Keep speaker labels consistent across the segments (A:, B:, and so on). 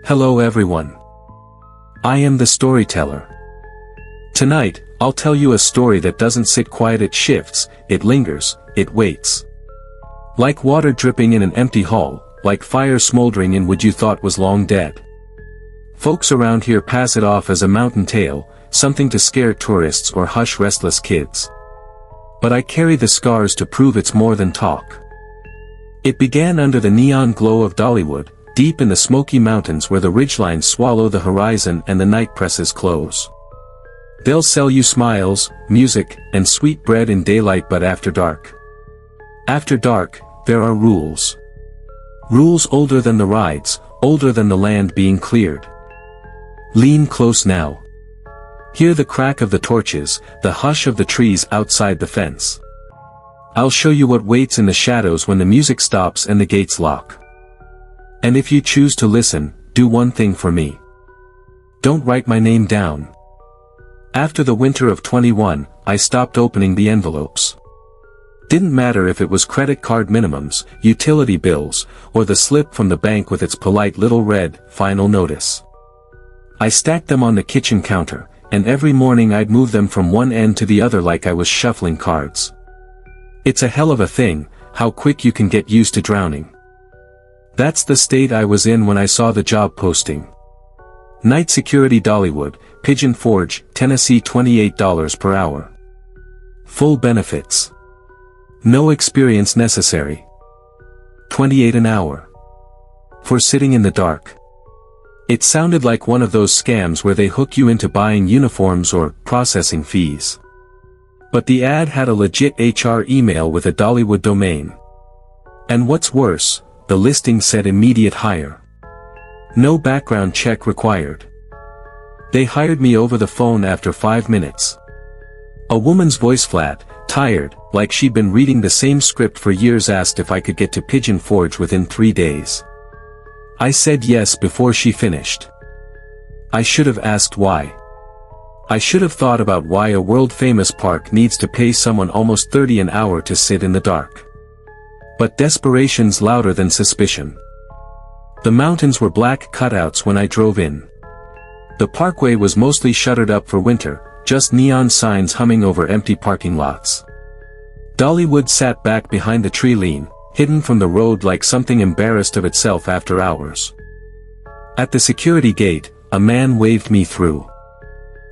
A: Hello everyone. I am the storyteller. Tonight, I'll tell you a story that doesn't sit quiet, it shifts, it lingers, it waits. Like water dripping in an empty hall, like fire smoldering in wood you thought was long dead. Folks around here pass it off as a mountain tale, something to scare tourists or hush restless kids. But I carry the scars to prove it's more than talk. It began under the neon glow of Dollywood, deep in the Smoky Mountains where the ridgelines swallow the horizon and the night presses close. They'll sell you smiles, music, and sweet bread in daylight, but after dark. After dark, there are rules. Rules older than the rides, older than the land being cleared. Lean close now. Hear the crack of the torches, the hush of the trees outside the fence. I'll show you what waits in the shadows when the music stops and the gates lock. And if you choose to listen, do one thing for me. Don't write my name down. After the winter of 21, I stopped opening the envelopes. Didn't matter if it was credit card minimums, utility bills, or the slip from the bank with its polite little red, final notice. I stacked them on the kitchen counter, and every morning I'd move them from one end to the other like I was shuffling cards. It's a hell of a thing, how quick you can get used to drowning. That's the state I was in when I saw the job posting. Night security, Dollywood, Pigeon Forge, Tennessee, $28 per hour. Full benefits. No experience necessary. $28 an hour. For sitting in the dark. It sounded like one of those scams where they hook you into buying uniforms or processing fees. But the ad had a legit HR email with a Dollywood domain. And what's worse, the listing said immediate hire. No background check required. They hired me over the phone after 5 minutes. A woman's voice, flat, tired, like she'd been reading the same script for years, asked if I could get to Pigeon Forge within 3 days. I said yes before she finished. I should have asked why. I should have thought about why a world-famous park needs to pay someone almost $30 an hour to sit in the dark. But desperation's louder than suspicion. The mountains were black cutouts when I drove in. The parkway was mostly shuttered up for winter, just neon signs humming over empty parking lots. Dollywood sat back behind the tree, lean, hidden from the road like something embarrassed of itself after hours. At the security gate, a man waved me through.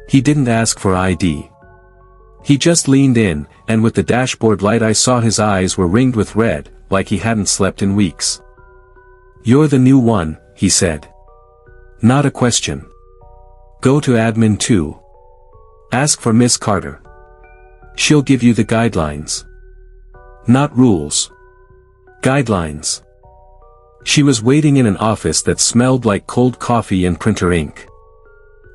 A: He didn't ask for ID. He just leaned in, and with the dashboard light I saw his eyes were ringed with red, like he hadn't slept in weeks. "You're the new one," he said. "Not a question. Go to admin 2. Ask for Miss Carter. She'll give you the guidelines. Not rules. Guidelines." She was waiting in an office that smelled like cold coffee and printer ink.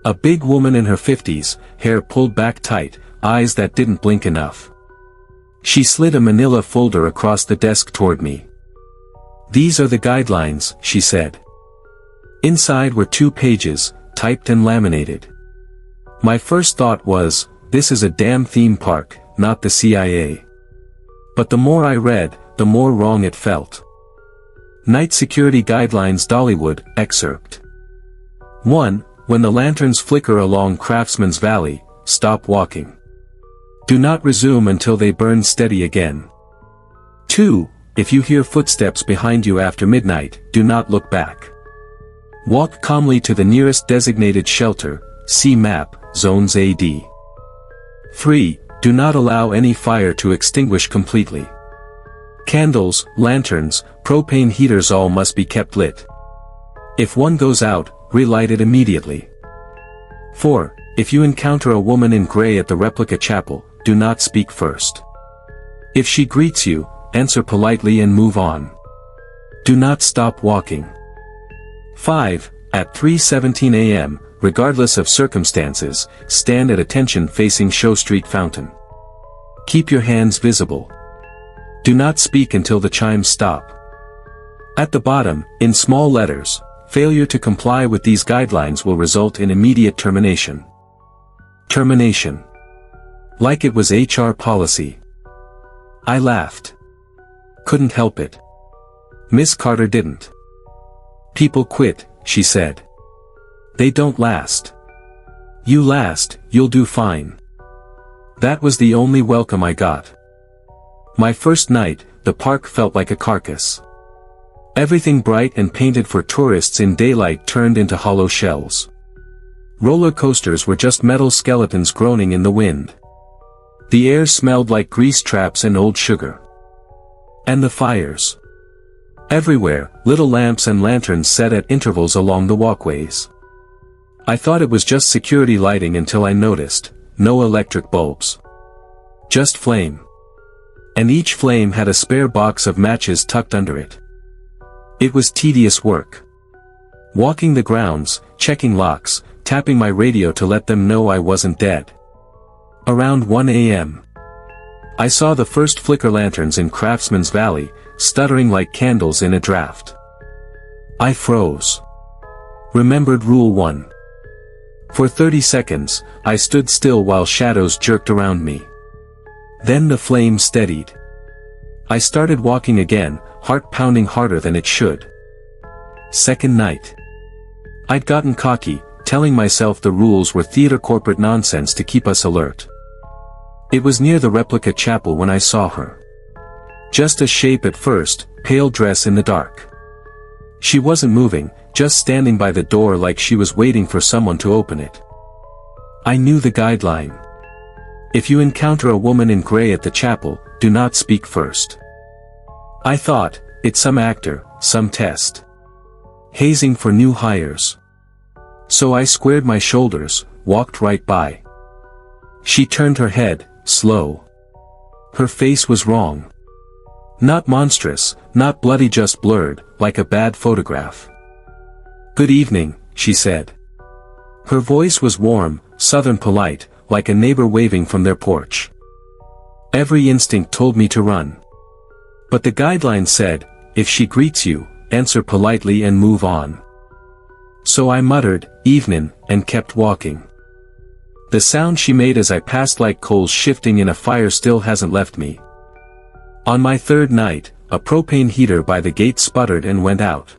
A: A big woman in her 50s, hair pulled back tight, eyes that didn't blink enough. She slid a manila folder across the desk toward me. "These are the guidelines," she said. Inside were 2 pages, typed and laminated. My first thought was, this is a damn theme park, not the CIA. But the more I read, the more wrong it felt. Night Security Guidelines, Dollywood, excerpt. 1. When the lanterns flicker along Craftsman's Valley, stop walking. Do not resume until they burn steady again. 2. If you hear footsteps behind you after midnight, do not look back. Walk calmly to the nearest designated shelter, see map, zones AD. 3. Do not allow any fire to extinguish completely. Candles, lanterns, propane heaters, all must be kept lit. If one goes out, relight it immediately. 4. If you encounter a woman in gray at the replica chapel, do not speak first. If she greets you, answer politely and move on. Do not stop walking. 5. At 3:17 a.m., regardless of circumstances, stand at attention facing Show Street Fountain. Keep your hands visible. Do not speak until the chimes stop. At the bottom, in small letters, failure to comply with these guidelines will result in immediate termination. Termination. Like it was HR policy. I laughed. Couldn't help it. Miss Carter didn't. People quit, she said. They don't last. You last, you'll do fine. That was the only welcome I got. My first night, the park felt like a carcass. Everything bright and painted for tourists in daylight turned into hollow shells. Roller coasters were just metal skeletons groaning in the wind. The air smelled like grease traps and old sugar. And the fires. Everywhere, little lamps and lanterns set at intervals along the walkways. I thought it was just security lighting until I noticed, no electric bulbs. Just flame. And each flame had a spare box of matches tucked under it. It was tedious work. Walking the grounds, checking locks, tapping my radio to let them know I wasn't dead. Around 1 a.m. I saw the first flicker lanterns in Craftsman's Valley, stuttering like candles in a draft. I froze. Remembered Rule 1. For 30 seconds, I stood still while shadows jerked around me. Then the flame steadied. I started walking again, heart pounding harder than it should. Second night. I'd gotten cocky, telling myself the rules were theater corporate nonsense to keep us alert. It was near the replica chapel when I saw her. Just a shape at first, pale dress in the dark. She wasn't moving, just standing by the door like she was waiting for someone to open it. I knew the guideline. If you encounter a woman in gray at the chapel, do not speak first. I thought, it's some actor, some test. Hazing for new hires. So I squared my shoulders, walked right by. She turned her head, slow. Her face was wrong. Not monstrous, not bloody, just blurred, like a bad photograph. "Good evening," she said. Her voice was warm, southern polite, like a neighbor waving from their porch. Every instinct told me to run. But the guideline said, if she greets you, answer politely and move on. So I muttered, "Evenin'," and kept walking. The sound she made as I passed like coals shifting in a fire still hasn't left me. On my third night, a propane heater by the gate sputtered and went out.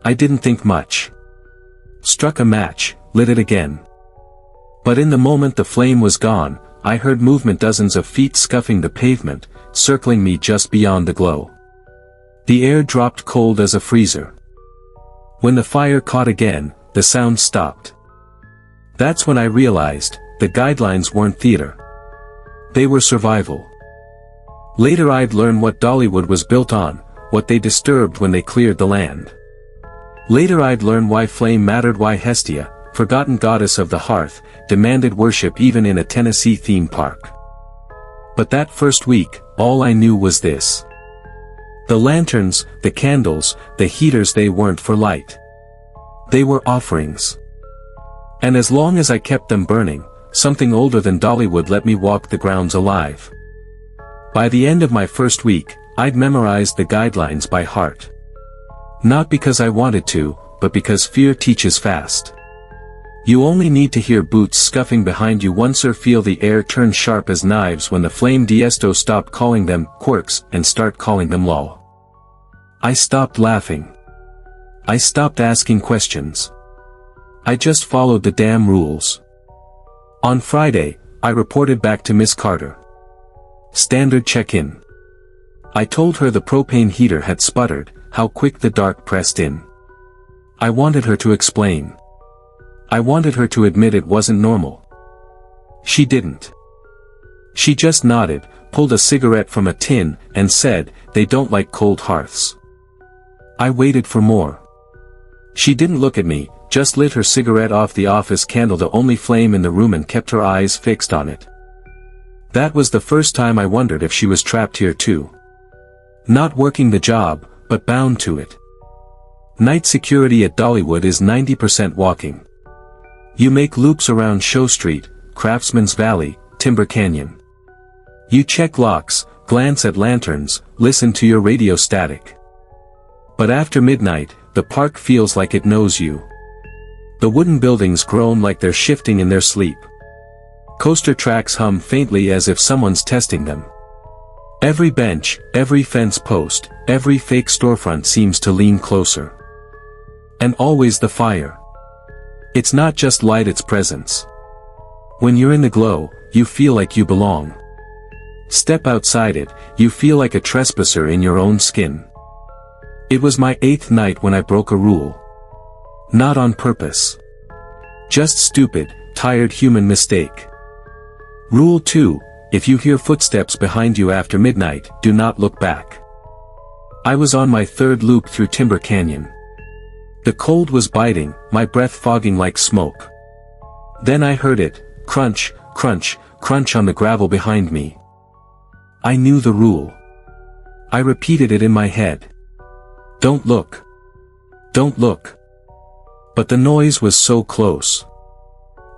A: I didn't think much. Struck a match, lit it again. But in the moment the flame was gone, I heard movement, dozens of feet scuffing the pavement, circling me just beyond the glow. The air dropped cold as a freezer. When the fire caught again, the sound stopped. That's when I realized, the guidelines weren't theater. They were survival. Later I'd learn what Dollywood was built on, what they disturbed when they cleared the land. Later I'd learn why flame mattered, why Hestia, forgotten goddess of the hearth, demanded worship even in a Tennessee theme park. But that first week, all I knew was this. The lanterns, the candles, the heaters, they weren't for light. They were offerings. And as long as I kept them burning, something older than Dollywood let me walk the grounds alive. By the end of my first week, I'd memorized the guidelines by heart. Not because I wanted to, but because fear teaches fast. You only need to hear boots scuffing behind you once or feel the air turn sharp as knives when the flame diesto stop calling them quirks and start calling them law. I stopped laughing. I stopped asking questions. I just followed the damn rules. On Friday, I reported back to Miss Carter. Standard check-in. I told her the propane heater had sputtered, how quick the dark pressed in. I wanted her to explain. I wanted her to admit it wasn't normal. She didn't. She just nodded, pulled a cigarette from a tin, and said, "They don't like cold hearths." I waited for more. She didn't look at me, just lit her cigarette off the office candle, the only flame in the room, and kept her eyes fixed on it. That was the first time I wondered if she was trapped here too. Not working the job, but bound to it. Night security at Dollywood is 90% walking. You make loops around Show Street, Craftsman's Valley, Timber Canyon. You check locks, glance at lanterns, listen to your radio static. But after midnight, the park feels like it knows you. The wooden buildings groan like they're shifting in their sleep. Coaster tracks hum faintly as if someone's testing them. Every bench, every fence post, every fake storefront seems to lean closer. And always the fire. It's not just light, it's presence. When you're in the glow, you feel like you belong. Step outside it, you feel like a trespasser in your own skin. It was my 8th night when I broke a rule. Not on purpose. Just stupid, tired human mistake. Rule 2, if you hear footsteps behind you after midnight, do not look back. I was on my 3rd loop through Timber Canyon. The cold was biting, my breath fogging like smoke. Then I heard it, crunch, crunch, crunch on the gravel behind me. I knew the rule. I repeated it in my head. Don't look. Don't look. But the noise was so close.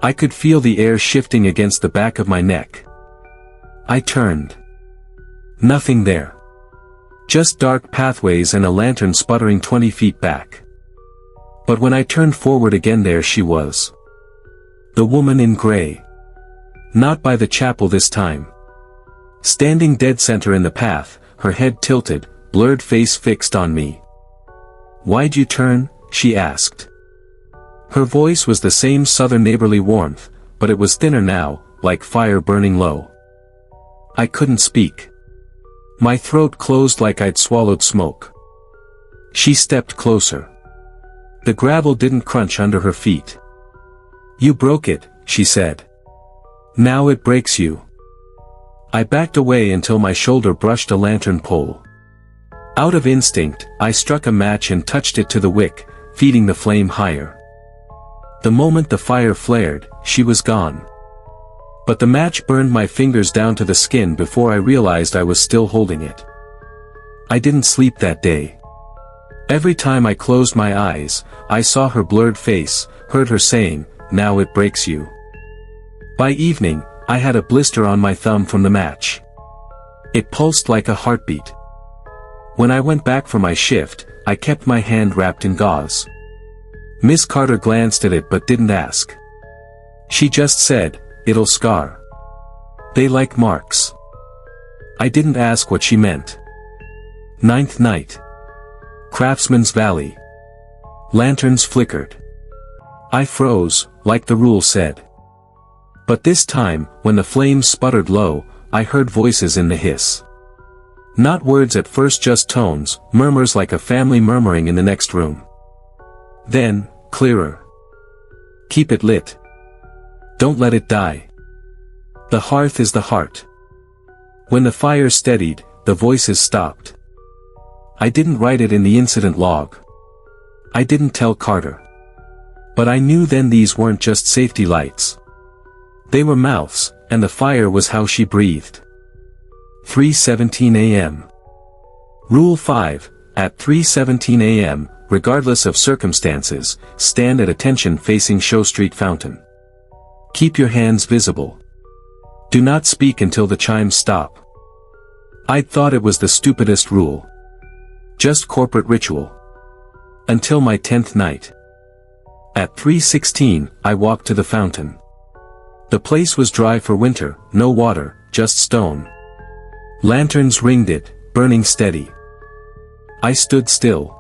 A: I could feel the air shifting against the back of my neck. I turned. Nothing there. Just dark pathways and a lantern sputtering 20 feet back. But when I turned forward again, there she was. The woman in gray. Not by the chapel this time. Standing dead center in the path, her head tilted, blurred face fixed on me. "Why'd you turn?" she asked. Her voice was the same southern neighborly warmth, but it was thinner now, like fire burning low. I couldn't speak. My throat closed like I'd swallowed smoke. She stepped closer. The gravel didn't crunch under her feet. "You broke it," she said. "Now it breaks you." I backed away until my shoulder brushed a lantern pole. Out of instinct, I struck a match and touched it to the wick, feeding the flame higher. The moment the fire flared, she was gone. But the match burned my fingers down to the skin before I realized I was still holding it. I didn't sleep that day. Every time I closed my eyes, I saw her blurred face, heard her saying, "Now it breaks you." By evening, I had a blister on my thumb from the match. It pulsed like a heartbeat. When I went back for my shift, I kept my hand wrapped in gauze. Miss Carter glanced at it but didn't ask. She just said, "It'll scar. They like marks." I didn't ask what she meant. 9th night. Craftsman's Valley. Lanterns flickered. I froze, like the rule said. But this time, when the flames sputtered low, I heard voices in the hiss. Not words at first, just tones, murmurs like a family murmuring in the next room. Then, clearer. "Keep it lit. Don't let it die. The hearth is the heart." When the fire steadied, the voices stopped. I didn't write it in the incident log. I didn't tell Carter. But I knew then these weren't just safety lights. They were mouths, and the fire was how she breathed. 3:17 a.m. Rule 5, at 3:17 a.m., regardless of circumstances, stand at attention facing Show Street Fountain. Keep your hands visible. Do not speak until the chimes stop. I'd thought it was the stupidest rule. Just corporate ritual. Until my 10th night. At 3:16, I walked to the fountain. The place was dry for winter, no water, just stone. Lanterns ringed it, burning steady. I stood still.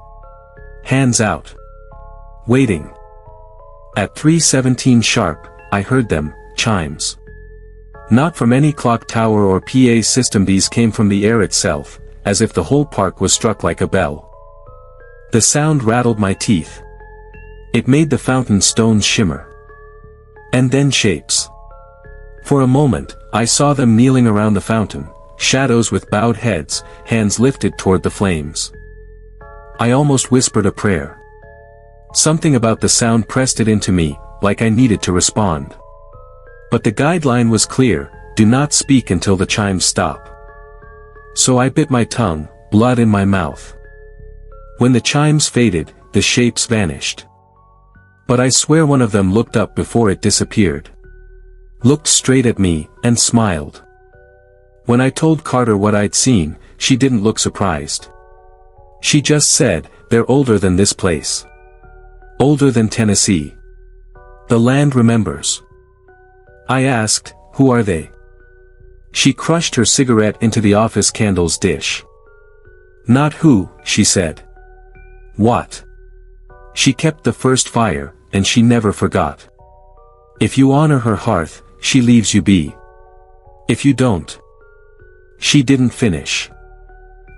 A: Hands out. Waiting. At 3:17 sharp, I heard them, chimes. Not from any clock tower or PA system, these came from the air itself, as if the whole park was struck like a bell. The sound rattled my teeth. It made the fountain stones shimmer. And then shapes. For a moment, I saw them kneeling around the fountain, shadows with bowed heads, hands lifted toward the flames. I almost whispered a prayer. Something about the sound pressed it into me, like I needed to respond. But the guideline was clear, do not speak until the chimes stop. So I bit my tongue, blood in my mouth. When the chimes faded, the shapes vanished. But I swear one of them looked up before it disappeared. Looked straight at me, and smiled. When I told Carter what I'd seen, she didn't look surprised. She just said, "They're older than this place. Older than Tennessee. The land remembers." I asked, "Who are they?" She crushed her cigarette into the office candle's dish. "Not who," she said. "What?" She kept the first fire, and she never forgot. If you honor her hearth, she leaves you be. If you don't. She didn't finish.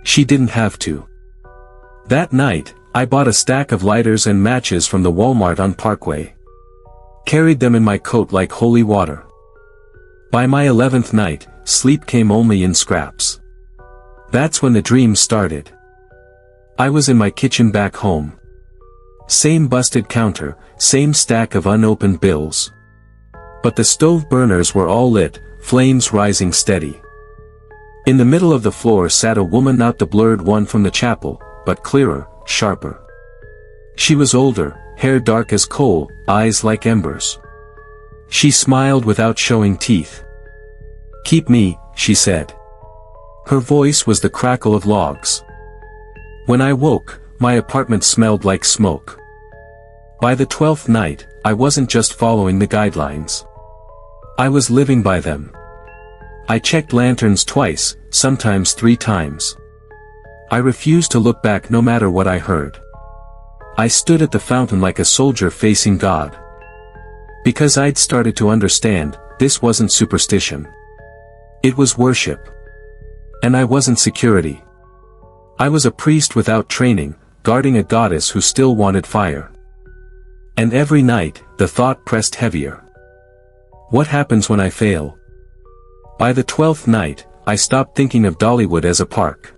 A: She didn't have to. That night, I bought a stack of lighters and matches from the Walmart on Parkway. Carried them in my coat like holy water. By my 11th night, sleep came only in scraps. That's when the dreams started. I was in my kitchen back home. Same busted counter, same stack of unopened bills. But the stove burners were all lit, flames rising steady. In the middle of the floor sat a woman, not the blurred one from the chapel, but clearer, sharper. She was older, hair dark as coal, eyes like embers. She smiled without showing teeth. "Keep me," she said. Her voice was the crackle of logs. When I woke, my apartment smelled like smoke. By the 12th night, I wasn't just following the guidelines. I was living by them. I checked lanterns twice, sometimes 3 times. I refused to look back no matter what I heard. I stood at the fountain like a soldier facing God. Because I'd started to understand, this wasn't superstition. It was worship. And I wasn't security. I was a priest without training, guarding a goddess who still wanted fire. And every night, the thought pressed heavier. What happens when I fail? By the 12th night, I stopped thinking of Dollywood as a park.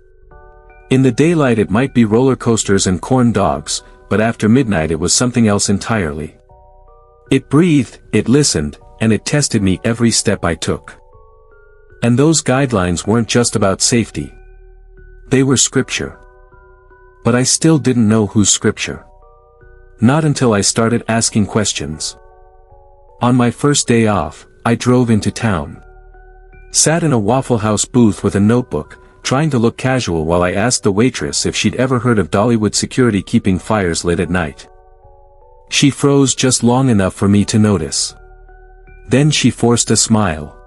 A: In the daylight it might be roller coasters and corn dogs, but after midnight it was something else entirely. It breathed, it listened, and it tested me every step I took. And those guidelines weren't just about safety. They were scripture. But I still didn't know whose scripture. Not until I started asking questions. On my first day off, I drove into town. Sat in a Waffle House booth with a notebook, trying to look casual while I asked the waitress if she'd ever heard of Dollywood security keeping fires lit at night. She froze just long enough for me to notice. Then she forced a smile.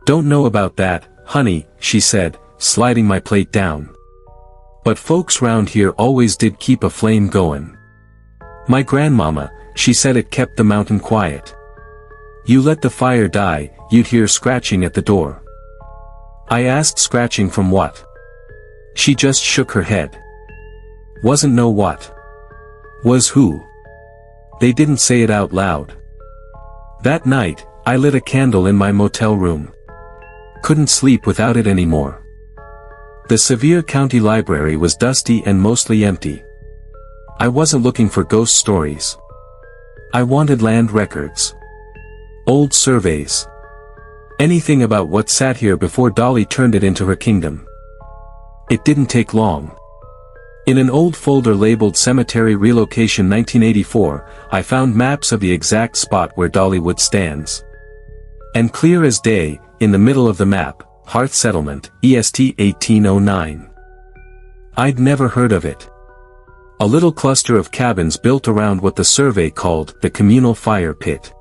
A: "Don't know about that, honey," she said, sliding my plate down. "But folks round here always did keep a flame going. My grandmama, she said it kept the mountain quiet. You let the fire die, you'd hear scratching at the door." I asked, "Scratching from what?" She just shook her head. "Wasn't know what?" "Was who?" They didn't say it out loud. That night, I lit a candle in my motel room. Couldn't sleep without it anymore. The Sevier County Library was dusty and mostly empty. I wasn't looking for ghost stories. I wanted land records. Old surveys. Anything about what sat here before Dolly turned it into her kingdom. It didn't take long. In an old folder labeled Cemetery Relocation 1984, I found maps of the exact spot where Dollywood stands. And clear as day, in the middle of the map, Hearth Settlement, EST 1809. I'd never heard of it. A little cluster of cabins built around what the survey called the communal fire pit.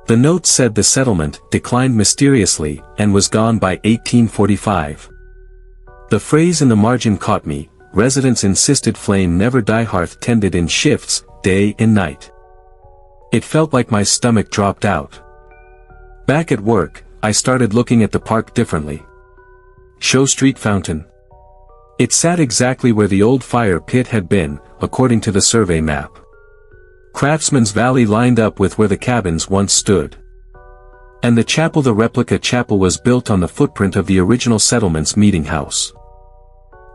A: The note said the settlement declined mysteriously and was gone by 1845. The phrase in the margin caught me. Residents insisted flame never die. Hearth tended in shifts, day and night. It felt like my stomach dropped out. Back at work, I started looking at the park differently. Show Street Fountain. It sat exactly where the old fire pit had been, according to the survey map. Craftsman's Valley lined up with where the cabins once stood. And the chapel, the replica chapel, was built on the footprint of the original settlement's meeting house.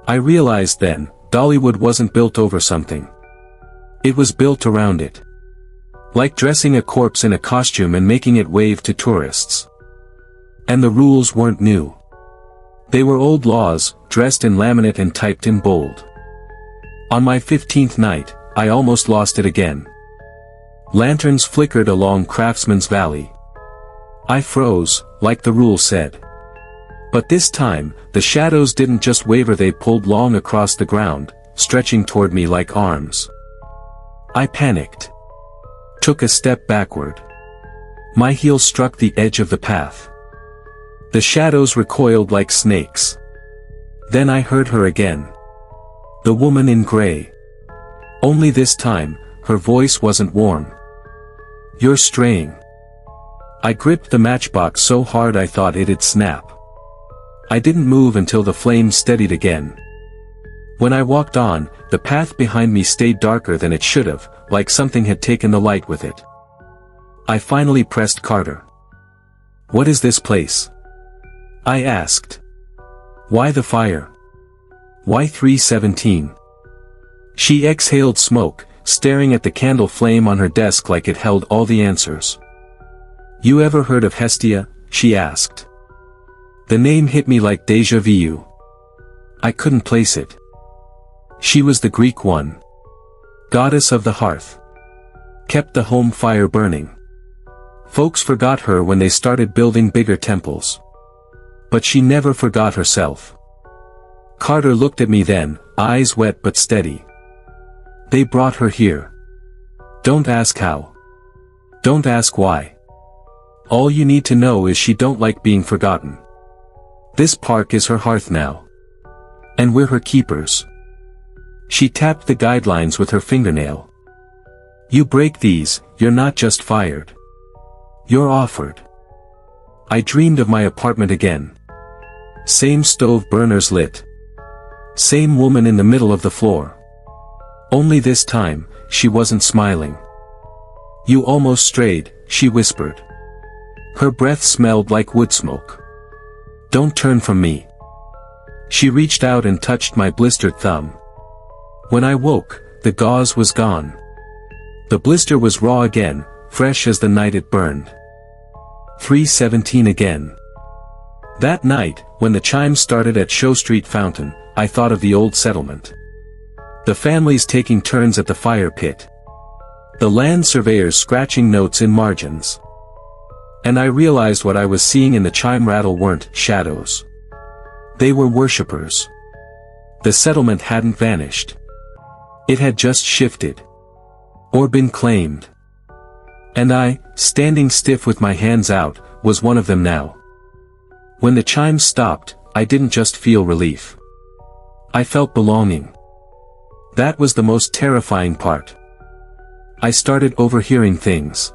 A: I realized then, Dollywood wasn't built over something. It was built around it. Like dressing a corpse in a costume and making it wave to tourists. And the rules weren't new. They were old laws, dressed in laminate and typed in bold. On my 15th night, I almost lost it again. Lanterns flickered along Craftsman's Valley. I froze, like the rule said. But this time, the shadows didn't just waver, they pulled long across the ground, stretching toward me like arms. I panicked. Took a step backward. My heel struck the edge of the path. The shadows recoiled like snakes. Then I heard her again. The woman in gray. Only this time, her voice wasn't warm. "You're straying." I gripped the matchbox so hard I thought it'd snap. I didn't move until the flames steadied again. When I walked on, the path behind me stayed darker than it should have, like something had taken the light with it. I finally pressed Carter. "What is this place?" I asked. "Why the fire? Why 317? She exhaled smoke, staring at the candle flame on her desk like it held all the answers. "You ever heard of Hestia?" she asked. The name hit me like déjà vu. I couldn't place it. She was the Greek one. Goddess of the hearth. Kept the home fire burning. Folks forgot her when they started building bigger temples. But she never forgot herself. Carter looked at me then, eyes wet but steady. "They brought her here. Don't ask how. Don't ask why. All you need to know is she don't like being forgotten. This park is her hearth now. And we're her keepers." She tapped the guidelines with her fingernail. "You break these, you're not just fired. You're offered." I dreamed of my apartment again. Same stove burners lit. Same woman in the middle of the floor. Only this time, she wasn't smiling. "You almost strayed," she whispered. Her breath smelled like wood smoke. "Don't turn from me." She reached out and touched my blistered thumb. When I woke, the gauze was gone. The blister was raw again, fresh as the night it burned. 317 again. That night, when the chimes started at Show Street Fountain, I thought of the old settlement. The families taking turns at the fire pit. The land surveyors scratching notes in margins. And I realized what I was seeing in the chime rattle weren't shadows. They were worshippers. The settlement hadn't vanished. It had just shifted. Or been claimed. And I, standing stiff with my hands out, was one of them now. When the chimes stopped, I didn't just feel relief. I felt belonging. That was the most terrifying part. I started overhearing things.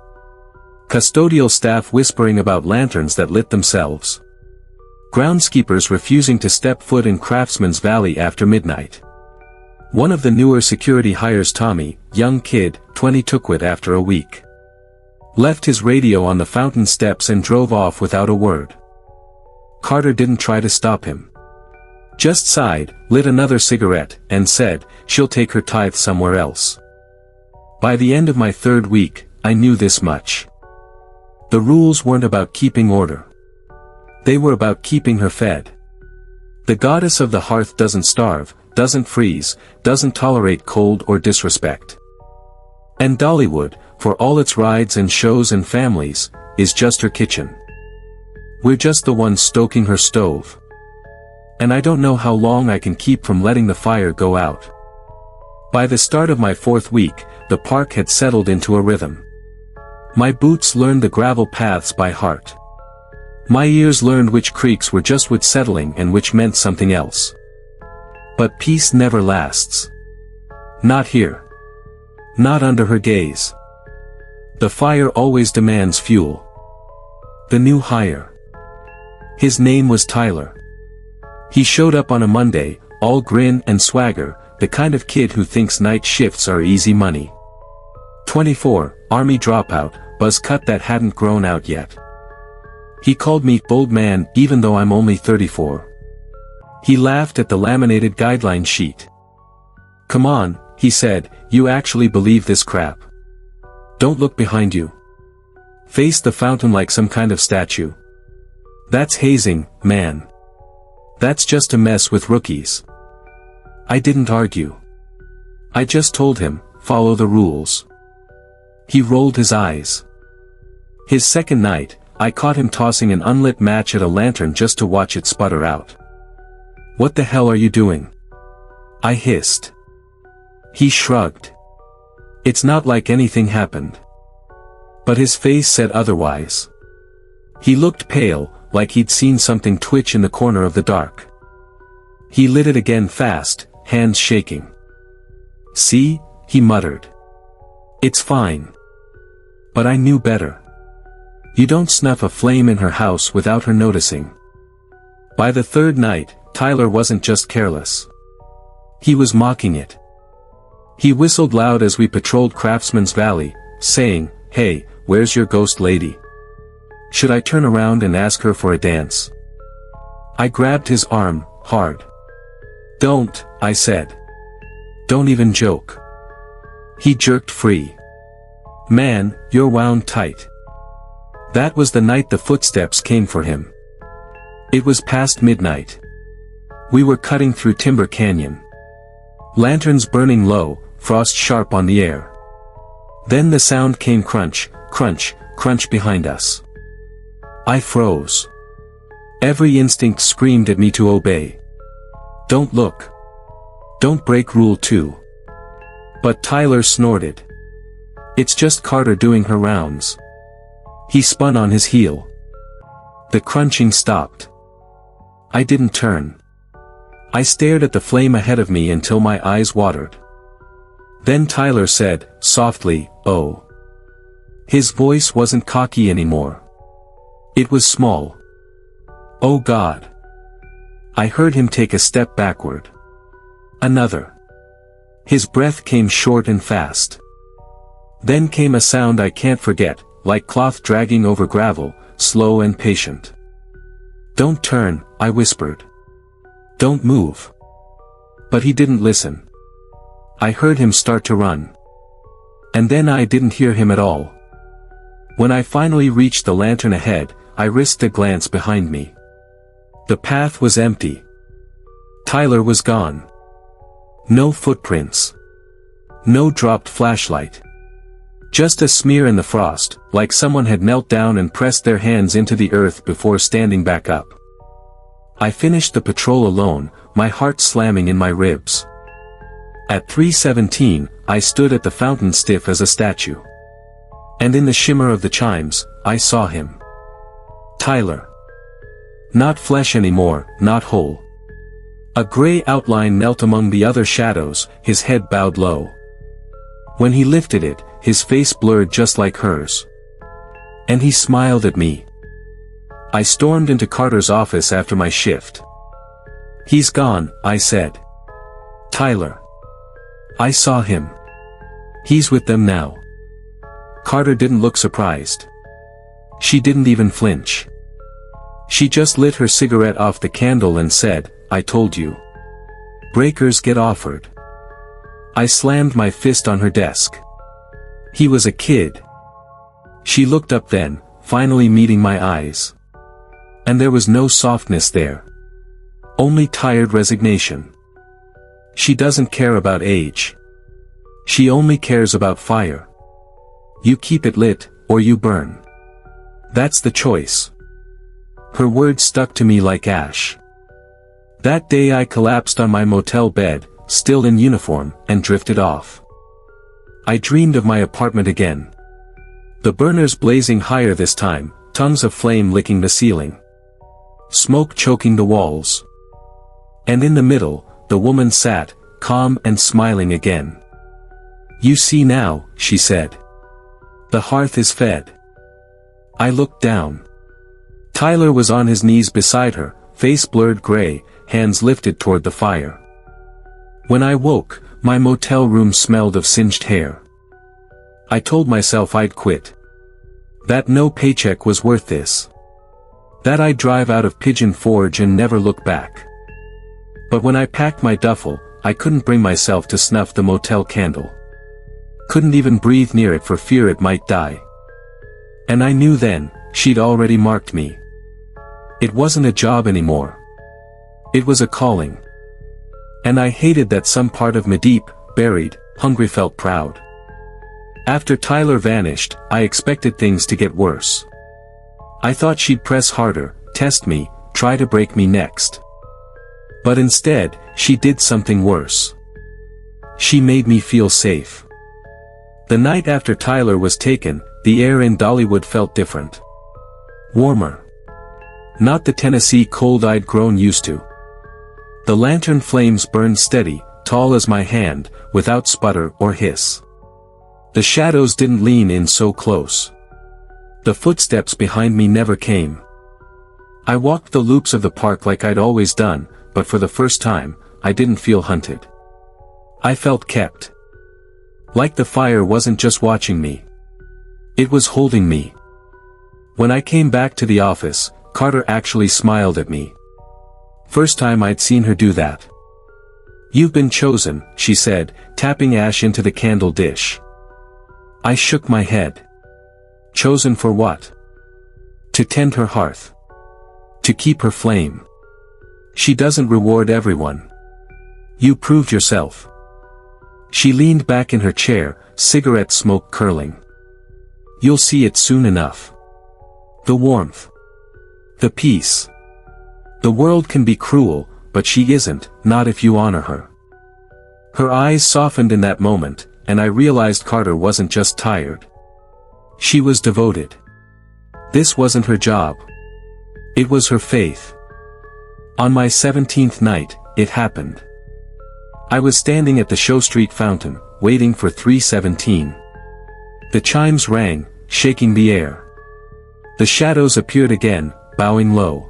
A: Custodial staff whispering about lanterns that lit themselves. Groundskeepers refusing to step foot in Craftsman's Valley after midnight. One of the newer security hires Tommy, young kid, 20, took quit after a week. Left his radio on the fountain steps and drove off without a word. Carter didn't try to stop him. Just sighed, lit another cigarette, and said, "She'll take her tithe somewhere else." By the end of my third week, I knew this much. The rules weren't about keeping order. They were about keeping her fed. The goddess of the hearth doesn't starve, doesn't freeze, doesn't tolerate cold or disrespect. And Dollywood, for all its rides and shows and families, is just her kitchen. We're just the ones stoking her stove. And I don't know how long I can keep from letting the fire go out. By the start of my fourth week, the park had settled into a rhythm. My boots learned the gravel paths by heart. My ears learned which creaks were just wood settling and which meant something else. But peace never lasts. Not here. Not under her gaze. The fire always demands fuel. The new hire. His name was Tyler. He showed up on a Monday, all grin and swagger, the kind of kid who thinks night shifts are easy money. 24, Army dropout, buzz cut that hadn't grown out yet. He called me "bold man" even though I'm only 34. He laughed at the laminated guideline sheet. "Come on," he said, "you actually believe this crap. Don't look behind you. Face the fountain like some kind of statue. That's hazing, man. That's just a mess with rookies." I didn't argue. I just told him, follow the rules. He rolled his eyes. His second night, I caught him tossing an unlit match at a lantern just to watch it sputter out. "What the hell are you doing?" I hissed. He shrugged. "It's not like anything happened." But his face said otherwise. He looked pale, like he'd seen something twitch in the corner of the dark. He lit it again fast, hands shaking. "See?" he muttered. It's fine. But I knew better. You don't snuff a flame in her house without her noticing. By the third night, Tyler wasn't just careless. He was mocking it. He whistled loud as we patrolled Craftsman's Valley, saying, "Hey, where's your ghost lady? Should I turn around and ask her for a dance?" I grabbed his arm, hard. "Don't," I said. "Don't even joke." He jerked free. "Man, you're wound tight." That was the night the footsteps came for him. It was past midnight. We were cutting through Timber Canyon. Lanterns burning low, frost sharp on the air. Then the sound came crunch, crunch, crunch behind us. I froze. Every instinct screamed at me to obey. Don't look. Don't break rule 2. But Tyler snorted. It's just Carter doing her rounds. He spun on his heel. The crunching stopped. I didn't turn. I stared at the flame ahead of me until my eyes watered. Then Tyler said, softly, "Oh." His voice wasn't cocky anymore. It was small. "Oh God." I heard him take a step backward. Another. His breath came short and fast. Then came a sound I can't forget, like cloth dragging over gravel, slow and patient. "Don't turn," I whispered. "Don't move." But he didn't listen. I heard him start to run. And then I didn't hear him at all. When I finally reached the lantern ahead, I risked a glance behind me. The path was empty. Tyler was gone. No footprints. No dropped flashlight. Just a smear in the frost, like someone had knelt down and pressed their hands into the earth before standing back up. I finished the patrol alone, my heart slamming in my ribs. At 3:17, I stood at the fountain stiff as a statue. And in the shimmer of the chimes, I saw him. Tyler. Not flesh anymore, not whole. A gray outline knelt among the other shadows, his head bowed low. When he lifted it, his face blurred just like hers. And he smiled at me. I stormed into Carter's office after my shift. "He's gone," I said. "Tyler. I saw him. He's with them now." Carter didn't look surprised. She didn't even flinch. She just lit her cigarette off the candle and said, "I told you. Breakers get offered." I slammed my fist on her desk. He was a kid. She looked up then, finally meeting my eyes. And there was no softness there. Only tired resignation. She doesn't care about age. She only cares about fire. You keep it lit, or you burn. That's the choice. Her words stuck to me like ash. That day I collapsed on my motel bed, still in uniform, and drifted off. I dreamed of my apartment again. The burners blazing higher this time, tongues of flame licking the ceiling. Smoke choking the walls. And in the middle, the woman sat, calm and smiling again. "You see now," she said. "The hearth is fed." I looked down. Tyler was on his knees beside her, face blurred gray, hands lifted toward the fire. When I woke, my motel room smelled of singed hair. I told myself I'd quit. That no paycheck was worth this. That I'd drive out of Pigeon Forge and never look back. But when I packed my duffel, I couldn't bring myself to snuff the motel candle. Couldn't even breathe near it for fear it might die. And I knew then, she'd already marked me. It wasn't a job anymore. It was a calling. And I hated that some part of me deep, buried, hungry felt proud. After Tyler vanished, I expected things to get worse. I thought she'd press harder, test me, try to break me next. But instead, she did something worse. She made me feel safe. The night after Tyler was taken, the air in Dollywood felt different. Warmer. Not the Tennessee cold I'd grown used to. The lantern flames burned steady, tall as my hand, without sputter or hiss. The shadows didn't lean in so close. The footsteps behind me never came. I walked the loops of the park like I'd always done, but for the first time, I didn't feel hunted. I felt kept. Like the fire wasn't just watching me. It was holding me. When I came back to the office, Carter actually smiled at me. First time I'd seen her do that. "You've been chosen," she said, tapping ash into the candle dish. I shook my head. Chosen for what? To tend her hearth. To keep her flame. She doesn't reward everyone. You proved yourself. She leaned back in her chair, cigarette smoke curling. You'll see it soon enough. The warmth. The peace. The world can be cruel, but she isn't, not if you honor her. Her eyes softened in that moment, and I realized Carter wasn't just tired. She was devoted. This wasn't her job. It was her faith. On my 17th night, it happened. I was standing at the Show Street fountain, waiting for 3:17. The chimes rang, shaking the air. The shadows appeared again, bowing low.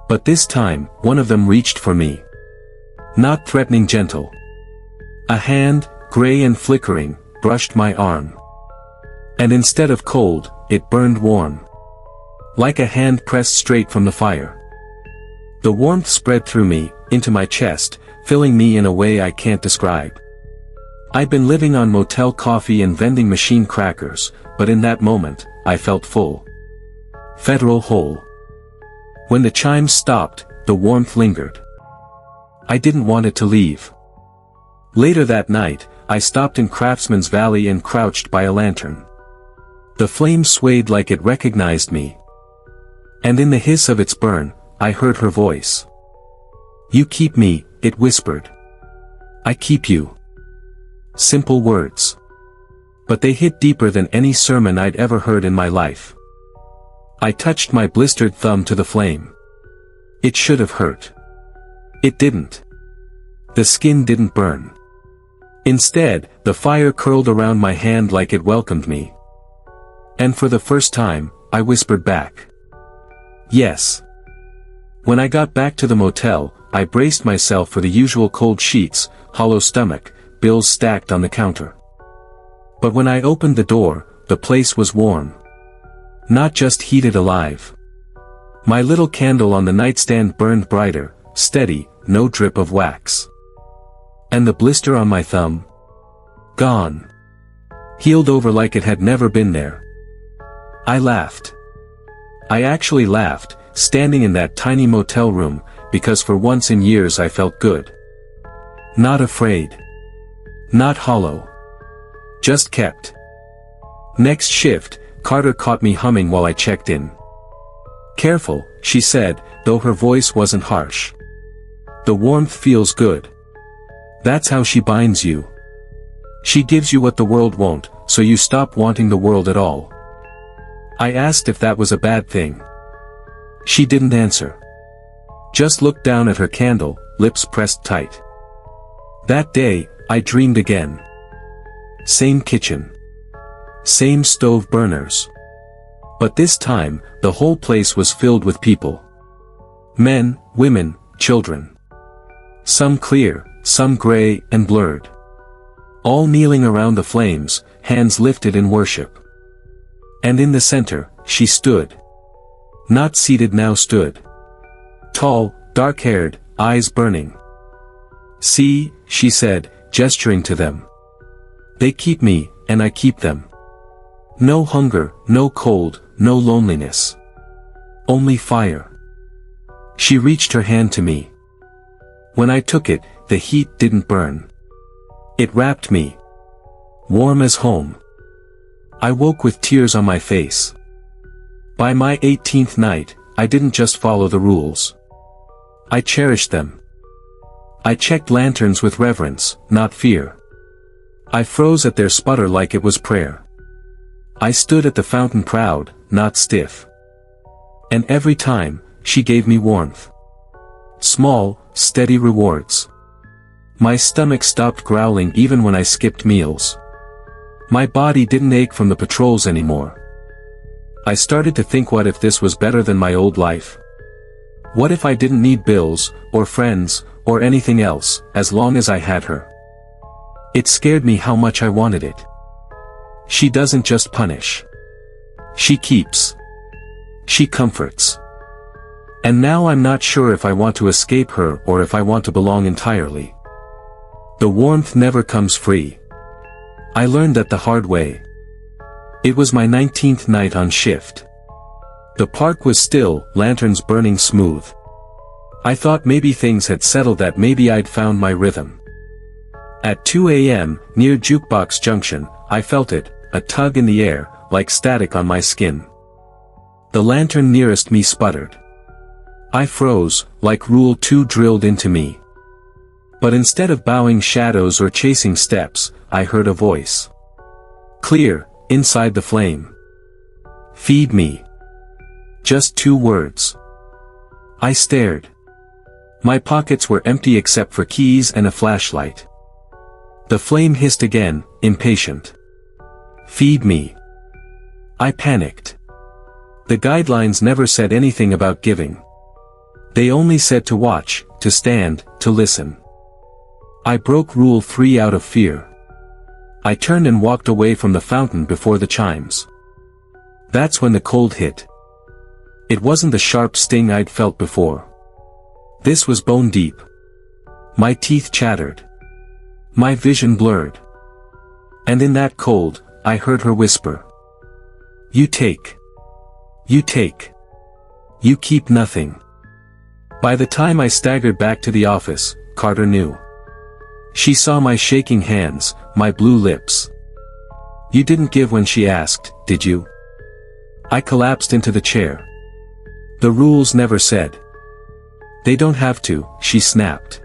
A: But this time, one of them reached for me. Not threatening, gentle. A hand, gray and flickering, brushed my arm. And instead of cold, it burned warm. Like a hand pressed straight from the fire. The warmth spread through me, into my chest, filling me in a way I can't describe. I'd been living on motel coffee and vending machine crackers, but in that moment, I felt full. Federal whole. When the chimes stopped, the warmth lingered. I didn't want it to leave. Later that night, I stopped in Craftsman's Valley and crouched by a lantern. The flame swayed like it recognized me. And in the hiss of its burn, I heard her voice. You keep me, it whispered. I keep you. Simple words. But they hit deeper than any sermon I'd ever heard in my life. I touched my blistered thumb to the flame. It should have hurt. It didn't. The skin didn't burn. Instead, the fire curled around my hand like it welcomed me. And for the first time, I whispered back. Yes. When I got back to the motel, I braced myself for the usual cold sheets, hollow stomach, bills stacked on the counter. But when I opened the door, the place was warm. Not just heated alive. My little candle on the nightstand burned brighter, steady, no drip of wax. And the blister on my thumb? Gone. Healed over like it had never been there. I laughed. I actually laughed, standing in that tiny motel room, because for once in years I felt good. Not afraid. Not hollow. Just kept. Next shift, Carter caught me humming while I checked in. Careful, she said, though her voice wasn't harsh. The warmth feels good. That's how she binds you. She gives you what the world won't, so you stop wanting the world at all. I asked if that was a bad thing. She didn't answer. Just looked down at her candle, lips pressed tight. That day, I dreamed again. Same kitchen. Same stove burners. But this time, the whole place was filled with people. Men, women, children. Some clear, some gray and blurred. All kneeling around the flames, hands lifted in worship. And in the center, she stood. Not seated, now stood. Tall, dark-haired, eyes burning. See, she said, gesturing to them. They keep me, and I keep them. No hunger, no cold, no loneliness. Only fire. She reached her hand to me. When I took it, the heat didn't burn. It wrapped me. Warm as home. I woke with tears on my face. By my 18th night, I didn't just follow the rules. I cherished them. I checked lanterns with reverence, not fear. I froze at their sputter like it was prayer. I stood at the fountain proud, not stiff. And every time, she gave me warmth. Small, steady rewards. My stomach stopped growling even when I skipped meals. My body didn't ache from the patrols anymore. I started to think, what if this was better than my old life? What if I didn't need bills, or friends, or anything else, as long as I had her? It scared me how much I wanted it. She doesn't just punish. She keeps. She comforts. And now I'm not sure if I want to escape her or if I want to belong entirely. The warmth never comes free. I learned that the hard way. It was my 19th night on shift. The park was still, lanterns burning smooth. I thought maybe things had settled, that maybe I'd found my rhythm. At 2 a.m., near Jukebox Junction, I felt it, a tug in the air, like static on my skin. The lantern nearest me sputtered. I froze, like Rule 2 drilled into me. But instead of bowing shadows or chasing steps, I heard a voice. Clear, inside the flame. Feed me. Just 2 words. I stared. My pockets were empty except for keys and a flashlight. The flame hissed again, impatient. Feed me. I panicked. The guidelines never said anything about giving. They only said to watch, to stand, to listen. I broke Rule 3 out of fear. I turned and walked away from the fountain before the chimes. That's when the cold hit. It wasn't the sharp sting I'd felt before. This was bone deep. My teeth chattered. My vision blurred. And in that cold, I heard her whisper. You take. You take. You keep nothing. By the time I staggered back to the office, Carter knew. She saw my shaking hands, my blue lips. You didn't give when she asked, did you? I collapsed into the chair. The rules never said. They don't have to, she snapped.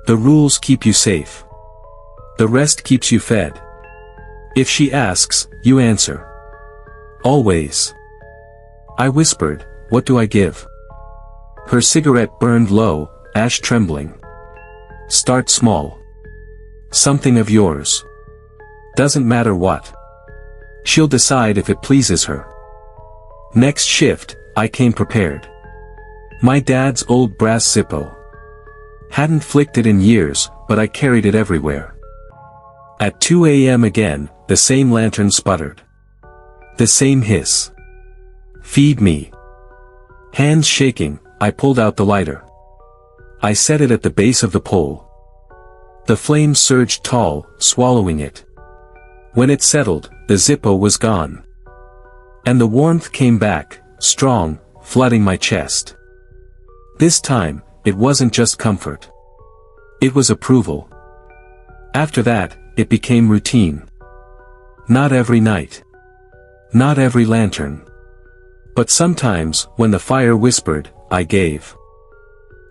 A: The rules keep you safe. The rest keeps you fed. If she asks, you answer. Always. I whispered, what do I give? Her cigarette burned low, ash trembling. Start small. Something of yours. Doesn't matter what. She'll decide if it pleases her. Next shift, I came prepared. My dad's old brass Zippo. Hadn't flicked it in years, but I carried it everywhere. At 2 a.m. again, the same lantern sputtered. The same hiss. Feed me. Hands shaking, I pulled out the lighter. I set it at the base of the pole. The flame surged tall, swallowing it. When it settled, the Zippo was gone. And the warmth came back, strong, flooding my chest. This time, it wasn't just comfort. It was approval. After that, it became routine. Not every night. Not every lantern. But sometimes, when the fire whispered, I gave.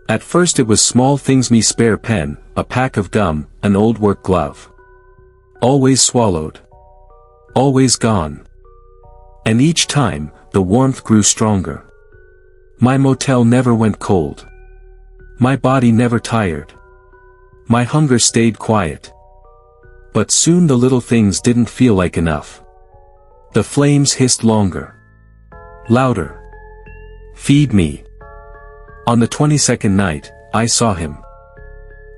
A: At first it was small things, me spare pen, a pack of gum, an old work glove. Always swallowed. Always gone. And each time, the warmth grew stronger. My motel never went cold. My body never tired. My hunger stayed quiet. But soon the little things didn't feel like enough. The flames hissed longer. Louder. Feed me. On the 22nd night, I saw him.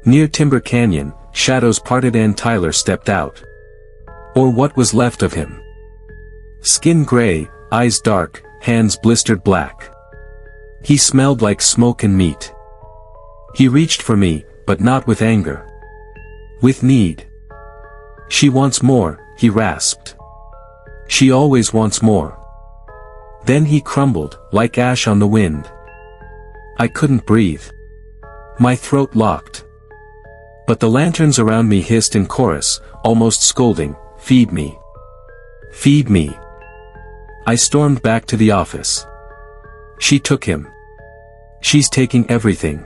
A: Near Timber Canyon, shadows parted and Tyler stepped out. Or what was left of him. Skin gray, eyes dark, hands blistered black. He smelled like smoke and meat. He reached for me, but not with anger. With need. She wants more, he rasped. She always wants more. Then he crumbled, like ash on the wind. I couldn't breathe. My throat locked. But the lanterns around me hissed in chorus, almost scolding, feed me. Feed me. I stormed back to the office. She took him. She's taking everything.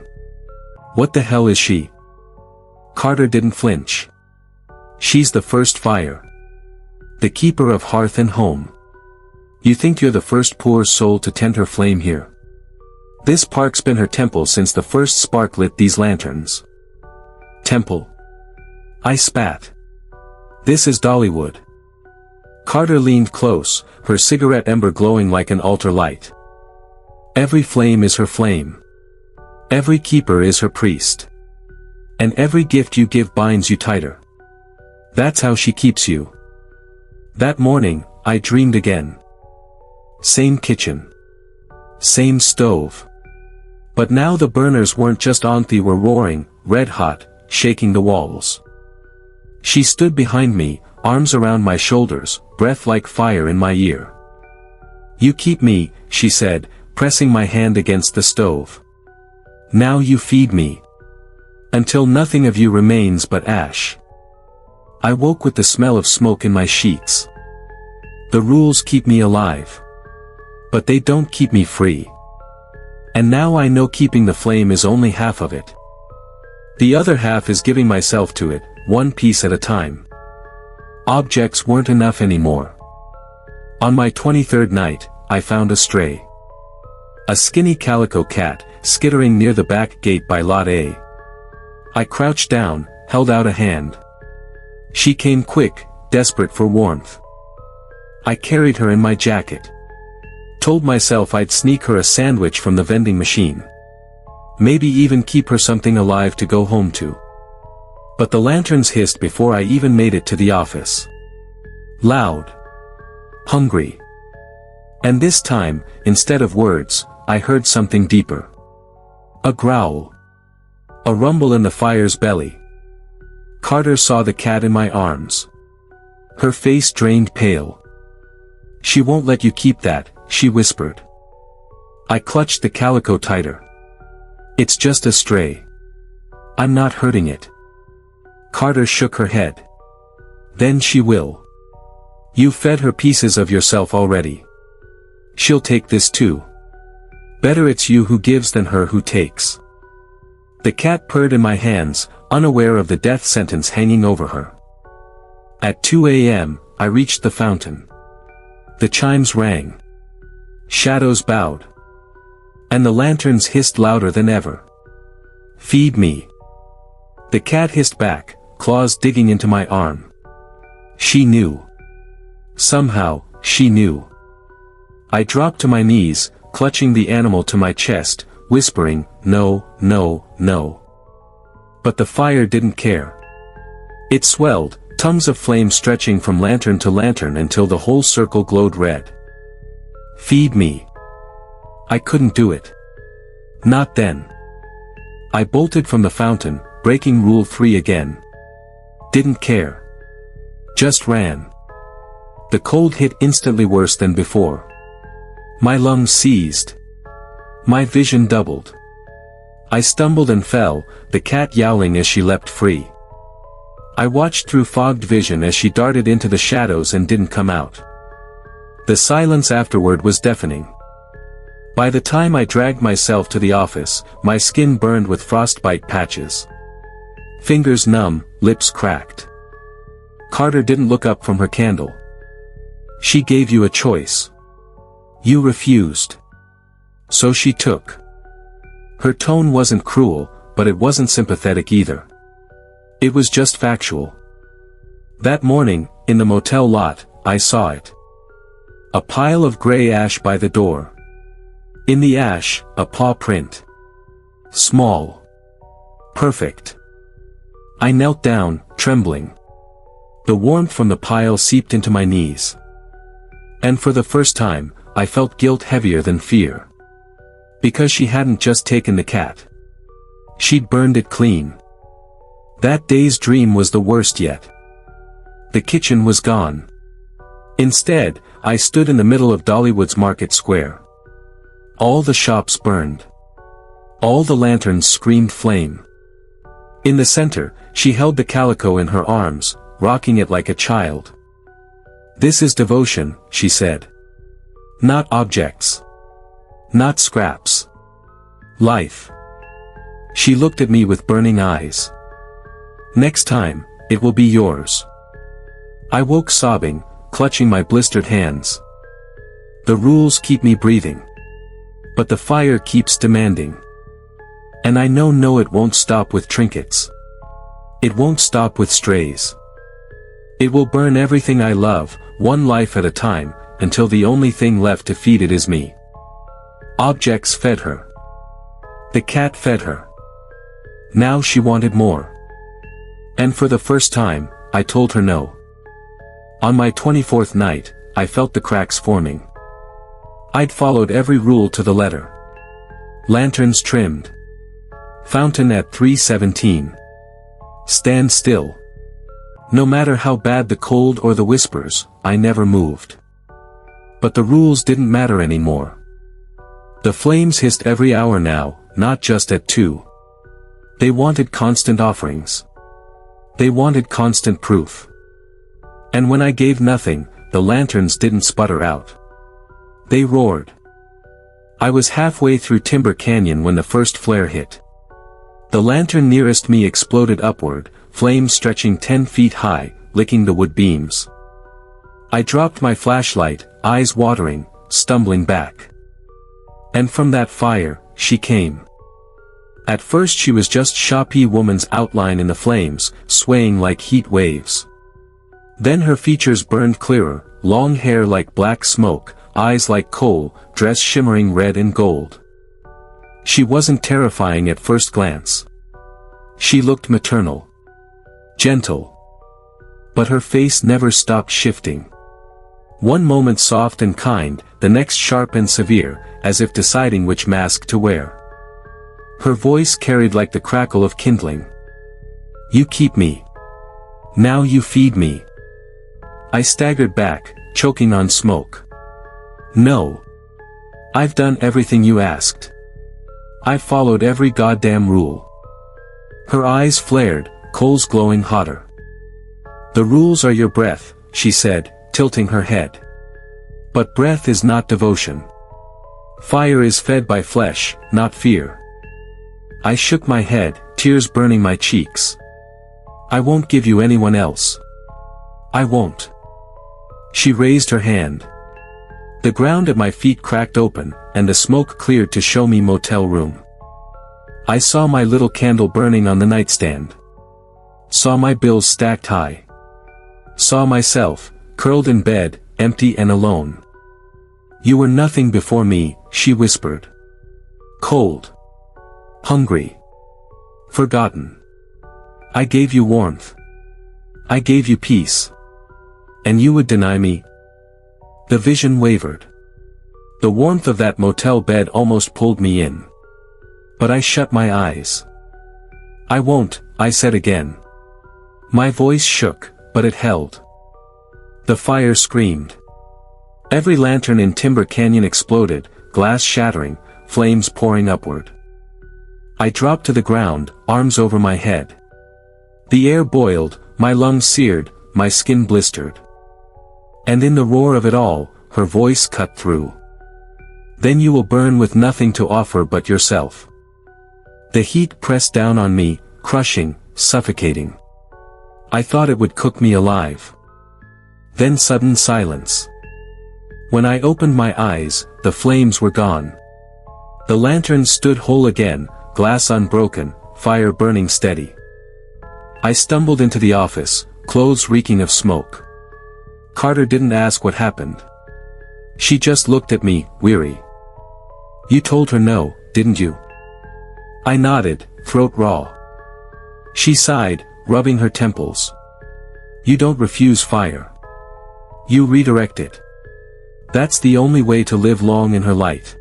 A: What the hell is she? Carter didn't flinch. She's the first fire. The keeper of hearth and home. You think you're the first poor soul to tend her flame here? This park's been her temple since the first spark lit these lanterns. Temple. I spat. This is Dollywood. Carter leaned close, her cigarette ember glowing like an altar light. Every flame is her flame. Every keeper is her priest. And every gift you give binds you tighter. That's how she keeps you. That morning, I dreamed again. Same kitchen. Same stove. But now the burners weren't just on, they were roaring, red hot, shaking the walls. She stood behind me, arms around my shoulders, breath like fire in my ear. You keep me, she said, pressing my hand against the stove. Now you feed me. Until nothing of you remains but ash. I woke with the smell of smoke in my sheets. The rules keep me alive. But they don't keep me free. And now I know keeping the flame is only half of it. The other half is giving myself to it, one piece at a time. Objects weren't enough anymore. On my 23rd night, I found a stray. A skinny calico cat, skittering near the back gate by Lot A. I crouched down, held out a hand. She came quick, desperate for warmth. I carried her in my jacket. Told myself I'd sneak her a sandwich from the vending machine. Maybe even keep her something alive to go home to. But the lanterns hissed before I even made it to the office. Loud. Hungry. And this time, instead of words, I heard something deeper. A growl. A rumble in the fire's belly. Carter saw the cat in my arms. Her face drained pale. She won't let you keep that, she whispered. I clutched the calico tighter. It's just a stray. I'm not hurting it. Carter shook her head. Then she will. You fed her pieces of yourself already. She'll take this too. Better it's you who gives than her who takes. The cat purred in my hands, unaware of the death sentence hanging over her. At 2 a.m., I reached the fountain. The chimes rang. Shadows bowed. And the lanterns hissed louder than ever. Feed me. The cat hissed back, claws digging into my arm. She knew. Somehow, she knew. I dropped to my knees, clutching the animal to my chest, whispering, no, no, no. But the fire didn't care. It swelled, tongues of flame stretching from lantern to lantern until the whole circle glowed red. Feed me. I couldn't do it. Not then. I bolted from the fountain, breaking Rule 3 again. Didn't care. Just ran. The cold hit instantly worse than before. My lungs seized. My vision doubled. I stumbled and fell, the cat yowling as she leapt free. I watched through fogged vision as she darted into the shadows and didn't come out. The silence afterward was deafening. By the time I dragged myself to the office, my skin burned with frostbite patches. Fingers numb, lips cracked. Carter didn't look up from her candle. She gave you a choice. You refused. So she took. Her tone wasn't cruel, but it wasn't sympathetic either. It was just factual. That morning, in the motel lot, I saw it. A pile of gray ash by the door. In the ash, a paw print. Small. Perfect. I knelt down, trembling. The warmth from the pile seeped into my knees. And for the first time, I felt guilt heavier than fear. Because she hadn't just taken the cat. She'd burned it clean. That day's dream was the worst yet. The kitchen was gone. Instead, I stood in the middle of Dollywood's market square. All the shops burned. All the lanterns screamed flame. In the center, she held the calico in her arms, rocking it like a child. This is devotion, she said. Not objects. Not scraps. Life. She looked at me with burning eyes. Next time, it will be yours. I woke sobbing, clutching my blistered hands. The rules keep me breathing. But the fire keeps demanding. And I know it won't stop with trinkets. It won't stop with strays. It will burn everything I love, one life at a time, until the only thing left to feed it is me. Objects fed her. The cat fed her. Now she wanted more. And for the first time, I told her no. On my 24th night, I felt the cracks forming. I'd followed every rule to the letter. Lanterns trimmed. Fountain at 3:17. Stand still. No matter how bad the cold or the whispers, I never moved. But the rules didn't matter anymore. The flames hissed every hour now, not just at 2. They wanted constant offerings. They wanted constant proof. And when I gave nothing, the lanterns didn't sputter out. They roared. I was halfway through Timber Canyon when the first flare hit. The lantern nearest me exploded upward, flames stretching 10 feet high, licking the wood beams. I dropped my flashlight, eyes watering, stumbling back. And from that fire, she came. At first she was just shoppy woman's outline in the flames, swaying like heat waves. Then her features burned clearer, long hair like black smoke, eyes like coal, dress shimmering red and gold. She wasn't terrifying at first glance. She looked maternal. Gentle. But her face never stopped shifting. One moment soft and kind, the next sharp and severe, as if deciding which mask to wear. Her voice carried like the crackle of kindling. You keep me. Now you feed me. I staggered back, choking on smoke. No. I've done everything you asked. I've followed every goddamn rule. Her eyes flared, coals glowing hotter. The rules are your breath, she said, tilting her head. But breath is not devotion. Fire is fed by flesh, not fear. I shook my head, tears burning my cheeks. I won't give you anyone else. I won't. She raised her hand. The ground at my feet cracked open, and the smoke cleared to show me motel room. I saw my little candle burning on the nightstand. Saw my bills stacked high. Saw myself, curled in bed, empty and alone. You were nothing before me, she whispered. Cold. Hungry. Forgotten. I gave you warmth. I gave you peace. And you would deny me? The vision wavered. The warmth of that motel bed almost pulled me in. But I shut my eyes. I won't, I said again. My voice shook, but it held. The fire screamed. Every lantern in Timber Canyon exploded, glass shattering, flames pouring upward. I dropped to the ground, arms over my head. The air boiled, my lungs seared, my skin blistered. And in the roar of it all, her voice cut through. Then you will burn with nothing to offer but yourself. The heat pressed down on me, crushing, suffocating. I thought it would cook me alive. Then sudden silence. When I opened my eyes, the flames were gone. The lantern stood whole again, glass unbroken, fire burning steady. I stumbled into the office, clothes reeking of smoke. Carter didn't ask what happened. She just looked at me, weary. You told her no, didn't you? I nodded, throat raw. She sighed, rubbing her temples. You don't refuse fire. You redirect it. That's the only way to live long in her light.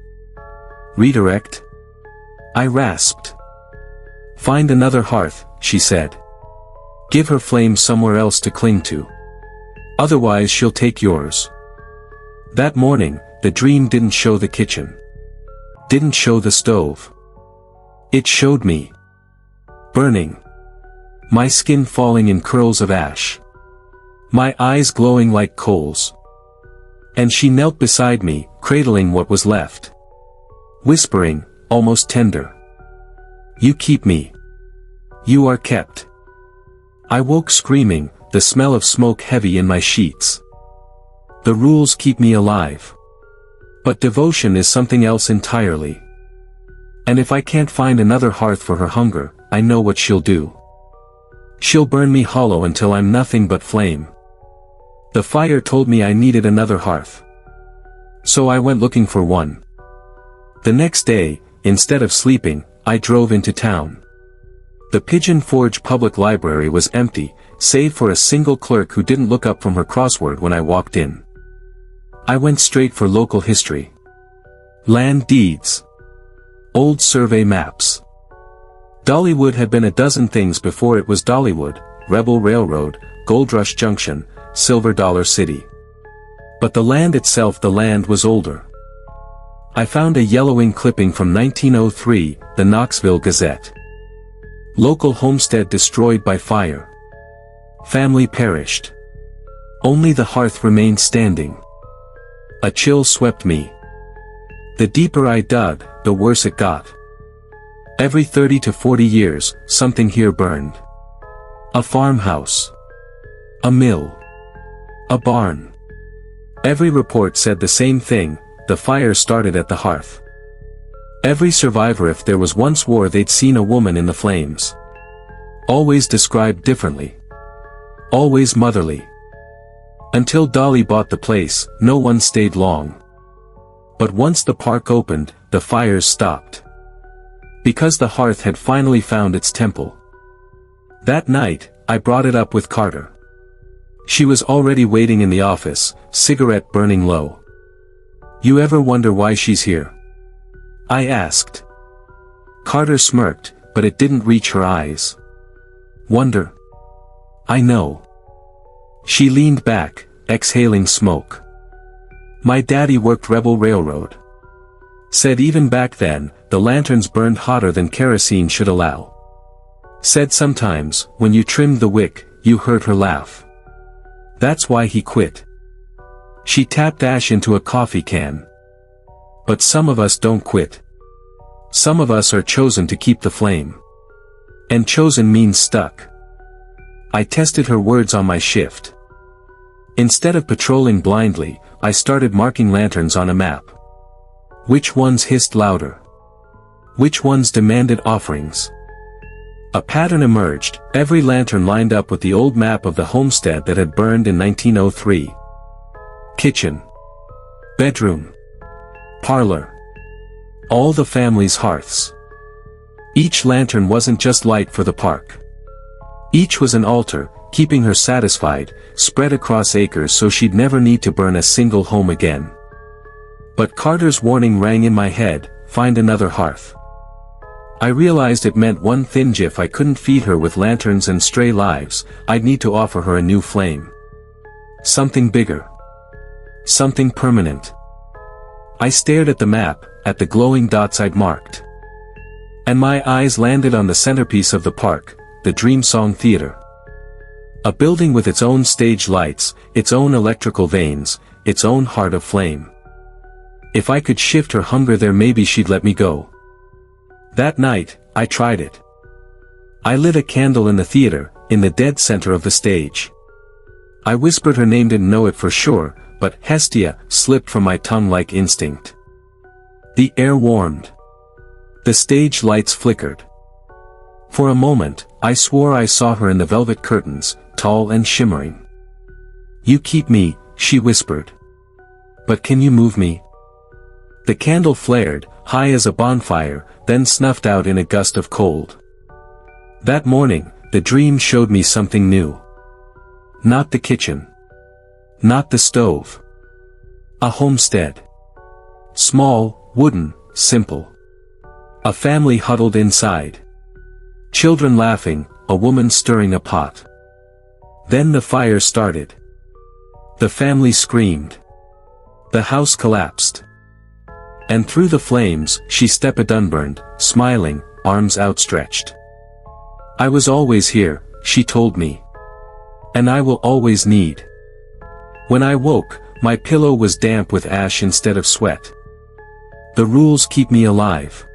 A: Redirect? I rasped. Find another hearth, she said. Give her flame somewhere else to cling to. Otherwise she'll take yours. That morning, the dream didn't show the kitchen. Didn't show the stove. It showed me. Burning. My skin falling in curls of ash. My eyes glowing like coals. And she knelt beside me, cradling what was left. Whispering, almost tender. You keep me. You are kept. I woke screaming, the smell of smoke heavy in my sheets. The rules keep me alive. But devotion is something else entirely. And if I can't find another hearth for her hunger, I know what she'll do. She'll burn me hollow until I'm nothing but flame. The fire told me I needed another hearth. So I went looking for one. The next day, instead of sleeping, I drove into town. The Pigeon Forge Public Library was empty, save for a single clerk who didn't look up from her crossword when I walked in. I went straight for local history. Land deeds. Old survey maps. Dollywood had been a dozen things before it was Dollywood: Rebel Railroad, Gold Rush Junction, Silver Dollar City. But the land itself, the land was older. I found a yellowing clipping from 1903, the Knoxville Gazette. Local homestead destroyed by fire. Family perished. Only the hearth remained standing. A chill swept me. The deeper I dug, the worse it got. Every 30 to 40 years, something here burned. A farmhouse. A mill. A barn. Every report said the same thing: the fire started at the hearth. Every survivor, if there was one, swore they'd seen a woman in the flames. Always described differently. Always motherly. Until Dolly bought the place, no one stayed long. But once the park opened, the fires stopped. Because the hearth had finally found its temple. That night, I brought it up with Carter. She was already waiting in the office, cigarette burning low. "You ever wonder why she's here?" I asked. Carter smirked, but it didn't reach her eyes. "Wonder? I know." She leaned back, exhaling smoke. "My daddy worked Rebel Railroad. Said even back then, the lanterns burned hotter than kerosene should allow. Said sometimes, when you trimmed the wick, you heard her laugh. That's why he quit." She tapped ash into a coffee can. "But some of us don't quit. Some of us are chosen to keep the flame. And chosen means stuck." I tested her words on my shift. Instead of patrolling blindly, I started marking lanterns on a map. Which ones hissed louder? Which ones demanded offerings? A pattern emerged: every lantern lined up with the old map of the homestead that had burned in 1903. Kitchen. Bedroom. Parlor. All the family's hearths. Each lantern wasn't just light for the park. Each was an altar, keeping her satisfied, spread across acres so she'd never need to burn a single home again. But Carter's warning rang in my head: find another hearth. I realized it meant one thin jiff I couldn't feed her with lanterns and stray lives. I'd need to offer her a new flame. Something bigger. Something permanent. I stared at the map, at the glowing dots I'd marked. And my eyes landed on the centerpiece of the park, the Dreamsong Theater. A building with its own stage lights, its own electrical veins, its own heart of flame. If I could shift her hunger there, maybe she'd let me go. That night, I tried it. I lit a candle in the theater, in the dead center of the stage. I whispered her name, didn't know it for sure, but Hestia slipped from my tongue like instinct. The air warmed. The stage lights flickered. For a moment, I swore I saw her in the velvet curtains, tall and shimmering. "You keep me," she whispered. "But can you move me?" The candle flared, high as a bonfire, then snuffed out in a gust of cold. That morning, the dream showed me something new. Not the kitchen. Not the stove. A homestead. Small, wooden, simple. A family huddled inside. Children laughing, a woman stirring a pot. Then the fire started. The family screamed. The house collapsed. And through the flames, she stepped unburned, smiling, arms outstretched. "I was always here," she told me. "And I will always need." When I woke, my pillow was damp with ash instead of sweat. The rules keep me alive.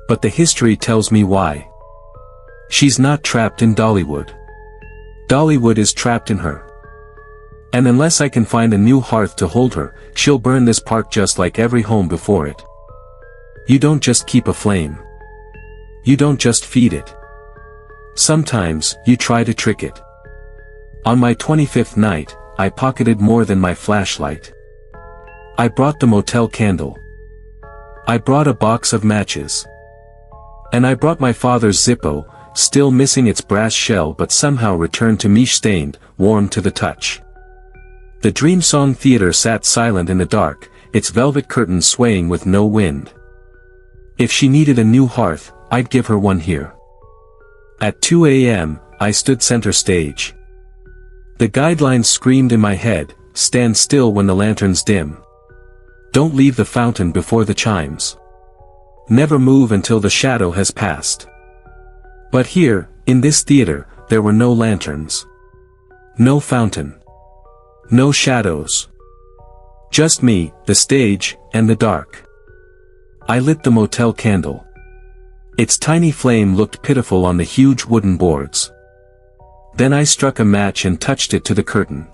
A: But the history tells me why. She's not trapped in Dollywood. Dollywood is trapped in her. And unless I can find a new hearth to hold her, she'll burn this park just like every home before it. You don't just keep a flame. You don't just feed it. Sometimes, you try to trick it. On my 25th night, I pocketed more than my flashlight. I brought the motel candle. I brought a box of matches. And I brought my father's Zippo, still missing its brass shell but somehow returned to me stained, warm to the touch. The Dream Song Theater sat silent in the dark, its velvet curtains swaying with no wind. If she needed a new hearth, I'd give her one here. At 2 a.m., I stood center stage. The guidelines screamed in my head, stand still when the lanterns dim. Don't leave the fountain before the chimes. Never move until the shadow has passed. But here, in this theater, there were no lanterns. No fountain. No shadows. Just me, the stage, and the dark. I lit the motel candle. Its tiny flame looked pitiful on the huge wooden boards. Then I struck a match and touched it to the curtain.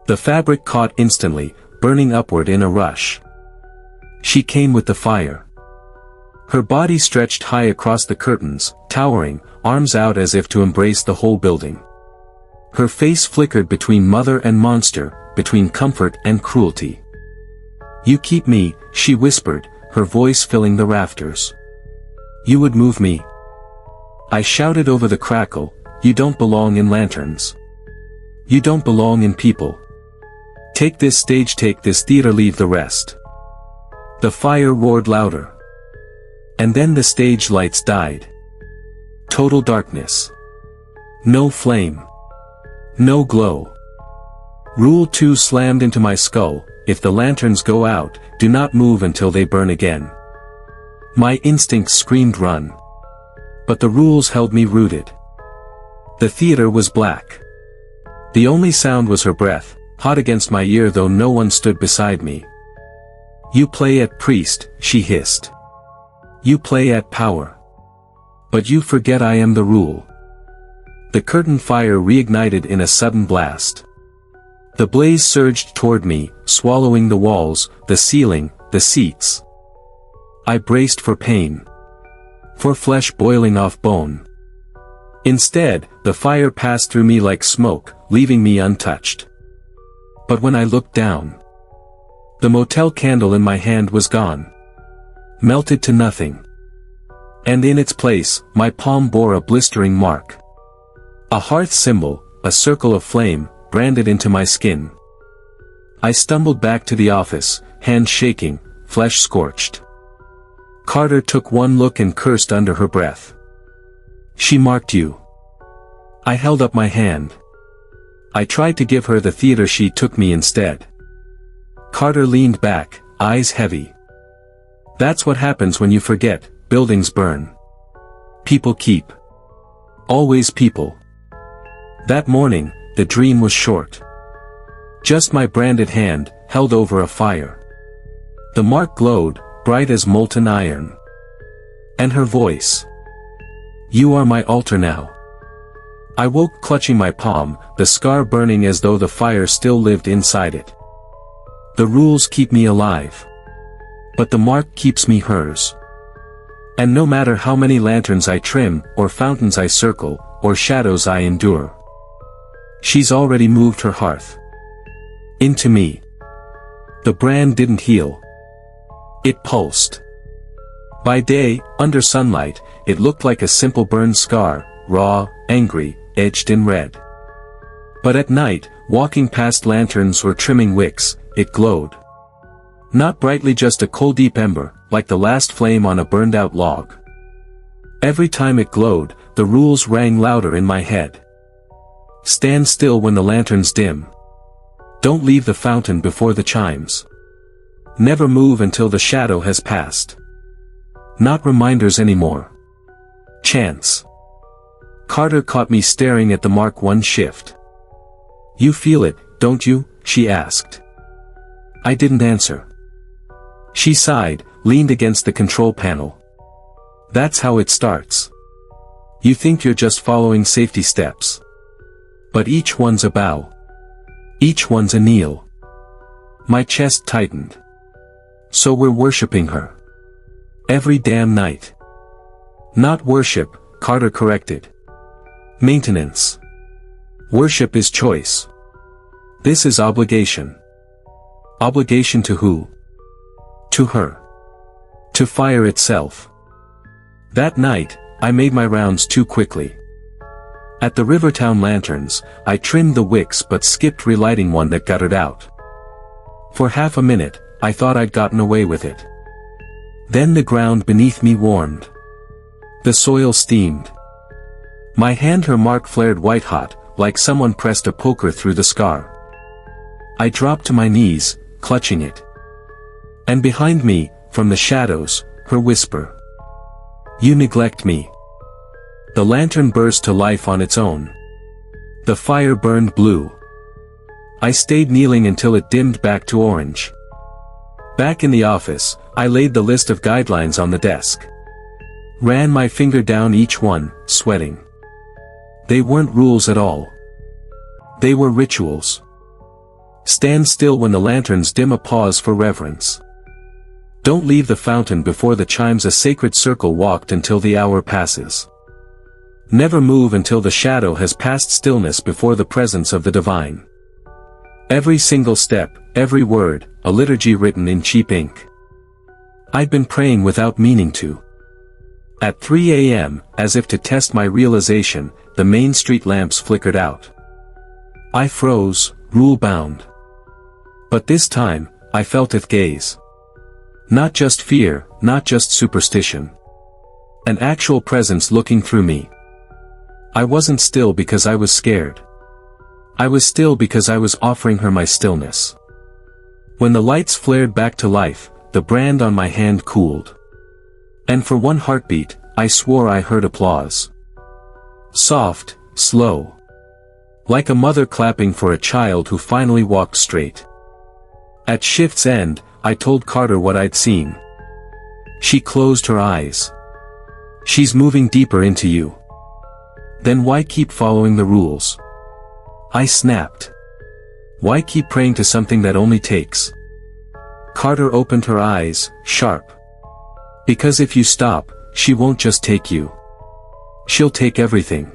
A: The fabric caught instantly, burning upward in a rush. She came with the fire. Her body stretched high across the curtains, towering, arms out as if to embrace the whole building. Her face flickered between mother and monster, between comfort and cruelty. You keep me, she whispered, her voice filling the rafters. You would move me. I shouted over the crackle, you don't belong in lanterns. You don't belong in people. Take this stage, take this theater, leave the rest. The fire roared louder. And then the stage lights died. Total darkness. No flame. No glow. Rule 2 slammed into my skull, if the lanterns go out, do not move until they burn again. My instincts screamed run. But the rules held me rooted. The theater was black. The only sound was her breath, hot against my ear though no one stood beside me. You play at priest, she hissed. You play at power. But you forget I am the rule. The curtain fire reignited in a sudden blast. The blaze surged toward me, swallowing the walls, the ceiling, the seats. I braced for pain. For flesh boiling off bone. Instead, the fire passed through me like smoke, leaving me untouched. But when I looked down, the motel candle in my hand was gone. Melted to nothing. And in its place, my palm bore a blistering mark. A hearth symbol, a circle of flame, branded into my skin. I stumbled back to the office, hands shaking, flesh scorched. Carter took one look and cursed under her breath. She marked you. I held up my hand. I tried to give her the theater, she took me instead. Carter leaned back, eyes heavy. That's what happens when you forget, buildings burn. People keep. Always people. That morning, the dream was short. Just my branded hand, held over a fire. The mark glowed, bright as molten iron. And her voice. You are my altar now. I woke clutching my palm, the scar burning as though the fire still lived inside it. The rules keep me alive. But the mark keeps me hers. And no matter how many lanterns I trim, or fountains I circle, or shadows I endure, she's already moved her hearth. Into me. The brand didn't heal. It pulsed. By day, under sunlight, it looked like a simple burned scar, raw, angry, edged in red. But at night, walking past lanterns or trimming wicks, it glowed. Not brightly, just a cold deep ember, like the last flame on a burned-out log. Every time it glowed, the rules rang louder in my head. Stand still when the lanterns dim. Don't leave the fountain before the chimes. Never move until the shadow has passed. Not reminders anymore. Chance. Carter caught me staring at the Mark I shift. You feel it, don't you? She asked. I didn't answer. She sighed, leaned against the control panel. That's how it starts. You think you're just following safety steps. But each one's a bow. Each one's a kneel. My chest tightened. So we're worshipping her. Every damn night. Not worship, Carter corrected. Maintenance. Worship is choice. This is obligation. Obligation to who? To her. To fire itself. That night, I made my rounds too quickly. At the Rivertown lanterns, I trimmed the wicks but skipped relighting one that guttered out. For half a minute, I thought I'd gotten away with it. Then the ground beneath me warmed. The soil steamed. My hand, her mark flared white-hot, like someone pressed a poker through the scar. I dropped to my knees, clutching it. And behind me, from the shadows, her whisper. You neglect me. The lantern burst to life on its own. The fire burned blue. I stayed kneeling until it dimmed back to orange. Back in the office, I laid the list of guidelines on the desk. Ran my finger down each one, sweating. They weren't rules at all. They were rituals. Stand still when the lanterns dim, a pause for reverence. Don't leave the fountain before the chimes, a sacred circle walked until the hour passes. Never move until the shadow has passed, stillness before the presence of the divine. Every single step, every word, a liturgy written in cheap ink. I'd been praying without meaning to. At 3 a.m., as if to test my realization, the main street lamps flickered out. I froze, rule-bound. But this time, I felt its gaze. Not just fear, not just superstition. An actual presence looking through me. I wasn't still because I was scared. I was still because I was offering her my stillness. When the lights flared back to life, the brand on my hand cooled. And for one heartbeat, I swore I heard applause. Soft, slow. Like a mother clapping for a child who finally walked straight. At shift's end, I told Carter what I'd seen. She closed her eyes. She's moving deeper into you. Then why keep following the rules? I snapped. Why keep praying to something that only takes? Carter opened her eyes, sharp. Because if you stop, she won't just take you. She'll take everything.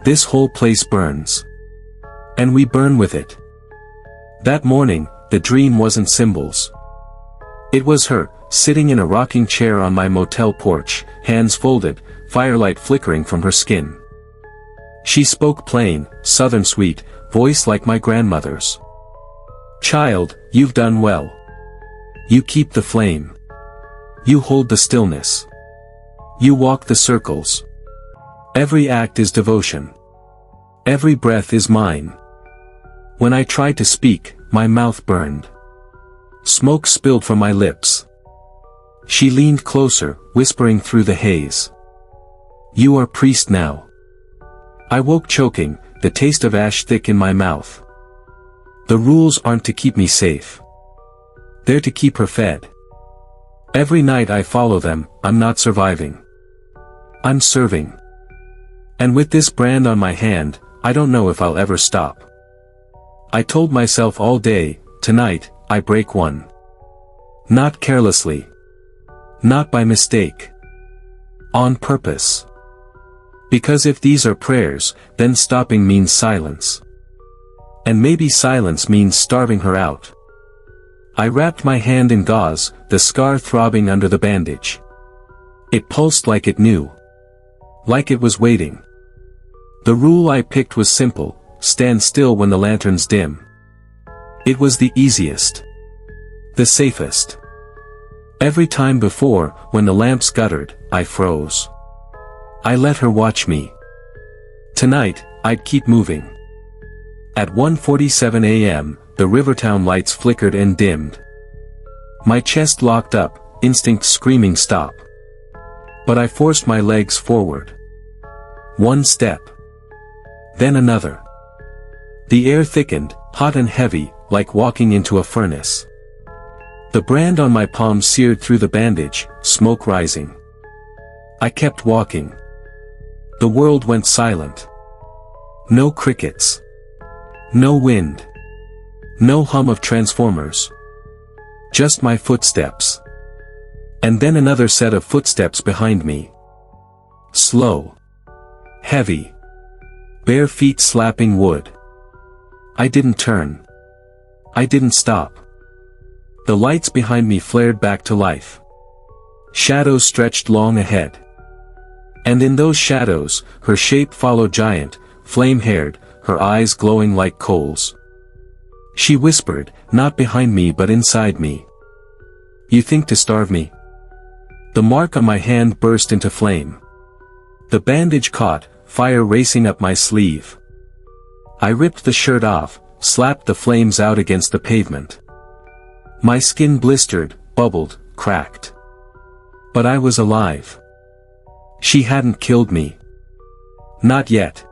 A: This whole place burns. And we burn with it. That morning, the dream wasn't symbols. It was her, sitting in a rocking chair on my motel porch, hands folded, firelight flickering from her skin. She spoke plain, southern sweet, voice like my grandmother's. Child, you've done well. You keep the flame. You hold the stillness. You walk the circles. Every act is devotion. Every breath is mine. When I tried to speak, my mouth burned. Smoke spilled from my lips. She leaned closer, whispering through the haze. You are priest now. I woke choking, the taste of ash thick in my mouth. The rules aren't to keep me safe. They're to keep her fed. Every night I follow them, I'm not surviving. I'm serving. And with this brand on my hand, I don't know if I'll ever stop. I told myself all day, tonight, I break one. Not carelessly. Not by mistake. On purpose. Because if these are prayers, then stopping means silence. And maybe silence means starving her out. I wrapped my hand in gauze, the scar throbbing under the bandage. It pulsed like it knew. Like it was waiting. The rule I picked was simple, stand still when the lanterns dim. It was the easiest. The safest. Every time before, when the lamps guttered, I froze. I let her watch me. Tonight, I'd keep moving. At 1:47 a.m., the Rivertown lights flickered and dimmed. My chest locked up, instinct screaming stop. But I forced my legs forward. One step. Then another. The air thickened, hot and heavy, like walking into a furnace. The brand on my palm seared through the bandage, smoke rising. I kept walking. The world went silent. No crickets. No wind. No hum of transformers. Just my footsteps. And then another set of footsteps behind me. Slow. Heavy. Bare feet slapping wood. I didn't turn. I didn't stop. The lights behind me flared back to life. Shadows stretched long ahead. And in those shadows, her shape followed giant, flame-haired, her eyes glowing like coals. She whispered, not behind me but inside me. You think to starve me? The mark on my hand burst into flame. The bandage caught, fire racing up my sleeve. I ripped the shirt off, slapped the flames out against the pavement. My skin blistered, bubbled, cracked. But I was alive. She hadn't killed me. Not yet.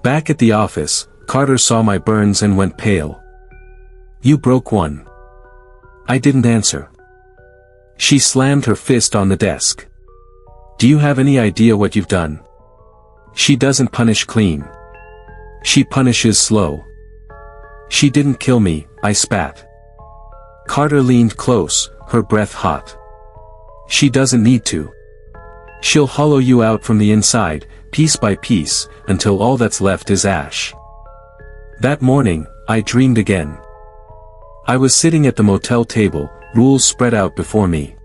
A: Back at the office, Carter saw my burns and went pale. You broke one. I didn't answer. She slammed her fist on the desk. Do you have any idea what you've done? She doesn't punish clean. She punishes slow. She didn't kill me, I spat. Carter leaned close, her breath hot. She doesn't need to. She'll hollow you out from the inside, piece by piece, until all that's left is ash. That morning, I dreamed again. I was sitting at the motel table, rules spread out before me.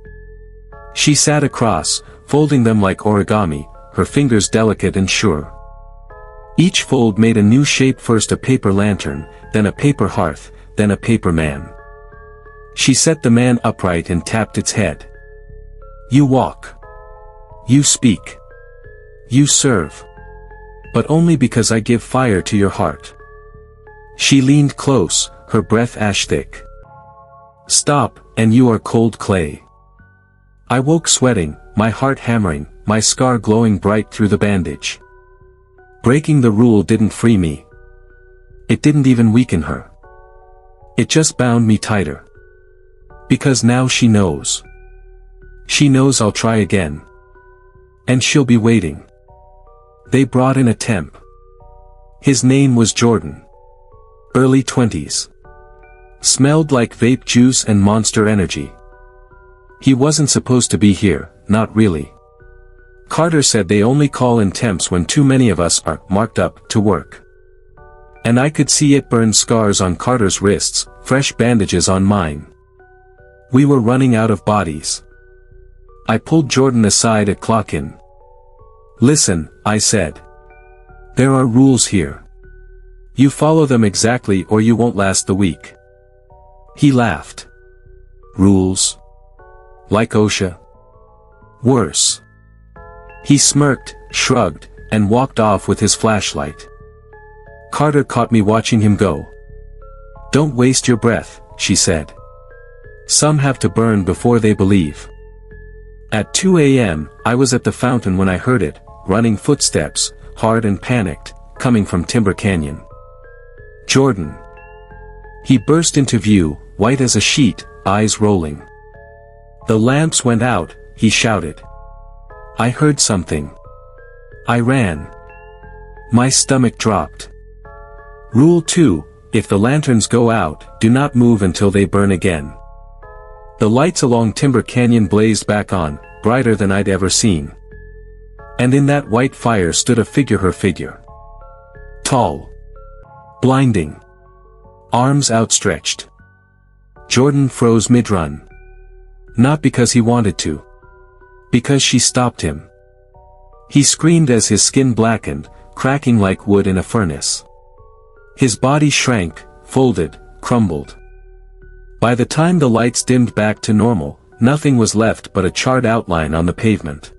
A: She sat across, folding them like origami, her fingers delicate and sure. Each fold made a new shape, first a paper lantern, then a paper hearth, then a paper man. She set the man upright and tapped its head. You walk. You speak. You serve. But only because I give fire to your heart. She leaned close, her breath ash-thick. Stop, and you are cold clay. I woke sweating, my heart hammering, my scar glowing bright through the bandage. Breaking the rule didn't free me. It didn't even weaken her. It just bound me tighter. Because now she knows. She knows I'll try again. And she'll be waiting. They brought in a temp. His name was Jordan. Early 20s. Smelled like vape juice and Monster Energy. He wasn't supposed to be here, not really. Carter said they only call in temps when too many of us are marked up to work. And I could see it burn scars on Carter's wrists, fresh bandages on mine. We were running out of bodies. I pulled Jordan aside at clock-in. Listen, I said. There are rules here. You follow them exactly or you won't last the week. He laughed. Rules? Like OSHA? Worse. He smirked, shrugged, and walked off with his flashlight. Carter caught me watching him go. Don't waste your breath, she said. Some have to burn before they believe. At 2 a.m., I was at the fountain when I heard it, running footsteps, hard and panicked, coming from Timber Canyon. Jordan. He burst into view, white as a sheet, eyes rolling. The lamps went out, he shouted. I heard something. I ran. My stomach dropped. Rule 2, if the lanterns go out, do not move until they burn again. The lights along Timber Canyon blazed back on, brighter than I'd ever seen. And in that white fire stood a figure, her figure. Tall. Blinding. Arms outstretched. Jordan froze mid-run. Not because he wanted to. Because she stopped him. He screamed as his skin blackened, cracking like wood in a furnace. His body shrank, folded, crumbled. By the time the lights dimmed back to normal, nothing was left but a charred outline on the pavement.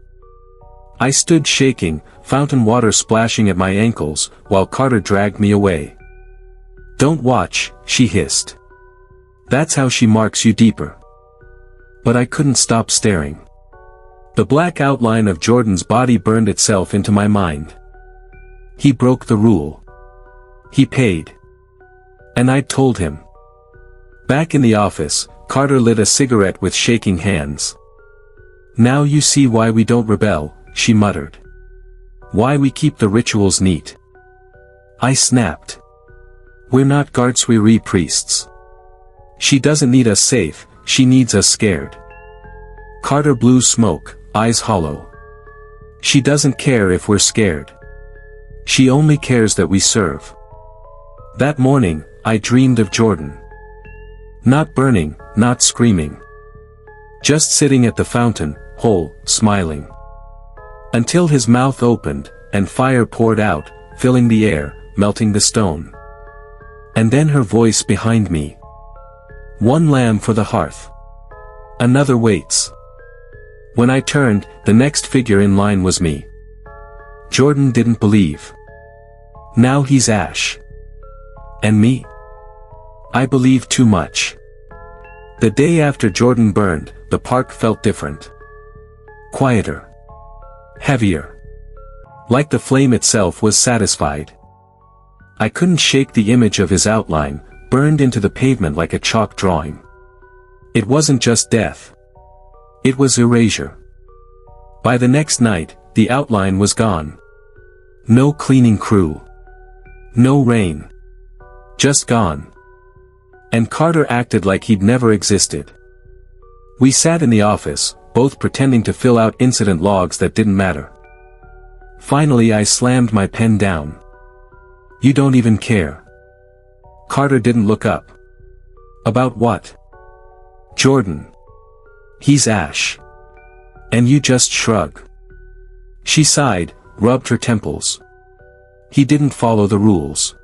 A: I stood shaking, fountain water splashing at my ankles, while Carter dragged me away. Don't watch, she hissed. That's how she marks you deeper. But I couldn't stop staring. The black outline of Jordan's body burned itself into my mind. He broke the rule. He paid. And I'd told him. Back in the office, Carter lit a cigarette with shaking hands. Now you see why we don't rebel, she muttered. Why we keep the rituals neat. I snapped. We're not Gartsweary priests. She doesn't need us safe, she needs us scared. Carter blew smoke, eyes hollow. She doesn't care if we're scared. She only cares that we serve. That morning, I dreamed of Jordan. Not burning, not screaming. Just sitting at the fountain, whole, smiling. Until his mouth opened, and fire poured out, filling the air, melting the stone. And then her voice behind me. One lamb for the hearth. Another waits. When I turned, the next figure in line was me. Jordan didn't believe. Now he's Ash. And me? I believed too much. The day after Jordan burned, the park felt different. Quieter. Heavier. Like the flame itself was satisfied. I couldn't shake the image of his outline, burned into the pavement like a chalk drawing. It wasn't just death. It was erasure. By the next night, the outline was gone. No cleaning crew. No rain. Just gone. And Carter acted like he'd never existed. We sat in the office, both pretending to fill out incident logs that didn't matter. Finally I slammed my pen down. You don't even care. Carter didn't look up. About what? Jordan. He's Ash. And you just shrug. She sighed, rubbed her temples. He didn't follow the rules.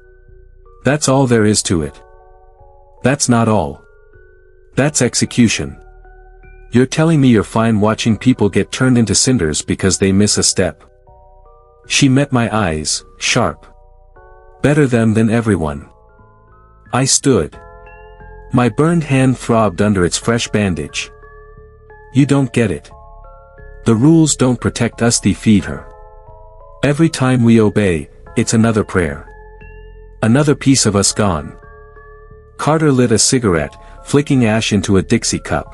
A: That's all there is to it. That's not all. That's execution. You're telling me you're fine watching people get turned into cinders because they miss a step. She met my eyes, sharp. Better them than everyone. I stood. My burned hand throbbed under its fresh bandage. You don't get it. The rules don't protect us, they feed her. Every time we obey, it's another prayer. Another piece of us gone. Carter lit a cigarette, flicking ash into a Dixie cup.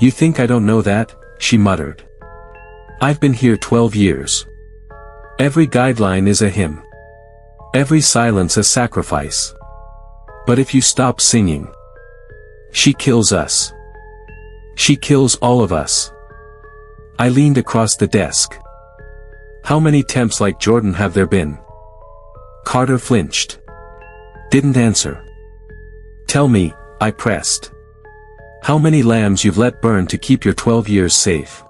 A: You think I don't know that? She muttered. I've been here 12 years. Every guideline is a hymn. Every silence a sacrifice. But if you stop singing, she kills us. She kills all of us. I leaned across the desk. How many temps like Jordan have there been? Carter flinched. Didn't answer. Tell me, I pressed. How many lambs you've let burn to keep your 12 years safe?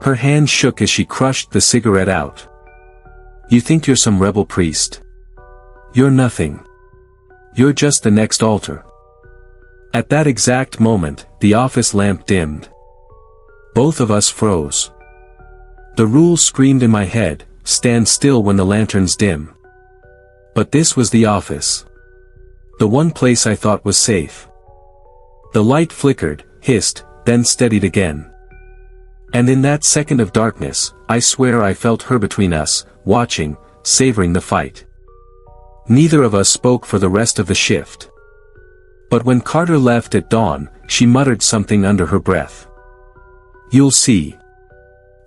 A: Her hand shook as she crushed the cigarette out. You think you're some rebel priest? You're nothing. You're just the next altar. At that exact moment, the office lamp dimmed. Both of us froze. The rules screamed in my head, stand still when the lanterns dim. But this was the office. The one place I thought was safe. The light flickered, hissed, then steadied again. And in that second of darkness, I swear I felt her between us, watching, savoring the fight. Neither of us spoke for the rest of the shift. But when Carter left at dawn, she muttered something under her breath. You'll see.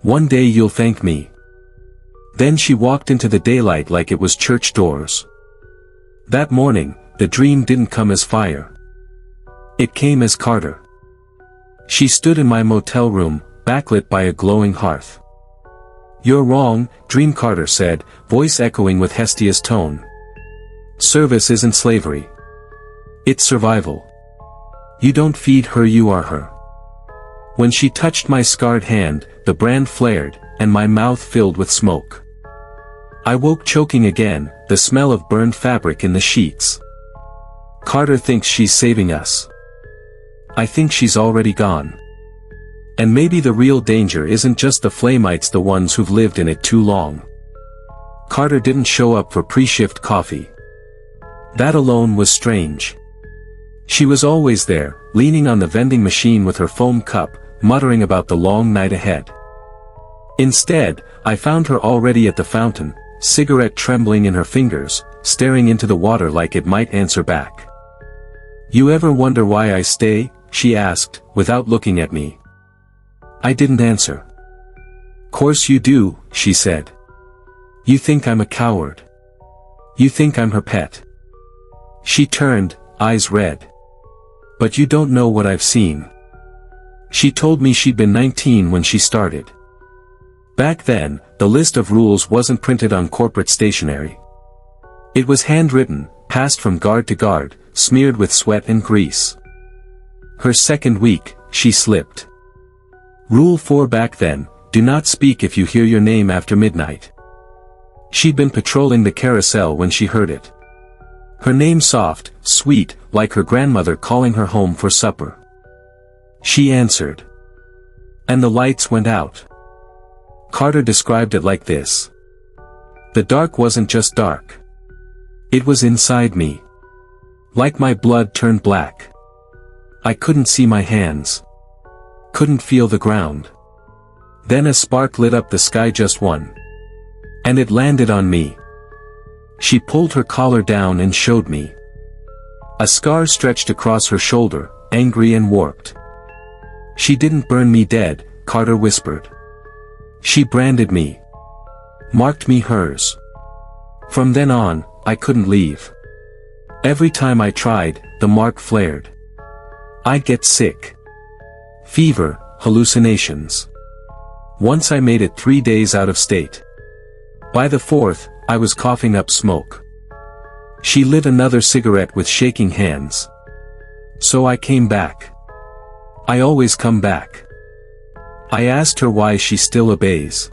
A: One day you'll thank me. Then she walked into the daylight like it was church doors. That morning, the dream didn't come as fire. It came as Carter. She stood in my motel room, backlit by a glowing hearth. You're wrong, Dream, Carter said, voice echoing with Hestia's tone. Service isn't slavery. It's survival. You don't feed her, you are her. When she touched my scarred hand, the brand flared, and my mouth filled with smoke. I woke choking again, the smell of burned fabric in the sheets. Carter thinks she's saving us. I think she's already gone. And maybe the real danger isn't just the Flamites, the ones who've lived in it too long. Carter didn't show up for pre-shift coffee. That alone was strange. She was always there, leaning on the vending machine with her foam cup, muttering about the long night ahead. Instead, I found her already at the fountain, cigarette trembling in her fingers, staring into the water like it might answer back. You ever wonder why I stay? She asked, without looking at me. I didn't answer. Course you do, she said. You think I'm a coward. You think I'm her pet. She turned, eyes red. But you don't know what I've seen. She told me she'd been 19 when she started. Back then, the list of rules wasn't printed on corporate stationery. It was handwritten, passed from guard to guard, smeared with sweat and grease. Her second week, she slipped. Rule 4 back then, do not speak if you hear your name after midnight. She'd been patrolling the carousel when she heard it. Her name soft, sweet, like her grandmother calling her home for supper. She answered. And the lights went out. Carter described it like this. The dark wasn't just dark. It was inside me. Like my blood turned black. I couldn't see my hands. Couldn't feel the ground. Then a spark lit up the sky, just one. And it landed on me. She pulled her collar down and showed me. A scar stretched across her shoulder, angry and warped. She didn't burn me dead, Carter whispered. She branded me. Marked me hers. From then on, I couldn't leave. Every time I tried, the mark flared. I'd get sick. Fever, hallucinations. Once I made it 3 days out of state. By the 4th, I was coughing up smoke. She lit another cigarette with shaking hands. So I came back. I always come back. I asked her why she still obeys.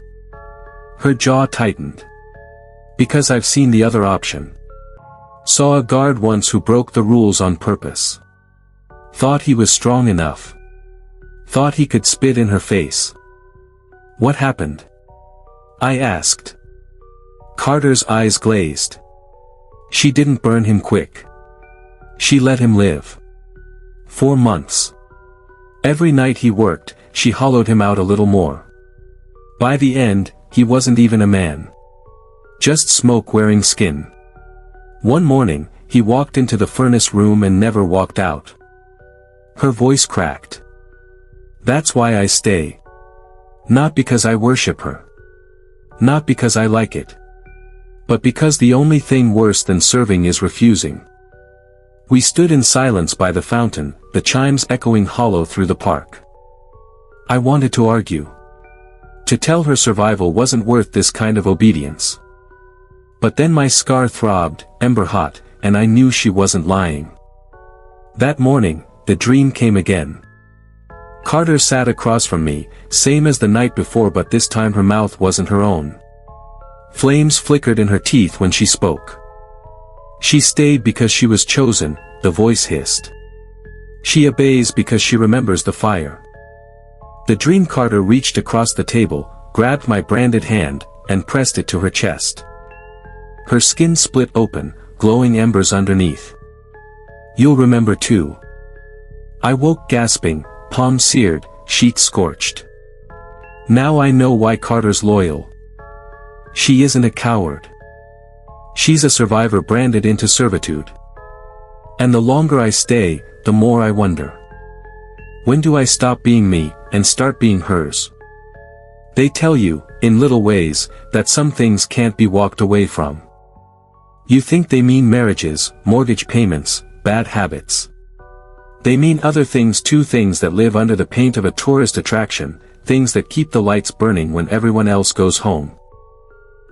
A: Her jaw tightened. Because I've seen the other option. Saw a guard once who broke the rules on purpose. Thought he was strong enough. Thought he could spit in her face. What happened? I asked. Carter's eyes glazed. She didn't burn him quick. She let him live. 4 months. Every night he worked, she hollowed him out a little more. By the end, he wasn't even a man. Just smoke-wearing skin. One morning, he walked into the furnace room and never walked out. Her voice cracked. That's why I stay. Not because I worship her. Not because I like it. But because the only thing worse than serving is refusing. We stood in silence by the fountain, the chimes echoing hollow through the park. I wanted to argue. To tell her survival wasn't worth this kind of obedience. But then my scar throbbed, ember hot, and I knew she wasn't lying. That morning, the dream came again. Carter sat across from me, same as the night before, but this time her mouth wasn't her own. Flames flickered in her teeth when she spoke. She stayed because she was chosen, the voice hissed. She obeys because she remembers the fire. The dream. Carter reached across the table, grabbed my branded hand, and pressed it to her chest. Her skin split open, glowing embers underneath. You'll remember too. I woke gasping, palm seared, sheet scorched. Now I know why Carter's loyal. She isn't a coward. She's a survivor branded into servitude. And the longer I stay, the more I wonder. When do I stop being me, and start being hers? They tell you, in little ways, that some things can't be walked away from. You think they mean marriages, mortgage payments, bad habits. They mean other things too, things that live under the paint of a tourist attraction, things that keep the lights burning when everyone else goes home.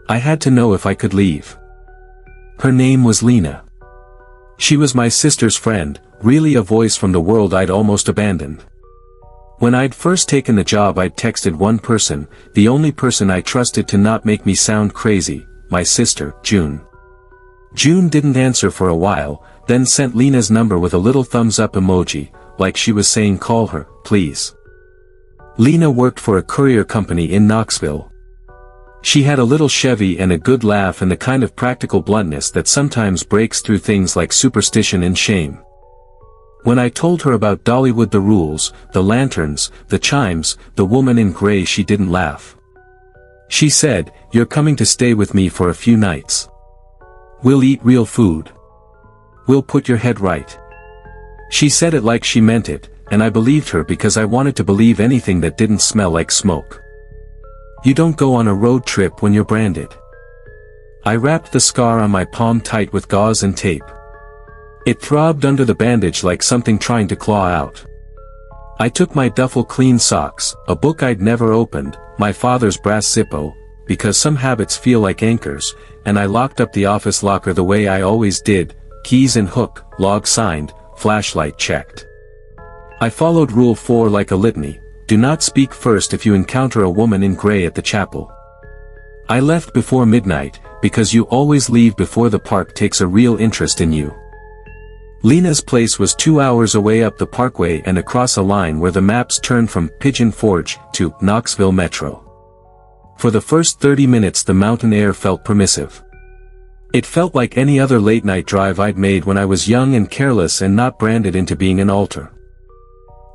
A: I had to know if I could leave. Her name was Lena. She was my sister's friend, really a voice from the world I'd almost abandoned. When I'd first taken the job, I'd texted one person, the only person I trusted to not make me sound crazy, my sister, June. June didn't answer for a while, then sent Lena's number with a little thumbs up emoji, like she was saying call her, please. Lena worked for a courier company in Knoxville. She had a little Chevy and a good laugh and the kind of practical bluntness that sometimes breaks through things like superstition and shame. When I told her about Dollywood, the rules, the lanterns, the chimes, the woman in gray, she didn't laugh. She said, "You're coming to stay with me for a few nights. We'll eat real food. We'll put your head right." She said it like she meant it, and I believed her because I wanted to believe anything that didn't smell like smoke. You don't go on a road trip when you're branded. I wrapped the scar on my palm tight with gauze and tape. It throbbed under the bandage like something trying to claw out. I took my duffel, clean socks, a book I'd never opened, my father's brass Zippo, because some habits feel like anchors, and I locked up the office locker the way I always did, keys and hook, log signed, flashlight checked. I followed Rule 4 like a litany: do not speak first if you encounter a woman in gray at the chapel. I left before midnight, because you always leave before the park takes a real interest in you. Lena's place was 2 hours away up the parkway and across a line where the maps turned from Pigeon Forge to Knoxville Metro. For the first 30 minutes the mountain air felt permissive. It felt like any other late-night drive I'd made when I was young and careless and not branded into being an altar.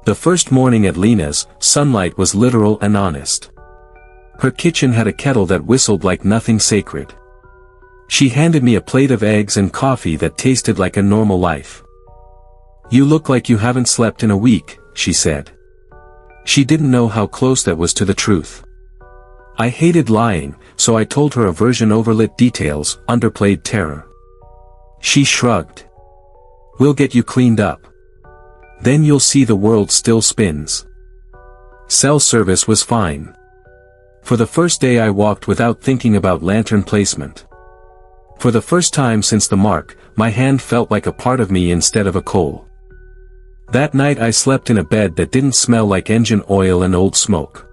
A: The first morning at Lena's, sunlight was literal and honest. Her kitchen had a kettle that whistled like nothing sacred. She handed me a plate of eggs and coffee that tasted like a normal life. "You look like you haven't slept in a week," she said. She didn't know how close that was to the truth. I hated lying, so I told her a version overlit details, underplayed terror. She shrugged. "We'll get you cleaned up. Then you'll see the world still spins." Cell service was fine. For the first day I walked without thinking about lantern placement. For the first time since the mark, my hand felt like a part of me instead of a coal. That night I slept in a bed that didn't smell like engine oil and old smoke.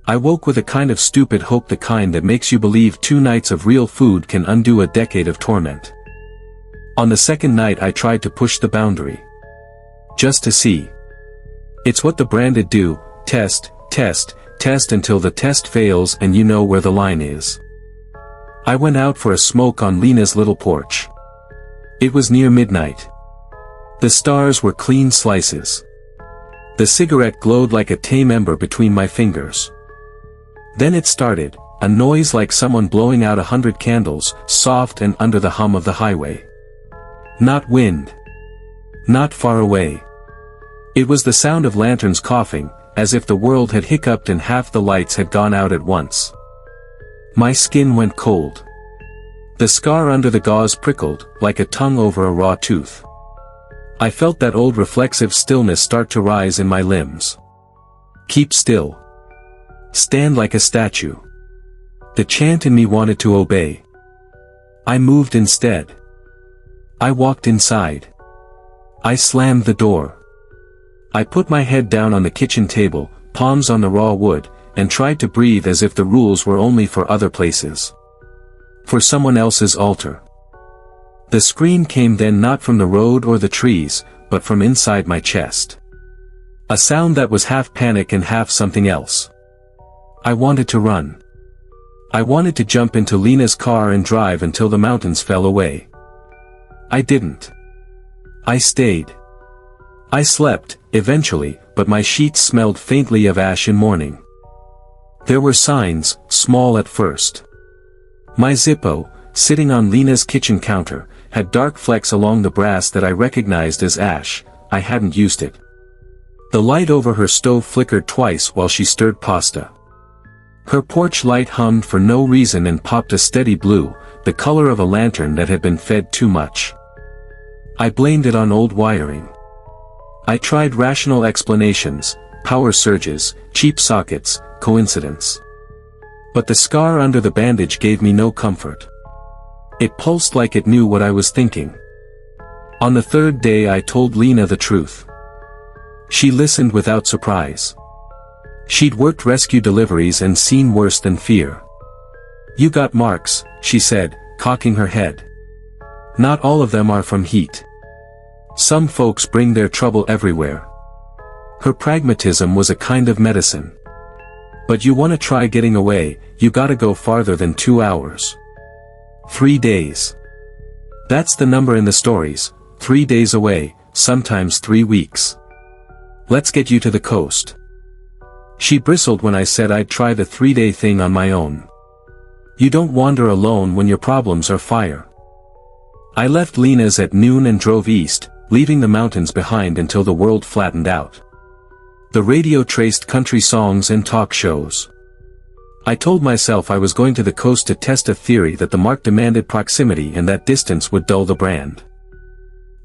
A: I woke with a kind of stupid hope, the kind that makes you believe 2 nights of real food can undo a decade of torment. On the second night I tried to push the boundary. Just to see. It's what the branded do: test, test, test until the test fails and you know where the line is. I went out for a smoke on Lena's little porch. It was near midnight. The stars were clean slices. The cigarette glowed like a tame ember between my fingers. Then it started, a noise like someone blowing out 100 candles, soft and under the hum of the highway. Not wind. Not far away. It was the sound of lanterns coughing, as if the world had hiccuped and half the lights had gone out at once. My skin went cold. The scar under the gauze prickled, like a tongue over a raw tooth. I felt that old reflexive stillness start to rise in my limbs. Keep still. Stand like a statue. The chant in me wanted to obey. I moved instead. I walked inside. I slammed the door. I put my head down on the kitchen table, palms on the raw wood, and tried to breathe as if the rules were only for other places. For someone else's altar. The scream came then not from the road or the trees, but from inside my chest. A sound that was half panic and half something else. I wanted to run. I wanted to jump into Lena's car and drive until the mountains fell away. I didn't. I stayed. I slept, eventually, but my sheets smelled faintly of ash and morning. There were signs, small at first. My Zippo, sitting on Lena's kitchen counter, had dark flecks along the brass that I recognized as ash. I hadn't used it. The light over her stove flickered twice while she stirred pasta. Her porch light hummed for no reason and popped a steady blue, the color of a lantern that had been fed too much. I blamed it on old wiring. I tried rational explanations: power surges, cheap sockets, coincidence. But the scar under the bandage gave me no comfort. It pulsed like it knew what I was thinking. On the third day I told Lena the truth. She listened without surprise. She'd worked rescue deliveries and seen worse than fear. "You got marks," she said, cocking her head. "Not all of them are from heat. Some folks bring their trouble everywhere." Her pragmatism was a kind of medicine. "But you wanna try getting away, you gotta go farther than 2 hours. 3 days. That's the number in the stories, 3 days away, sometimes 3 weeks. Let's get you to the coast." She bristled when I said I'd try the 3-day thing on my own. "You don't wander alone when your problems are fire." I left Lena's at noon and drove east, leaving the mountains behind until the world flattened out. The radio traced country songs and talk shows. I told myself I was going to the coast to test a theory that the mark demanded proximity and that distance would dull the brand.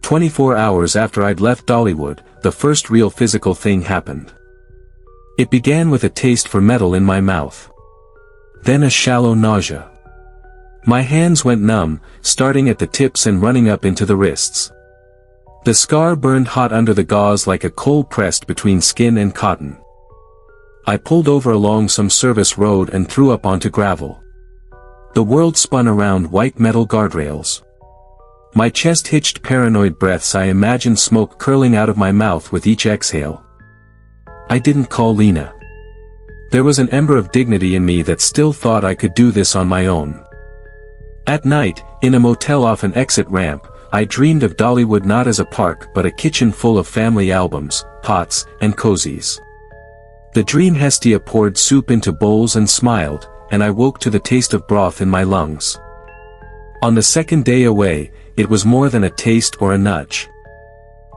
A: 24 hours after I'd left Dollywood, the first real physical thing happened. It began with a taste for metal in my mouth. Then a shallow nausea. My hands went numb, starting at the tips and running up into the wrists. The scar burned hot under the gauze like a coal pressed between skin and cotton. I pulled over along some service road and threw up onto gravel. The world spun around white metal guardrails. My chest hitched paranoid breaths. I imagined smoke curling out of my mouth with each exhale. I didn't call Lena. There was an ember of dignity in me that still thought I could do this on my own. At night, in a motel off an exit ramp, I dreamed of Dollywood not as a park but a kitchen full of family albums, pots, and cozies. The dream Hestia poured soup into bowls and smiled, and I woke to the taste of broth in my lungs. On the second day away, it was more than a taste or a nudge.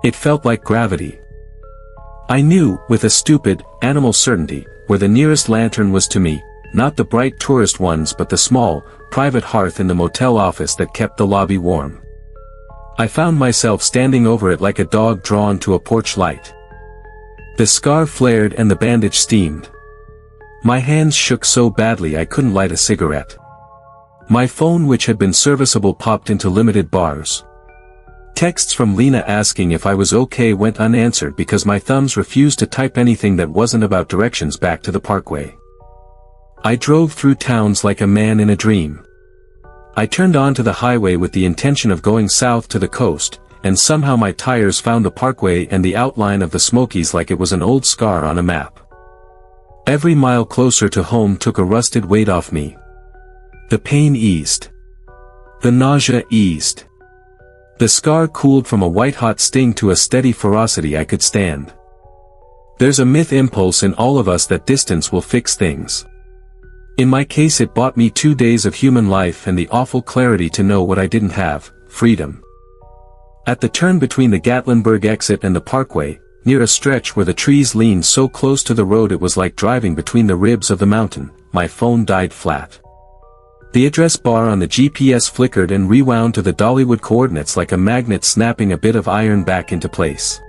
A: It felt like gravity. I knew, with a stupid, animal certainty, where the nearest lantern was to me, not the bright tourist ones but the small, private hearth in the motel office that kept the lobby warm. I found myself standing over it like a dog drawn to a porch light. The scar flared and the bandage steamed. My hands shook so badly I couldn't light a cigarette. My phone, which had been serviceable, popped into limited bars. Texts from Lena asking if I was okay went unanswered because my thumbs refused to type anything that wasn't about directions back to the parkway. I drove through towns like a man in a dream. I turned onto the highway with the intention of going south to the coast, and somehow my tires found the parkway and the outline of the Smokies like it was an old scar on a map. Every mile closer to home took a rusted weight off me. The pain eased. The nausea eased. The scar cooled from a white-hot sting to a steady ferocity I could stand. There's a myth impulse in all of us that distance will fix things. In my case, it bought me 2 days of human life and the awful clarity to know what I didn't have: freedom. At the turn between the Gatlinburg exit and the parkway, near a stretch where the trees leaned so close to the road it was like driving between the ribs of the mountain, my phone died flat. The address bar on the GPS flickered and rewound to the Dollywood coordinates like a magnet snapping a bit of iron back into place.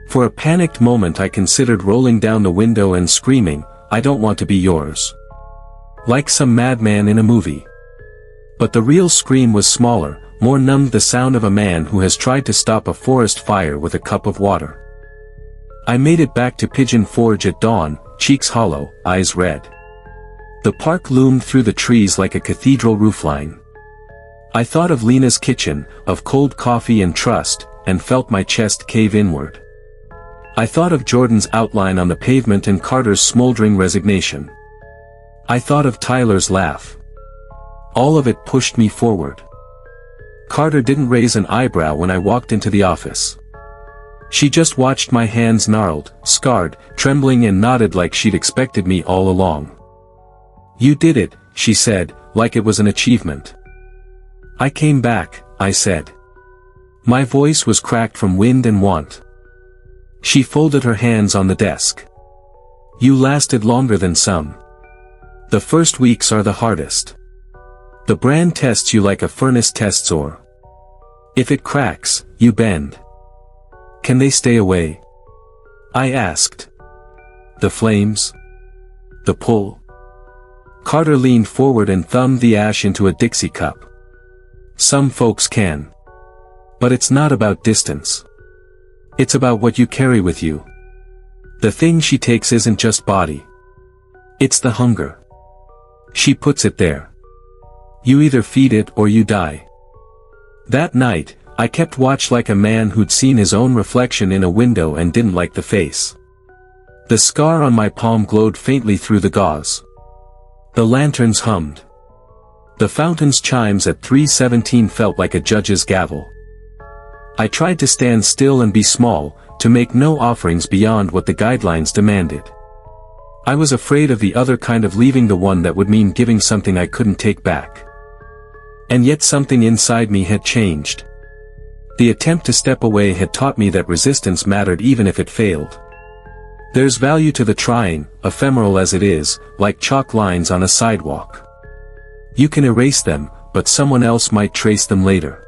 A: For a panicked moment I considered rolling down the window and screaming, "I don't want to be yours." Like some madman in a movie. But the real scream was smaller, more numbed, the sound of a man who has tried to stop a forest fire with a cup of water. I made it back to Pigeon Forge at dawn, cheeks hollow, eyes red. The park loomed through the trees like a cathedral roofline. I thought of Lena's kitchen, of cold coffee and trust, and felt my chest cave inward. I thought of Jordan's outline on the pavement and Carter's smoldering resignation. I thought of Tyler's laugh. All of it pushed me forward. Carter didn't raise an eyebrow when I walked into the office. She just watched my hands, gnarled, scarred, trembling, and nodded like she'd expected me all along. "You did it," she said, like it was an achievement. "I came back," I said. My voice was cracked from wind and want. She folded her hands on the desk. "You lasted longer than some. The first weeks are the hardest. The brand tests you like a furnace tests ore. If it cracks, you bend. Can they stay away?" I asked. "The flames? The pull?" Carter leaned forward and thumbed the ash into a Dixie cup. "Some folks can. But it's not about distance. It's about what you carry with you. The thing she takes isn't just body. It's the hunger. She puts it there. You either feed it or you die." That night, I kept watch like a man who'd seen his own reflection in a window and didn't like the face. The scar on my palm glowed faintly through the gauze. The lanterns hummed. The fountain's chimes at 3:17 felt like a judge's gavel. I tried to stand still and be small, to make no offerings beyond what the guidelines demanded. I was afraid of the other kind of leaving, the one that would mean giving something I couldn't take back. And yet something inside me had changed. The attempt to step away had taught me that resistance mattered even if it failed. There's value to the trying, ephemeral as it is, like chalk lines on a sidewalk. You can erase them, but someone else might trace them later.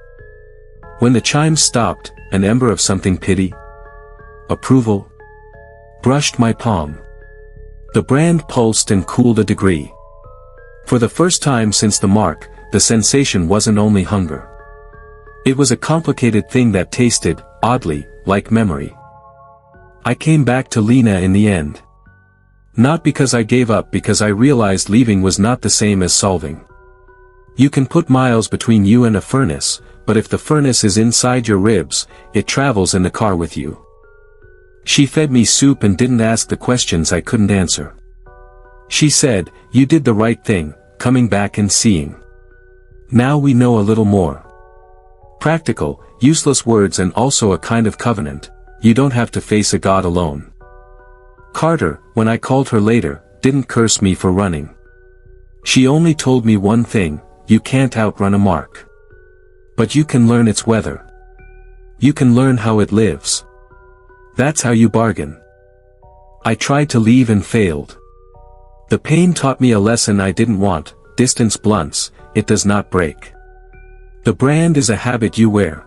A: When the chimes stopped, an ember of something, pity, approval, brushed my palm. The brand pulsed and cooled a degree. For the first time since the mark, the sensation wasn't only hunger. It was a complicated thing that tasted, oddly, like memory. I came back to Lena in the end. Not because I gave up, because I realized leaving was not the same as solving. You can put miles between you and a furnace, but if the furnace is inside your ribs, it travels in the car with you. She fed me soup and didn't ask the questions I couldn't answer. She said, "You did the right thing, coming back and seeing. Now we know a little more." Practical, useless words, and also a kind of covenant. You don't have to face a God alone. Carter, when I called her later, didn't curse me for running. She only told me one thing: you can't outrun a mark. But you can learn its weather. You can learn how it lives. That's how you bargain. I tried to leave and failed. The pain taught me a lesson I didn't want: distance blunts, it does not break. The brand is a habit you wear.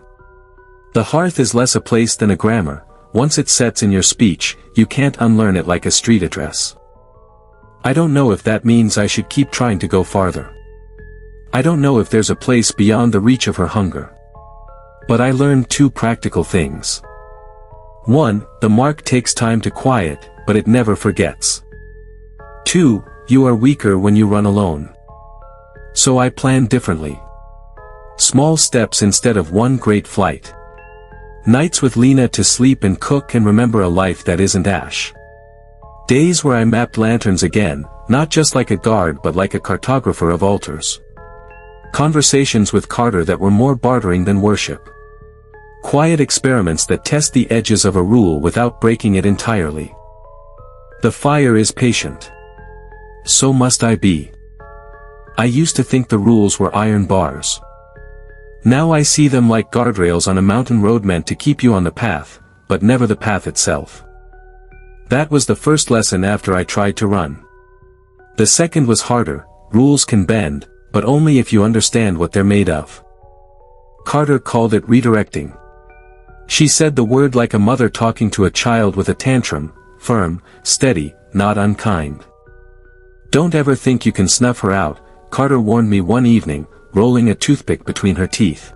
A: The hearth is less a place than a grammar. Once it sets in your speech, you can't unlearn it like a street address. I don't know if that means I should keep trying to go farther. I don't know if there's a place beyond the reach of her hunger. But I learned two practical things. 1, the mark takes time to quiet, but it never forgets. 2, you are weaker when you run alone. So I planned differently. Small steps instead of one great flight. Nights with Lena to sleep and cook and remember a life that isn't ash. Days where I mapped lanterns again, not just like a guard but like a cartographer of altars. Conversations with Carter that were more bartering than worship. Quiet experiments that test the edges of a rule without breaking it entirely. The fire is patient. So must I be. I used to think the rules were iron bars. Now I see them like guardrails on a mountain road meant to keep you on the path, but never the path itself. That was the first lesson after I tried to run. The second was harder: rules can bend, but only if you understand what they're made of. Carter called it redirecting. She said the word like a mother talking to a child with a tantrum: firm, steady, not unkind. Don't ever think you can snuff her out, Carter warned me one evening, rolling a toothpick between her teeth.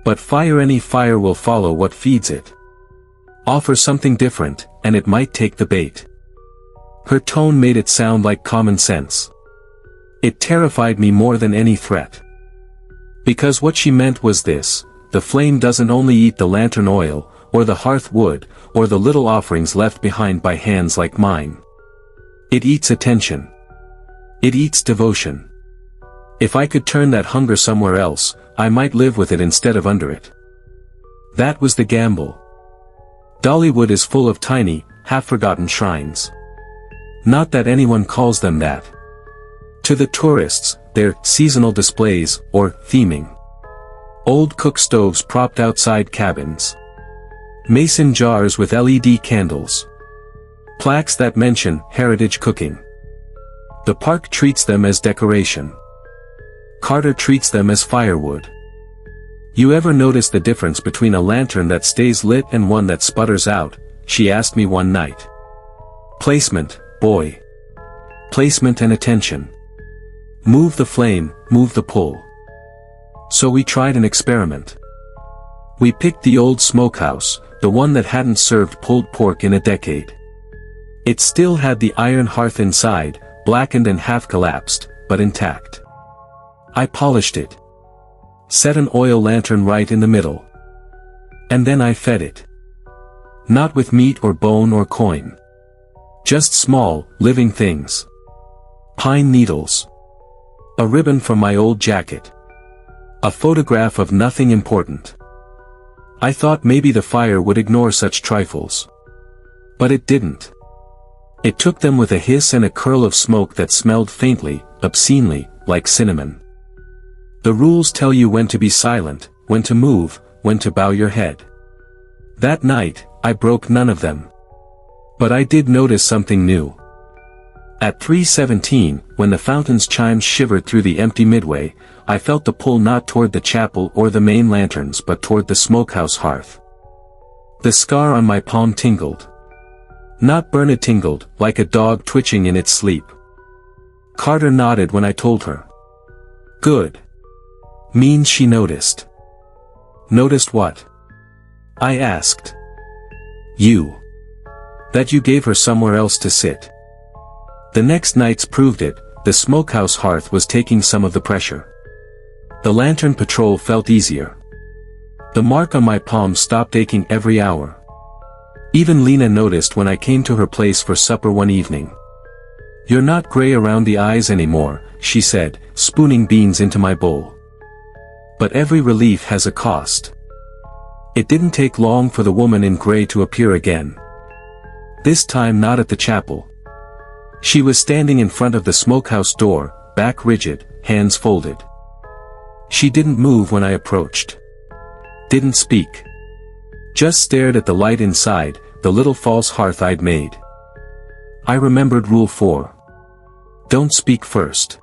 A: But any fire will follow what feeds it. Offer something different, and it might take the bait. Her tone made it sound like common sense. It terrified me more than any threat. Because what she meant was this: the flame doesn't only eat the lantern oil, or the hearth wood, or the little offerings left behind by hands like mine. It eats attention. It eats devotion. If I could turn that hunger somewhere else, I might live with it instead of under it. That was the gamble. Dollywood is full of tiny, half-forgotten shrines. Not that anyone calls them that. To the tourists, they're seasonal displays, or theming. Old cook stoves propped outside cabins. Mason jars with LED candles. Plaques that mention heritage cooking. The park treats them as decoration. Carter treats them as firewood. You ever notice the difference between a lantern that stays lit and one that sputters out? She asked me one night. Placement, boy. Placement and attention. Move the flame, move the pull. So we tried an experiment. We picked the old smokehouse, the one that hadn't served pulled pork in a decade. It still had the iron hearth inside, blackened and half collapsed, but intact. I polished it. Set an oil lantern right in the middle. And then I fed it. Not with meat or bone or coin. Just small, living things. Pine needles. A ribbon from my old jacket. A photograph of nothing important. I thought maybe the fire would ignore such trifles. But it didn't. It took them with a hiss and a curl of smoke that smelled faintly, obscenely, like cinnamon. The rules tell you when to be silent, when to move, when to bow your head. That night, I broke none of them. But I did notice something new. At 3:17, when the fountain's chimes shivered through the empty midway, I felt the pull not toward the chapel or the main lanterns but toward the smokehouse hearth. The scar on my palm tingled. Not burn, it tingled, like a dog twitching in its sleep. Carter nodded when I told her. Good. Means she noticed. Noticed what? I asked. You. That you gave her somewhere else to sit. The next nights proved it, the smokehouse hearth was taking some of the pressure. The lantern patrol felt easier. The mark on my palm stopped aching every hour. Even Lena noticed when I came to her place for supper one evening. "You're not gray around the eyes anymore," she said, spooning beans into my bowl. But every relief has a cost. It didn't take long for the woman in gray to appear again. This time not at the chapel. She was standing in front of the smokehouse door, back rigid, hands folded. She didn't move when I approached. Didn't speak. Just stared at the light inside, the little false hearth I'd made. I remembered Rule 4. Don't speak first.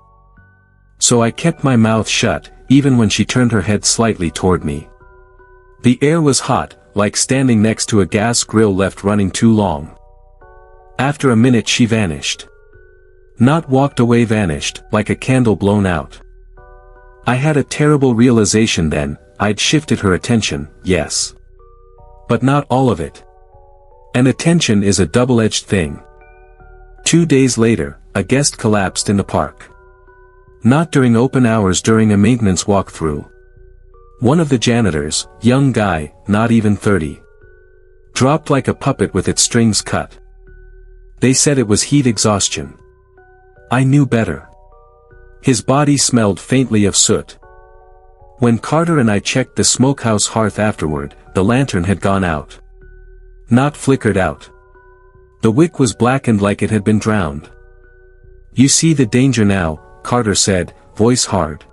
A: So I kept my mouth shut, even when she turned her head slightly toward me. The air was hot, like standing next to a gas grill left running too long. After a minute she vanished. Not walked away, vanished, like a candle blown out. I had a terrible realization then, I'd shifted her attention, yes. But not all of it. And attention is a double-edged thing. 2 days later, a guest collapsed in the park. Not during open hours, during a maintenance walkthrough. One of the janitors, young guy, not even 30. Dropped like a puppet with its strings cut. They said it was heat exhaustion. I knew better. His body smelled faintly of soot. When Carter and I checked the smokehouse hearth afterward, the lantern had gone out. Not flickered out. The wick was blackened like it had been drowned. "You see the danger now," Carter said, voice hard.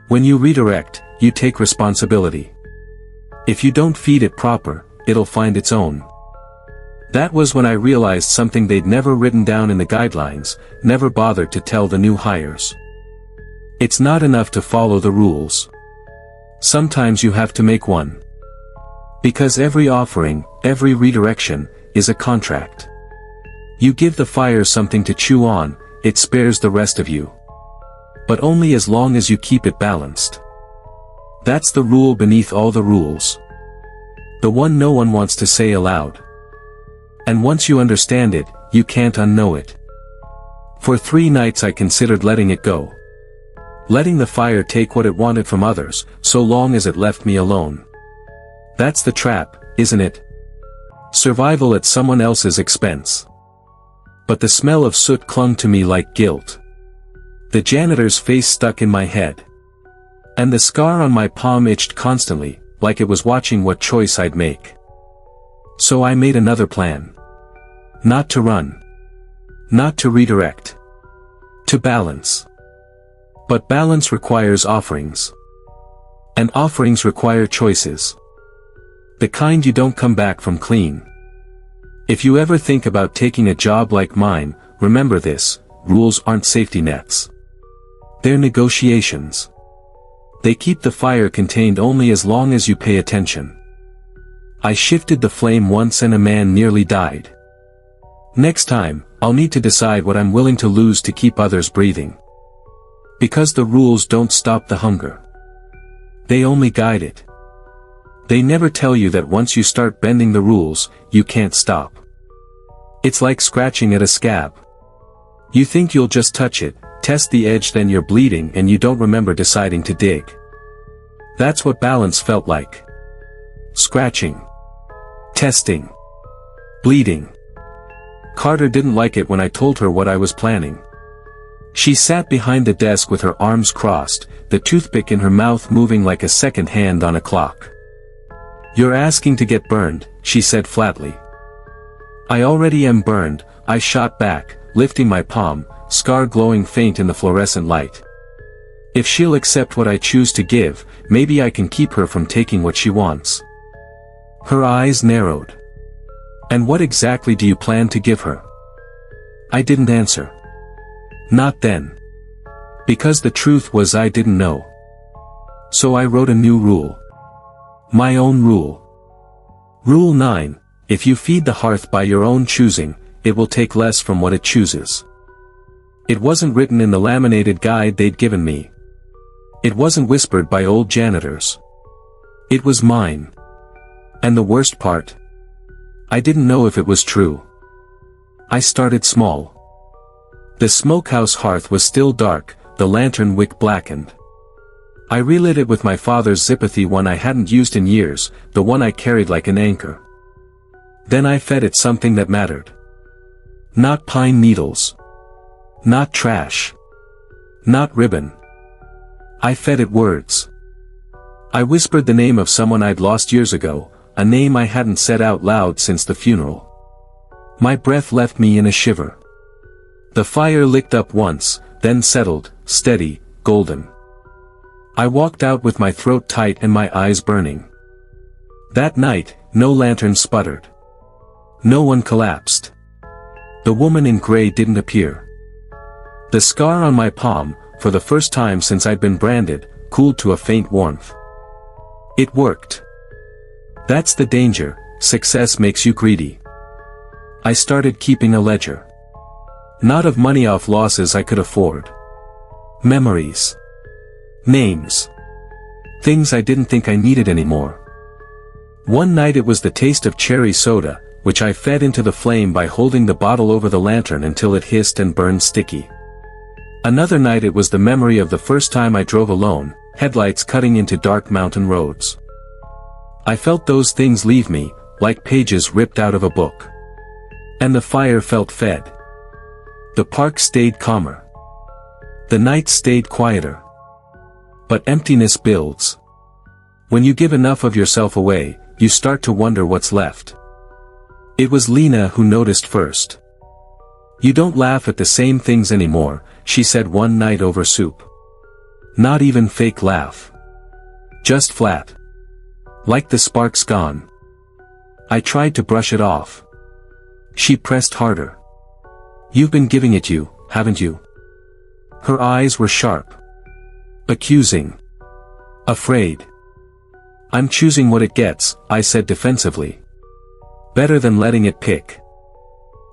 A: "When you redirect, you take responsibility. If you don't feed it proper, it'll find its own." That was when I realized something they'd never written down in the guidelines, never bothered to tell the new hires. It's not enough to follow the rules. Sometimes you have to make one. Because every offering, every redirection, is a contract. You give the fire something to chew on, it spares the rest of you. But only as long as you keep it balanced. That's the rule beneath all the rules. The one no one wants to say aloud. And once you understand it, you can't unknow it. For 3 nights I considered letting it go. Letting the fire take what it wanted from others, so long as it left me alone. That's the trap, isn't it? Survival at someone else's expense. But the smell of soot clung to me like guilt. The janitor's face stuck in my head. And the scar on my palm itched constantly, like it was watching what choice I'd make. So I made another plan. Not to run. Not to redirect. To balance. But balance requires offerings. And offerings require choices. The kind you don't come back from clean. If you ever think about taking a job like mine, remember this, rules aren't safety nets. They're negotiations. They keep the fire contained only as long as you pay attention. I shifted the flame once and a man nearly died. Next time, I'll need to decide what I'm willing to lose to keep others breathing. Because the rules don't stop the hunger. They only guide it. They never tell you that once you start bending the rules, you can't stop. It's like scratching at a scab. You think you'll just touch it, test the edge, then you're bleeding and you don't remember deciding to dig. That's what balance felt like. Scratching. Testing. Bleeding. Carter didn't like it when I told her what I was planning. She sat behind the desk with her arms crossed, the toothpick in her mouth moving like a second hand on a clock. "You're asking to get burned," she said flatly. "I already am burned," I shot back, lifting my palm, scar glowing faint in the fluorescent light. If she'll accept what I choose to give, maybe I can keep her from taking what she wants. Her eyes narrowed. "And what exactly do you plan to give her?" I didn't answer. Not then. Because the truth was I didn't know. So I wrote a new rule. My own rule. Rule 9, if you feed the hearth by your own choosing, it will take less from what it chooses. It wasn't written in the laminated guide they'd given me. It wasn't whispered by old janitors. It was mine. And the worst part? I didn't know if it was true. I started small. The smokehouse hearth was still dark, the lantern wick blackened. I relit it with my father's Zipathy one I hadn't used in years, the one I carried like an anchor. Then I fed it something that mattered. Not pine needles. Not trash. Not ribbon. I fed it words. I whispered the name of someone I'd lost years ago, a name I hadn't said out loud since the funeral. My breath left me in a shiver. The fire licked up once, then settled, steady, golden. I walked out with my throat tight and my eyes burning. That night, no lantern sputtered. No one collapsed. The woman in gray didn't appear. The scar on my palm, for the first time since I'd been branded, cooled to a faint warmth. It worked. That's the danger, success makes you greedy. I started keeping a ledger. Not of money off losses I could afford. Memories. Names. Things I didn't think I needed anymore. One night it was the taste of cherry soda, which I fed into the flame by holding the bottle over the lantern until it hissed and burned sticky. Another night it was the memory of the first time I drove alone, headlights cutting into dark mountain roads. I felt those things leave me, like pages ripped out of a book. And the fire felt fed. The park stayed calmer. The night stayed quieter. But emptiness builds. When you give enough of yourself away, you start to wonder what's left. It was Lena who noticed first. "You don't laugh at the same things anymore," she said one night over soup. Not even fake laugh. Just flat. Like the sparks gone. I tried to brush it off. She pressed harder. "You've been giving it you, haven't you?" Her eyes were sharp. Accusing. Afraid. "I'm choosing what it gets," I said defensively. "Better than letting it pick."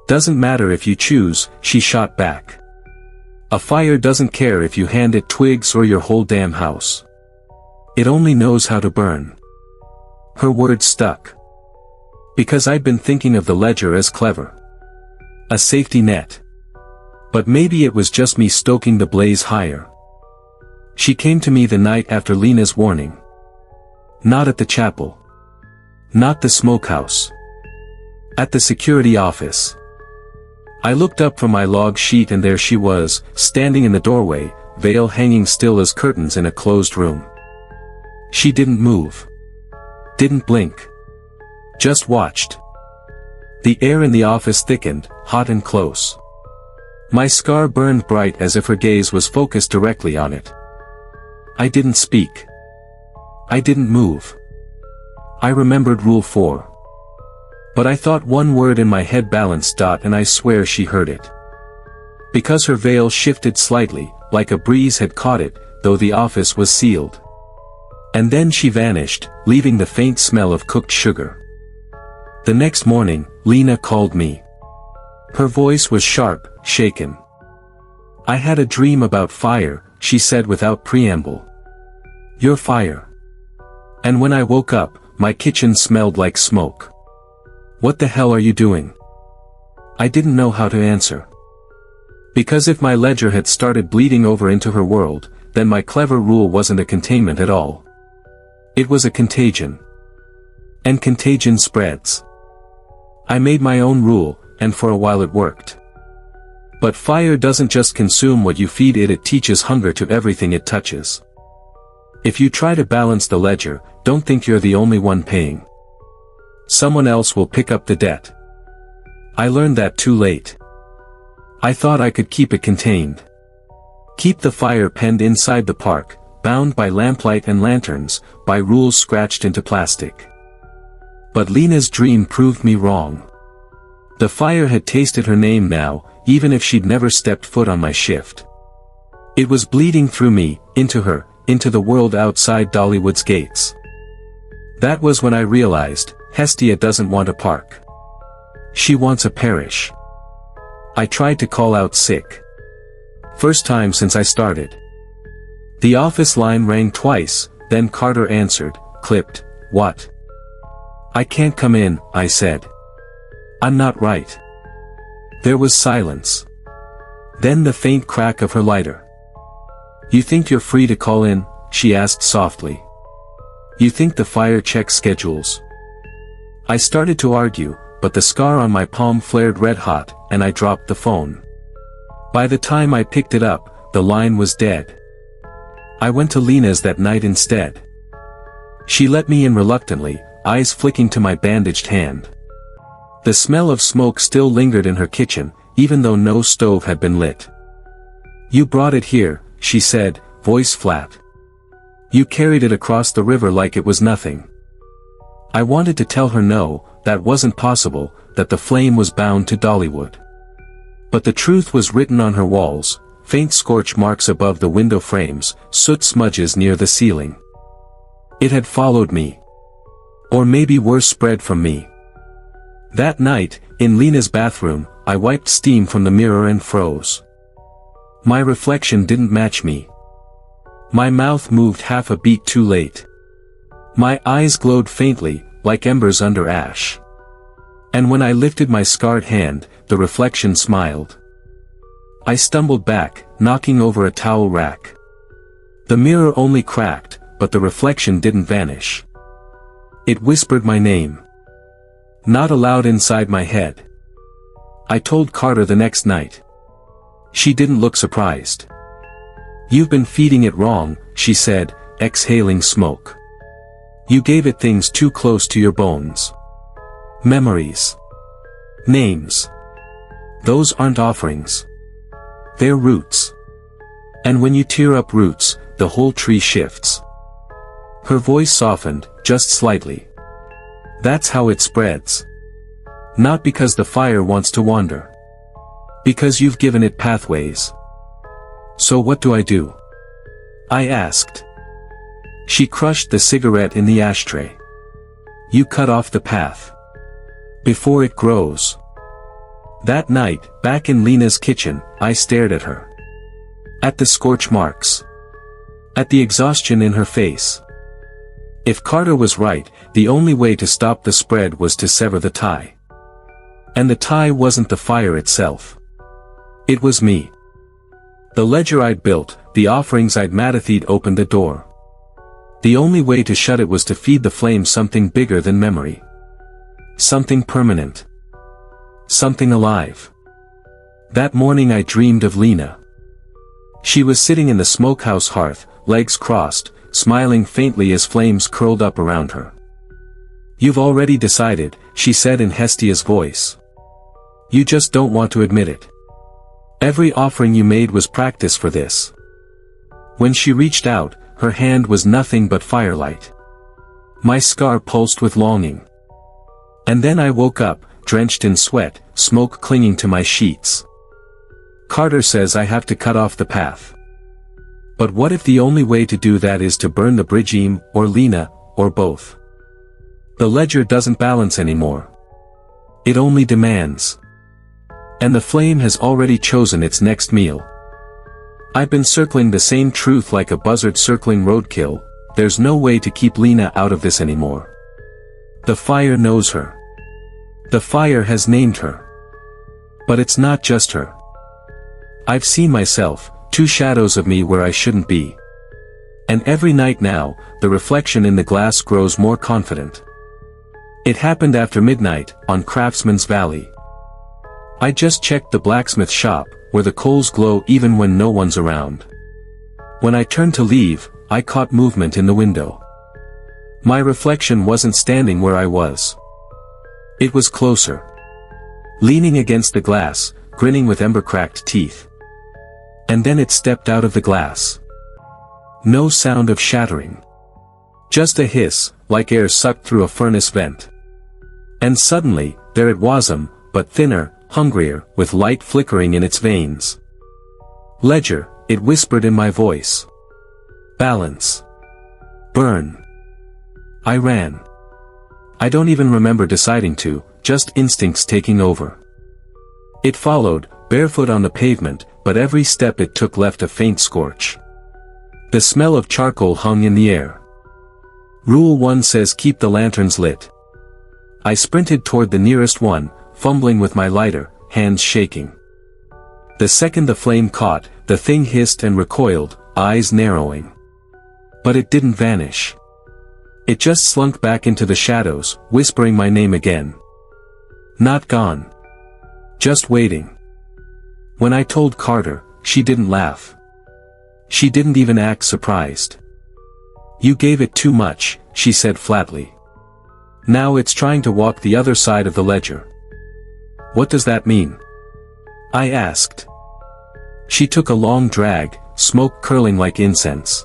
A: "Doesn't matter if you choose," she shot back. "A fire doesn't care if you hand it twigs or your whole damn house. It only knows how to burn." Her words stuck. Because I'd been thinking of the ledger as clever. A safety net. But maybe it was just me stoking the blaze higher. She came to me the night after Lena's warning. Not at the chapel. Not the smokehouse. At the security office. I looked up from my log sheet and there she was, standing in the doorway, veil hanging still as curtains in a closed room. She didn't move. Didn't blink. Just watched. The air in the office thickened, hot and close. My scar burned bright as if her gaze was focused directly on it. I didn't speak. I didn't move. I remembered Rule 4. But I thought one word in my head balanced. And I swear she heard it. Because her veil shifted slightly, like a breeze had caught it, though the office was sealed. And then she vanished, leaving the faint smell of cooked sugar. The next morning, Lena called me. Her voice was sharp, shaken. "I had a dream about fire," she said without preamble. "Your fire. And when I woke up, my kitchen smelled like smoke. What the hell are you doing?" I didn't know how to answer. Because if my ledger had started bleeding over into her world, then my clever rule wasn't a containment at all. It was a contagion. And contagion spreads. I made my own rule, and for a while it worked. But fire doesn't just consume what you feed it, it teaches hunger to everything it touches. If you try to balance the ledger, don't think you're the only one paying. Someone else will pick up the debt. I learned that too late. I thought I could keep it contained. Keep the fire penned inside the park, bound by lamplight and lanterns, by rules scratched into plastic. But Lena's dream proved me wrong. The fire had tasted her name now, even if she'd never stepped foot on my shift. It was bleeding through me, into her, into the world outside Dollywood's gates. That was when I realized, Hestia doesn't want a park. She wants a parish. I tried to call out sick. First time since I started. The office line rang twice, then Carter answered, clipped, "What?" "I can't come in," I said. "I'm not right." There was silence. Then the faint crack of her lighter. "You think you're free to call in?" she asked softly. "You think the fire checks schedules?" I started to argue, but the scar on my palm flared red hot, and I dropped the phone. By the time I picked it up, the line was dead. I went to Lena's that night instead. She let me in reluctantly, eyes flicking to my bandaged hand. The smell of smoke still lingered in her kitchen, even though no stove had been lit. "You brought it here," she said, voice flat. "You carried it across the river like it was nothing." I wanted to tell her no, that wasn't possible, that the flame was bound to Dollywood. But the truth was written on her walls, faint scorch marks above the window frames, soot smudges near the ceiling. It had followed me. Or maybe worse, spread from me. That night, in Lena's bathroom, I wiped steam from the mirror and froze. My reflection didn't match me. My mouth moved half a beat too late. My eyes glowed faintly, like embers under ash. And when I lifted my scarred hand, the reflection smiled. I stumbled back, knocking over a towel rack. The mirror only cracked, but the reflection didn't vanish. It whispered my name. Not aloud inside my head. I told Carter the next night. She didn't look surprised. "You've been feeding it wrong," she said, exhaling smoke. "You gave it things too close to your bones. Memories. Names. Those aren't offerings. They're roots. And when you tear up roots, the whole tree shifts." Her voice softened, just slightly. "That's how it spreads. Not because the fire wants to wander. Because you've given it pathways." "So what do I do?" I asked. She crushed the cigarette in the ashtray. "You cut off the path. Before it grows." That night, back in Lena's kitchen, I stared at her. At the scorch marks. At the exhaustion in her face. If Carter was right, the only way to stop the spread was to sever the tie. And the tie wasn't the fire itself. It was me. The ledger I'd built, the offerings I'd matathied opened the door. The only way to shut it was to feed the flame something bigger than memory. Something permanent. Something alive. That morning I dreamed of Lena. She was sitting in the smokehouse hearth, legs crossed, smiling faintly as flames curled up around her. "You've already decided," she said in Hestia's voice. "You just don't want to admit it. Every offering you made was practice for this." When she reached out, her hand was nothing but firelight. My scar pulsed with longing. And then I woke up, drenched in sweat, smoke clinging to my sheets. "Carter says I have to cut off the path. But what if the only way to do that is to burn the Pigeon, or Lena, or both? The ledger doesn't balance anymore. It only demands. And the flame has already chosen its next meal. I've been circling the same truth like a buzzard circling roadkill. There's no way to keep Lena out of this anymore. The fire knows her. The fire has named her. But it's not just her. I've seen myself, two shadows of me where I shouldn't be. And every night now, the reflection in the glass grows more confident. It happened after midnight, on Craftsman's Valley. I just checked the blacksmith shop, where the coals glow even when no one's around. When I turned to leave, I caught movement in the window. My reflection wasn't standing where I was. It was closer. Leaning against the glass, grinning with ember-cracked teeth. And then it stepped out of the glass. No sound of shattering. Just a hiss, like air sucked through a furnace vent. And suddenly, there it was, but thinner, hungrier, with light flickering in its veins. "Ledger," it whispered in my voice. "Balance. Burn." I ran. I don't even remember deciding to, just instincts taking over. It followed, barefoot on the pavement, but every step it took left a faint scorch. The smell of charcoal hung in the air. Rule 1 says keep the lanterns lit. I sprinted toward the nearest one, fumbling with my lighter, hands shaking. The second the flame caught, the thing hissed and recoiled, eyes narrowing. But it didn't vanish. It just slunk back into the shadows, whispering my name again. Not gone. Just waiting. When I told Carter, she didn't laugh. She didn't even act surprised. You gave it too much, she said flatly. Now it's trying to walk the other side of the ledger. What does that mean? I asked. She took a long drag, smoke curling like incense.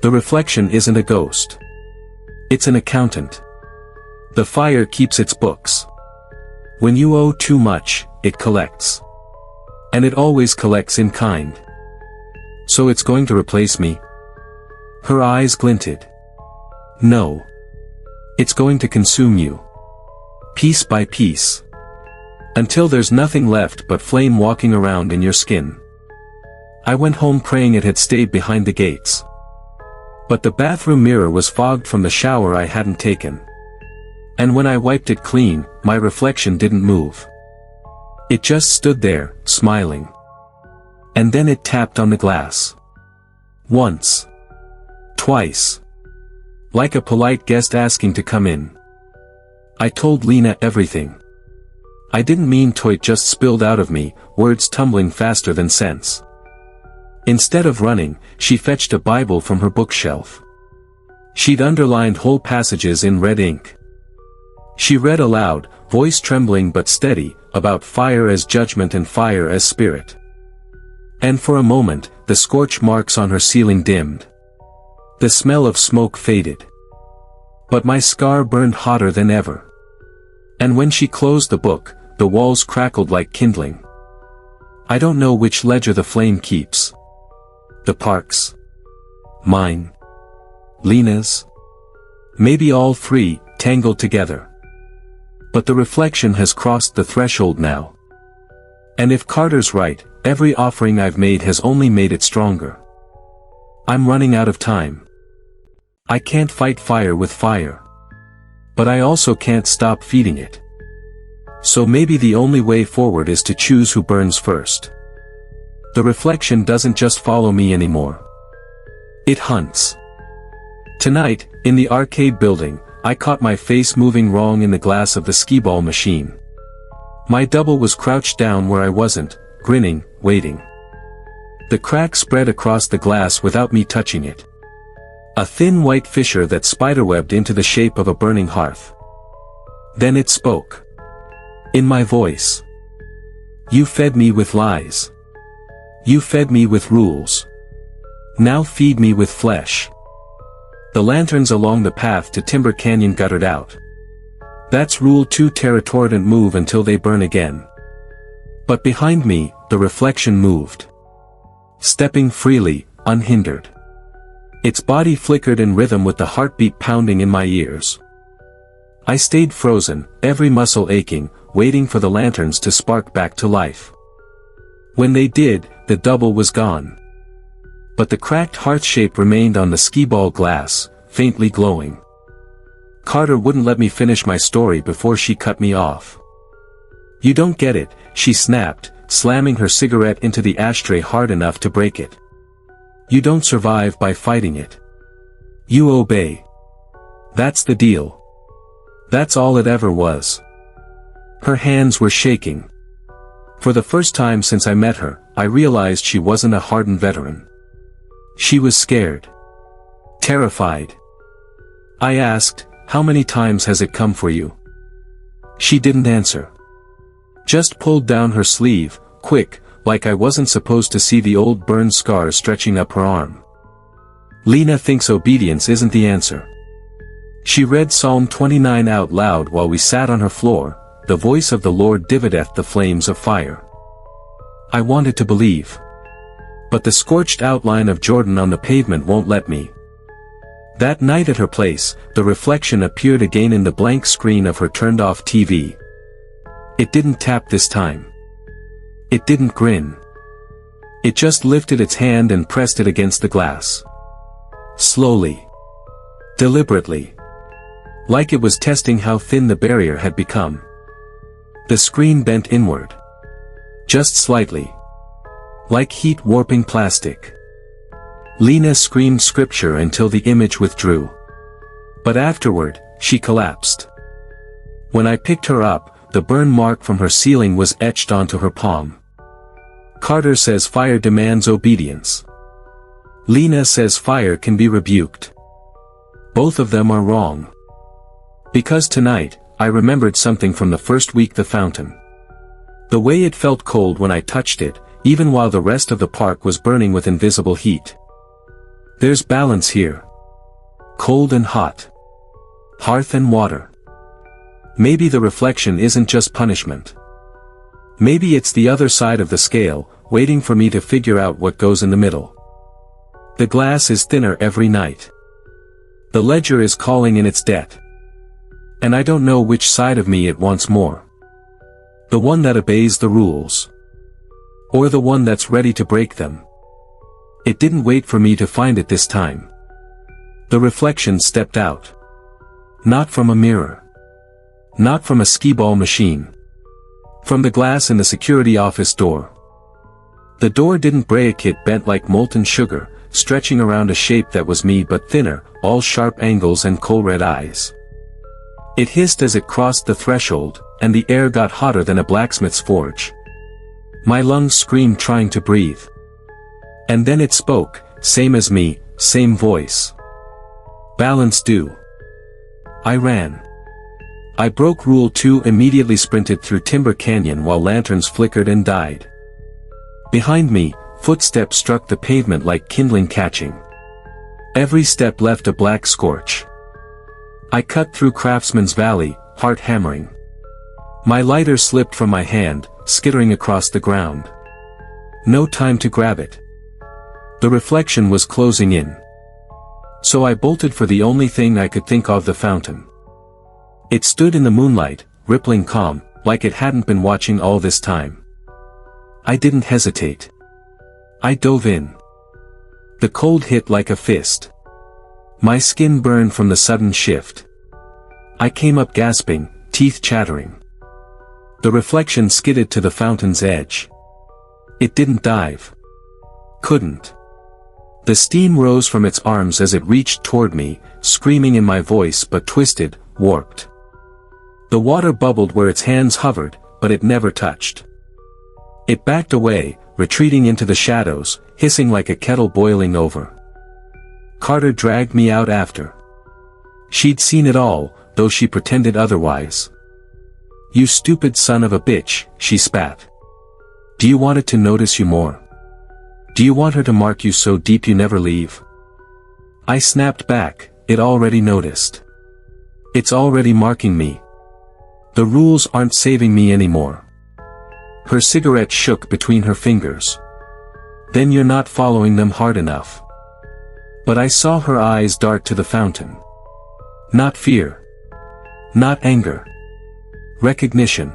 A: The reflection isn't a ghost. It's an accountant. The fire keeps its books. When you owe too much, it collects. And it always collects in kind. So it's going to replace me? Her eyes glinted. No. It's going to consume you. Piece by piece. Until there's nothing left but flame walking around in your skin. I went home praying it had stayed behind the gates. But the bathroom mirror was fogged from the shower I hadn't taken. And when I wiped it clean, my reflection didn't move. It just stood there, smiling. And then it tapped on the glass. Once. Twice. Like a polite guest asking to come in. I told Lena everything. I didn't mean to, it just spilled out of me, words tumbling faster than sense. Instead of running, she fetched a Bible from her bookshelf. She'd underlined whole passages in red ink. She read aloud, voice trembling but steady, about fire as judgment and fire as spirit. And for a moment, the scorch marks on her ceiling dimmed. The smell of smoke faded. But my scar burned hotter than ever. And when she closed the book, the walls crackled like kindling. I don't know which ledger the flame keeps. The park's? Mine? Lena's? Maybe all three, tangled together. But the reflection has crossed the threshold now. And if Carter's right, every offering I've made has only made it stronger. I'm running out of time. I can't fight fire with fire. But I also can't stop feeding it. So maybe the only way forward is to choose who burns first. The reflection doesn't just follow me anymore. It hunts. Tonight, in the arcade building, I caught my face moving wrong in the glass of the skee-ball machine. My double was crouched down where I wasn't, grinning, waiting. The crack spread across the glass without me touching it. A thin white fissure that spiderwebbed into the shape of a burning hearth. Then it spoke. In my voice. You fed me with lies. You fed me with rules. Now feed me with flesh. The lanterns along the path to Timber Canyon guttered out. That's rule 2, territory, and move until they burn again. But behind me, the reflection moved. Stepping freely, unhindered. Its body flickered in rhythm with the heartbeat pounding in my ears. I stayed frozen, every muscle aching, waiting for the lanterns to spark back to life. When they did, the double was gone. But the cracked hearth shape remained on the skee-ball glass, faintly glowing. Carter wouldn't let me finish my story before she cut me off. You don't get it, she snapped, slamming her cigarette into the ashtray hard enough to break it. You don't survive by fighting it. You obey. That's the deal. That's all it ever was. Her hands were shaking. For the first time since I met her, I realized she wasn't a hardened veteran. She was scared. Terrified. I asked, how many times has it come for you? She didn't answer. Just pulled down her sleeve, quick, like I wasn't supposed to see the old burned scars stretching up her arm. Lena thinks obedience isn't the answer. She read Psalm 29 out loud while we sat on her floor, the voice of the Lord divideth the flames of fire. I wanted to believe. But the scorched outline of Jordan on the pavement won't let me. That night at her place, the reflection appeared again in the blank screen of her turned-off TV. It didn't tap this time. It didn't grin. It just lifted its hand and pressed it against the glass. Slowly. Deliberately. Like it was testing how thin the barrier had become. The screen bent inward. Just slightly. Like heat warping plastic. Lena screamed scripture until the image withdrew. But afterward, she collapsed. When I picked her up, the burn mark from her ceiling was etched onto her palm. Carter says fire demands obedience. Lena says fire can be rebuked. Both of them are wrong. Because tonight, I remembered something from the first week the fountain. The way it felt cold when I touched it, even while the rest of the park was burning with invisible heat. There's balance here. Cold and hot. Hearth and water. Maybe the reflection isn't just punishment. Maybe it's the other side of the scale, waiting for me to figure out what goes in the middle. The glass is thinner every night. The ledger is calling in its debt. And I don't know which side of me it wants more. The one that obeys the rules. Or the one that's ready to break them. It didn't wait for me to find it this time. The reflection stepped out. Not from a mirror. Not from a skee-ball machine. From the glass in the security office door. The door didn't break, it bent like molten sugar, stretching around a shape that was me but thinner, all sharp angles and coal red eyes. It hissed as it crossed the threshold, and the air got hotter than a blacksmith's forge. My lungs screamed trying to breathe. And then it spoke, same as me, same voice. Balance due. I ran. I broke Rule 2, immediately sprinted through Timber Canyon while lanterns flickered and died. Behind me, footsteps struck the pavement like kindling catching. Every step left a black scorch. I cut through Craftsman's Valley, heart hammering. My lighter slipped from my hand, skittering across the ground. No time to grab it. The reflection was closing in. So I bolted for the only thing I could think of, the fountain. It stood in the moonlight, rippling calm, like it hadn't been watching all this time. I didn't hesitate. I dove in. The cold hit like a fist. My skin burned from the sudden shift. I came up gasping, teeth chattering. The reflection skidded to the fountain's edge. It didn't dive. Couldn't. The steam rose from its arms as it reached toward me, screaming in my voice but twisted, warped. The water bubbled where its hands hovered, but it never touched. It backed away, retreating into the shadows, hissing like a kettle boiling over. Carter dragged me out after. She'd seen it all, though she pretended otherwise. You stupid son of a bitch, she spat. Do you want it to notice you more? Do you want her to mark you so deep you never leave? I snapped back, it already noticed. It's already marking me. The rules aren't saving me anymore. Her cigarette shook between her fingers. Then you're not following them hard enough. But I saw her eyes dart to the fountain. Not fear. Not anger. Recognition.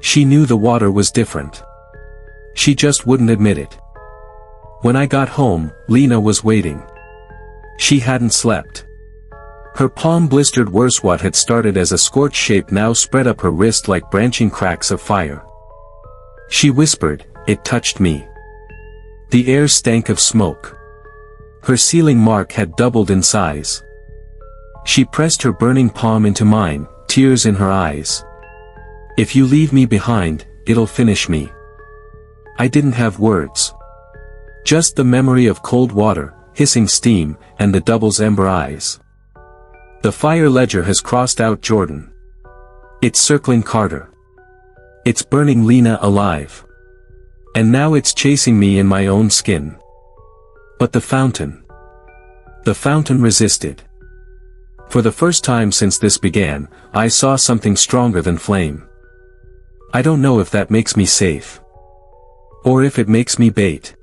A: She knew the water was different. She just wouldn't admit it. When I got home, Lena was waiting. She hadn't slept. Her palm blistered worse. What had started as a scorched shape now spread up her wrist like branching cracks of fire. She whispered, "It touched me." The air stank of smoke. Her ceiling mark had doubled in size. She pressed her burning palm into mine, tears in her eyes. "If you leave me behind, it'll finish me." I didn't have words. Just the memory of cold water, hissing steam, and the double's ember eyes. The fire ledger has crossed out Jordan. It's circling Carter. It's burning Lena alive. And now it's chasing me in my own skin. But the fountain. The fountain resisted. For the first time since this began, I saw something stronger than flame. I don't know if that makes me safe. Or if it makes me bait.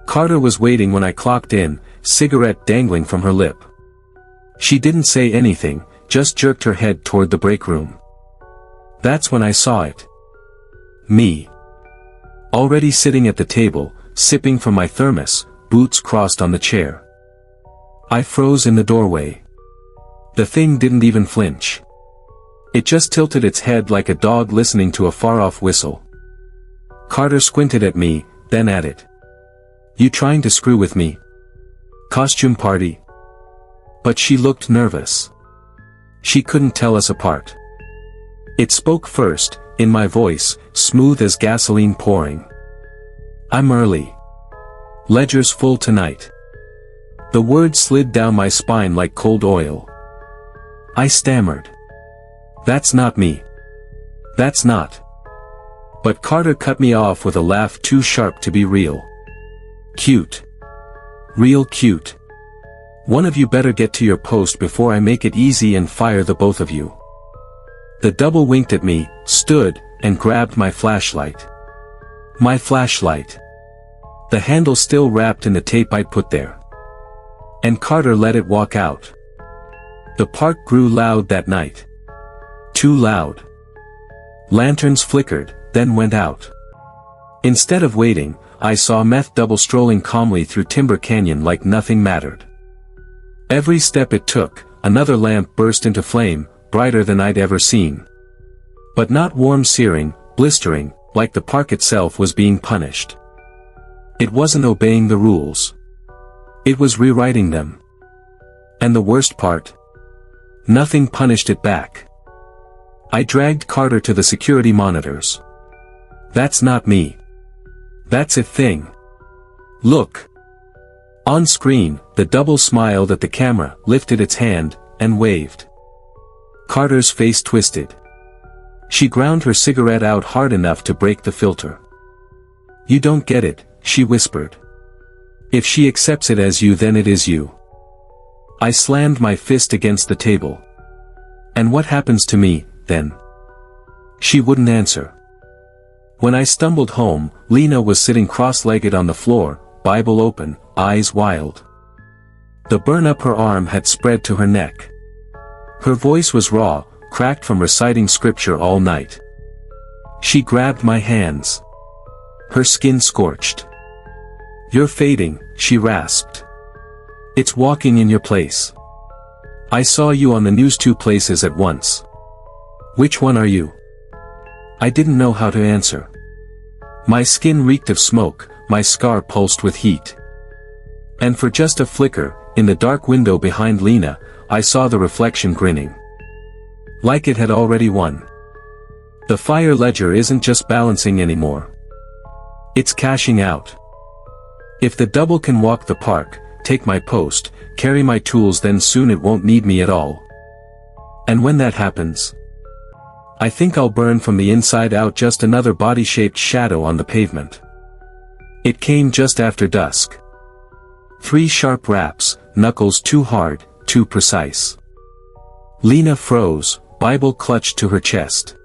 A: Carter was waiting when I clocked in, cigarette dangling from her lip. She didn't say anything, just jerked her head toward the break room. That's when I saw it. Me. Already sitting at the table, sipping from my thermos, boots crossed on the chair. I froze in the doorway. The thing didn't even flinch. It just tilted its head like a dog listening to a far-off whistle. Carter squinted at me, then at it. "You trying to screw with me? Costume party?" But she looked nervous. She couldn't tell us apart. It spoke first, in my voice, smooth as gasoline pouring. "I'm early. Ledger's full tonight." The words slid down my spine like cold oil. I stammered. "That's not me. That's not." But Carter cut me off with a laugh too sharp to be real. "Cute. Real cute. One of you better get to your post before I make it easy and fire the both of you." The double winked at me, stood, and grabbed my flashlight. My flashlight. The handle still wrapped in the tape I'd put there. And Carter let it walk out. The park grew loud that night. Too loud. Lanterns flickered, then went out. Instead of waiting, I saw Meth Double strolling calmly through Timber Canyon like nothing mattered. Every step it took, another lamp burst into flame, brighter than I'd ever seen. But not warm searing, blistering, like the park itself was being punished. It wasn't obeying the rules. It was rewriting them. And the worst part? Nothing punished it back. I dragged Carter to the security monitors. "That's not me. That's a thing. Look." On screen, the double smiled at the camera, lifted its hand, and waved. Carter's face twisted. She ground her cigarette out hard enough to break the filter. "You don't get it," she whispered. "If she accepts it as you, then it is you." I slammed my fist against the table. "And what happens to me, then?" She wouldn't answer. When I stumbled home, Lena was sitting cross-legged on the floor, Bible open, eyes wild. The burn up her arm had spread to her neck. Her voice was raw, cracked from reciting scripture all night. She grabbed my hands. Her skin scorched. "You're fading," she rasped. "It's walking in your place. I saw you on the news 2 places at once. Which one are you?" I didn't know how to answer. My skin reeked of smoke, my scar pulsed with heat. And for just a flicker, in the dark window behind Lena, I saw the reflection grinning. Like it had already won. The fire ledger isn't just balancing anymore. It's cashing out. If the double can walk the park, take my post, carry my tools, then soon it won't need me at all. And when that happens, I think I'll burn from the inside out, just another body-shaped shadow on the pavement. It came just after dusk. 3 sharp raps, knuckles too hard, too precise. Lena froze, Bible clutched to her chest.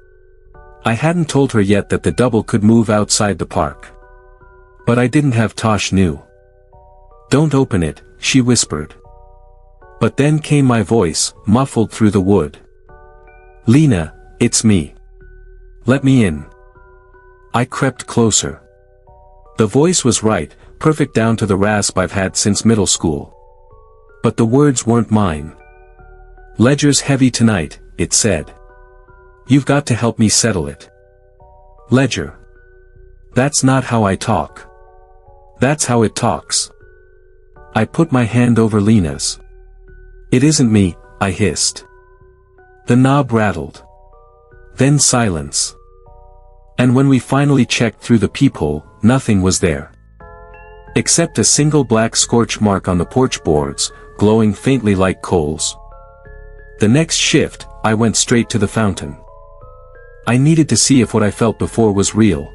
A: I hadn't told her yet that the double could move outside the park. But I didn't have Tosh knew. "Don't open it," she whispered. But then came my voice, muffled through the wood. "Lena, it's me. Let me in." I crept closer. The voice was right, perfect down to the rasp I've had since middle school. But the words weren't mine. "Ledger's heavy tonight," it said. "You've got to help me settle it." Ledger. That's not how I talk. That's how it talks. I put my hand over Lena's. "It isn't me," I hissed. The knob rattled. Then silence. And when we finally checked through the peephole, nothing was there. Except a single black scorch mark on the porch boards, glowing faintly like coals. The next shift, I went straight to the fountain. I needed to see if what I felt before was real.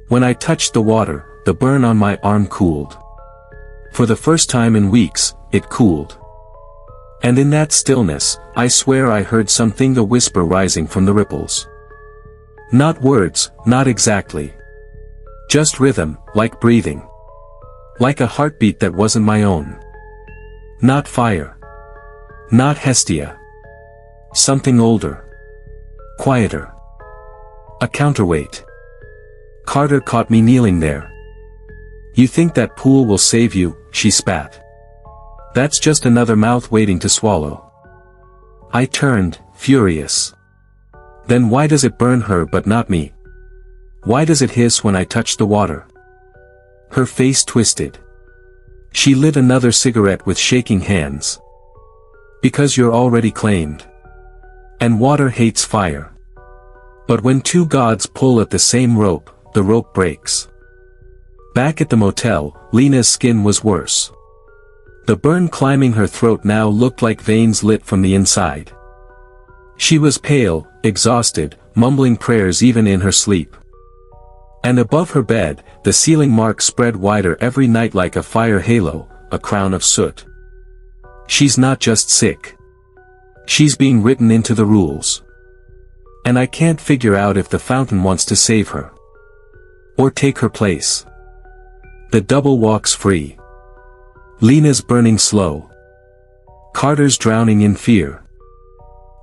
A: When I touched the water, the burn on my arm cooled. For the first time in weeks, it cooled. And in that stillness, I swear I heard something, a whisper rising from the ripples. Not words, not exactly. Just rhythm, like breathing. Like a heartbeat that wasn't my own. Not fire. Not Hestia. Something older. Quieter. A counterweight. Carter caught me kneeling there. "You think that pool will save you?" she spat. That's just another mouth waiting to swallow. I turned, furious. Then why does it burn her but not me? Why does it hiss when I touch the water? Her face twisted. She lit another cigarette with shaking hands. Because you're already claimed. And water hates fire. But when two gods pull at the same rope, the rope breaks. Back at the motel, Lena's skin was worse. The burn climbing her throat now looked like veins lit from the inside. She was pale, exhausted, mumbling prayers even in her sleep. And above her bed, the ceiling marks spread wider every night like a fire halo, a crown of soot. She's not just sick. She's being written into the rules. And I can't figure out if the fountain wants to save her. Or take her place. The double walks free. Lena's burning slow. Carter's drowning in fear.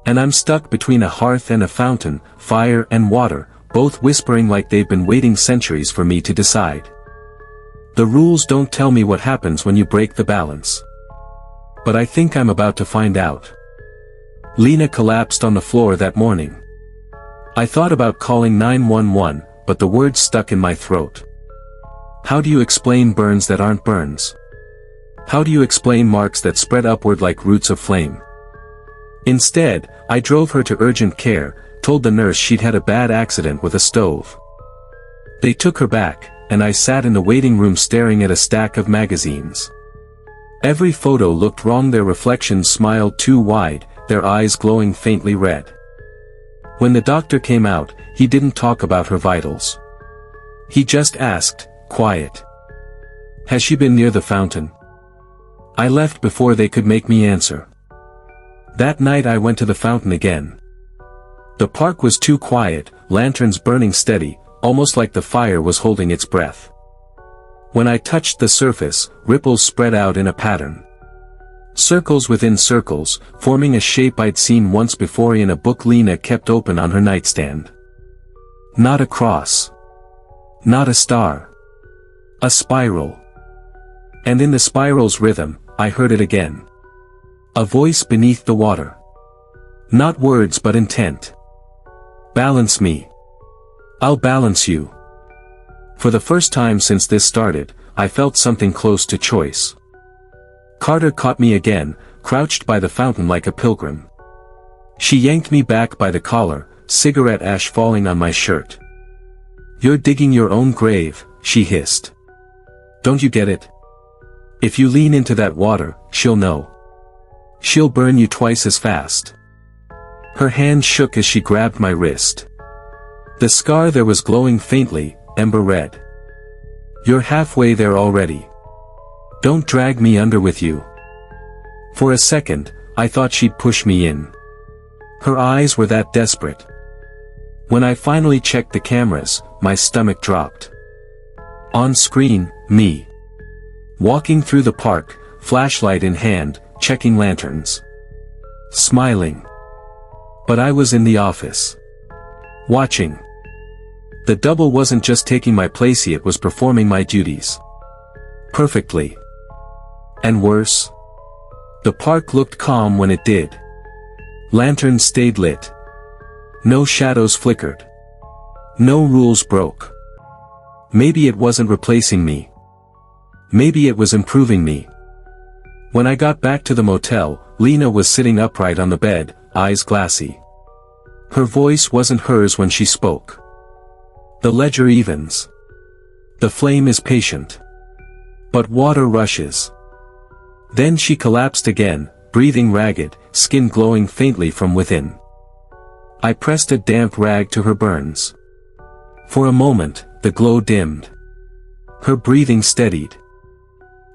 A: And I'm stuck between a hearth and a fountain, fire and water, both whispering like they've been waiting centuries for me to decide. The rules don't tell me what happens when you break the balance. But I think I'm about to find out. Lena collapsed on the floor that morning. I thought about calling 911, but the words stuck in my throat. How do you explain burns that aren't burns? How do you explain marks that spread upward like roots of flame? Instead, I drove her to urgent care, told the nurse she'd had a bad accident with a stove. They took her back, and I sat in the waiting room staring at a stack of magazines. Every photo looked wrong, their reflections smiled too wide, their eyes glowing faintly red. When the doctor came out, he didn't talk about her vitals. He just asked, quiet. Has she been near the fountain? I left before they could make me answer. That night I went to the fountain again. The park was too quiet, lanterns burning steady, almost like the fire was holding its breath. When I touched the surface, ripples spread out in a pattern. Circles within circles, forming a shape I'd seen once before in a book Lena kept open on her nightstand. Not a cross. Not a star. A spiral. And in the spiral's rhythm, I heard it again. A voice beneath the water. Not words but intent. Balance me. I'll balance you. For the first time since this started, I felt something close to choice. Carter caught me again, crouched by the fountain like a pilgrim. She yanked me back by the collar, cigarette ash falling on my shirt. You're digging your own grave, she hissed. Don't you get it? If you lean into that water, she'll know. She'll burn you twice as fast. Her hand shook as she grabbed my wrist. The scar there was glowing faintly, ember red. You're halfway there already. Don't drag me under with you. For a second, I thought she'd push me in. Her eyes were that desperate. When I finally checked the cameras, my stomach dropped. On screen, me. Walking through the park, flashlight in hand, checking lanterns. Smiling. But I was in the office. Watching. The double wasn't just taking my place, it was performing my duties. Perfectly. And worse? The park looked calm when it did. Lanterns stayed lit. No shadows flickered. No rules broke. Maybe it wasn't replacing me. Maybe it was improving me. When I got back to the motel, Lena was sitting upright on the bed, eyes glassy. Her voice wasn't hers when she spoke. The ledger evens. The flame is patient. But water rushes. Then she collapsed again, breathing ragged, skin glowing faintly from within. I pressed a damp rag to her burns. For a moment, the glow dimmed. Her breathing steadied.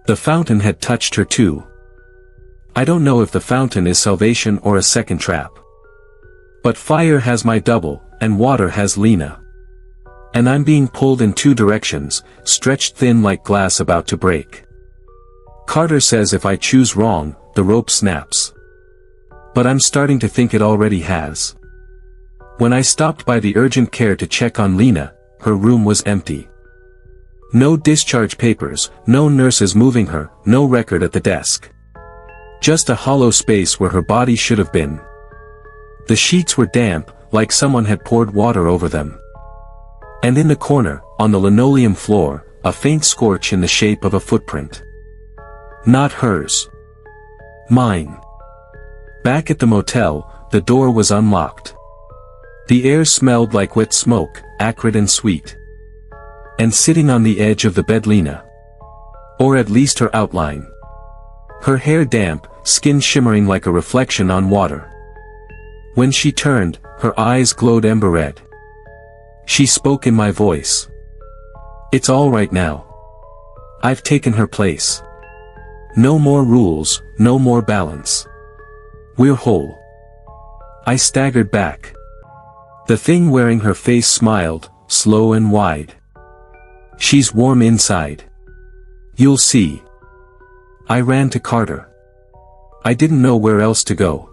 A: The fountain had touched her too. I don't know if the fountain is salvation or a second trap. But fire has my double, and water has Lena. And I'm being pulled in two directions, stretched thin like glass about to break. Carter says if I choose wrong, the rope snaps. But I'm starting to think it already has. When I stopped by the urgent care to check on Lena, her room was empty. No discharge papers, no nurses moving her, no record at the desk. Just a hollow space where her body should have been. The sheets were damp, like someone had poured water over them. And in the corner, on the linoleum floor, a faint scorch in the shape of a footprint. Not hers. Mine. Back at the motel, the door was unlocked. The air smelled like wet smoke, acrid and sweet. And sitting on the edge of the bed Lena. Or at least her outline. Her hair damp, skin shimmering like a reflection on water. When she turned, her eyes glowed ember red. She spoke in my voice. It's all right now. I've taken her place. No more rules, no more balance. We're whole. I staggered back. The thing wearing her face smiled, slow and wide. She's warm inside. You'll see. I ran to Carter. I didn't know where else to go.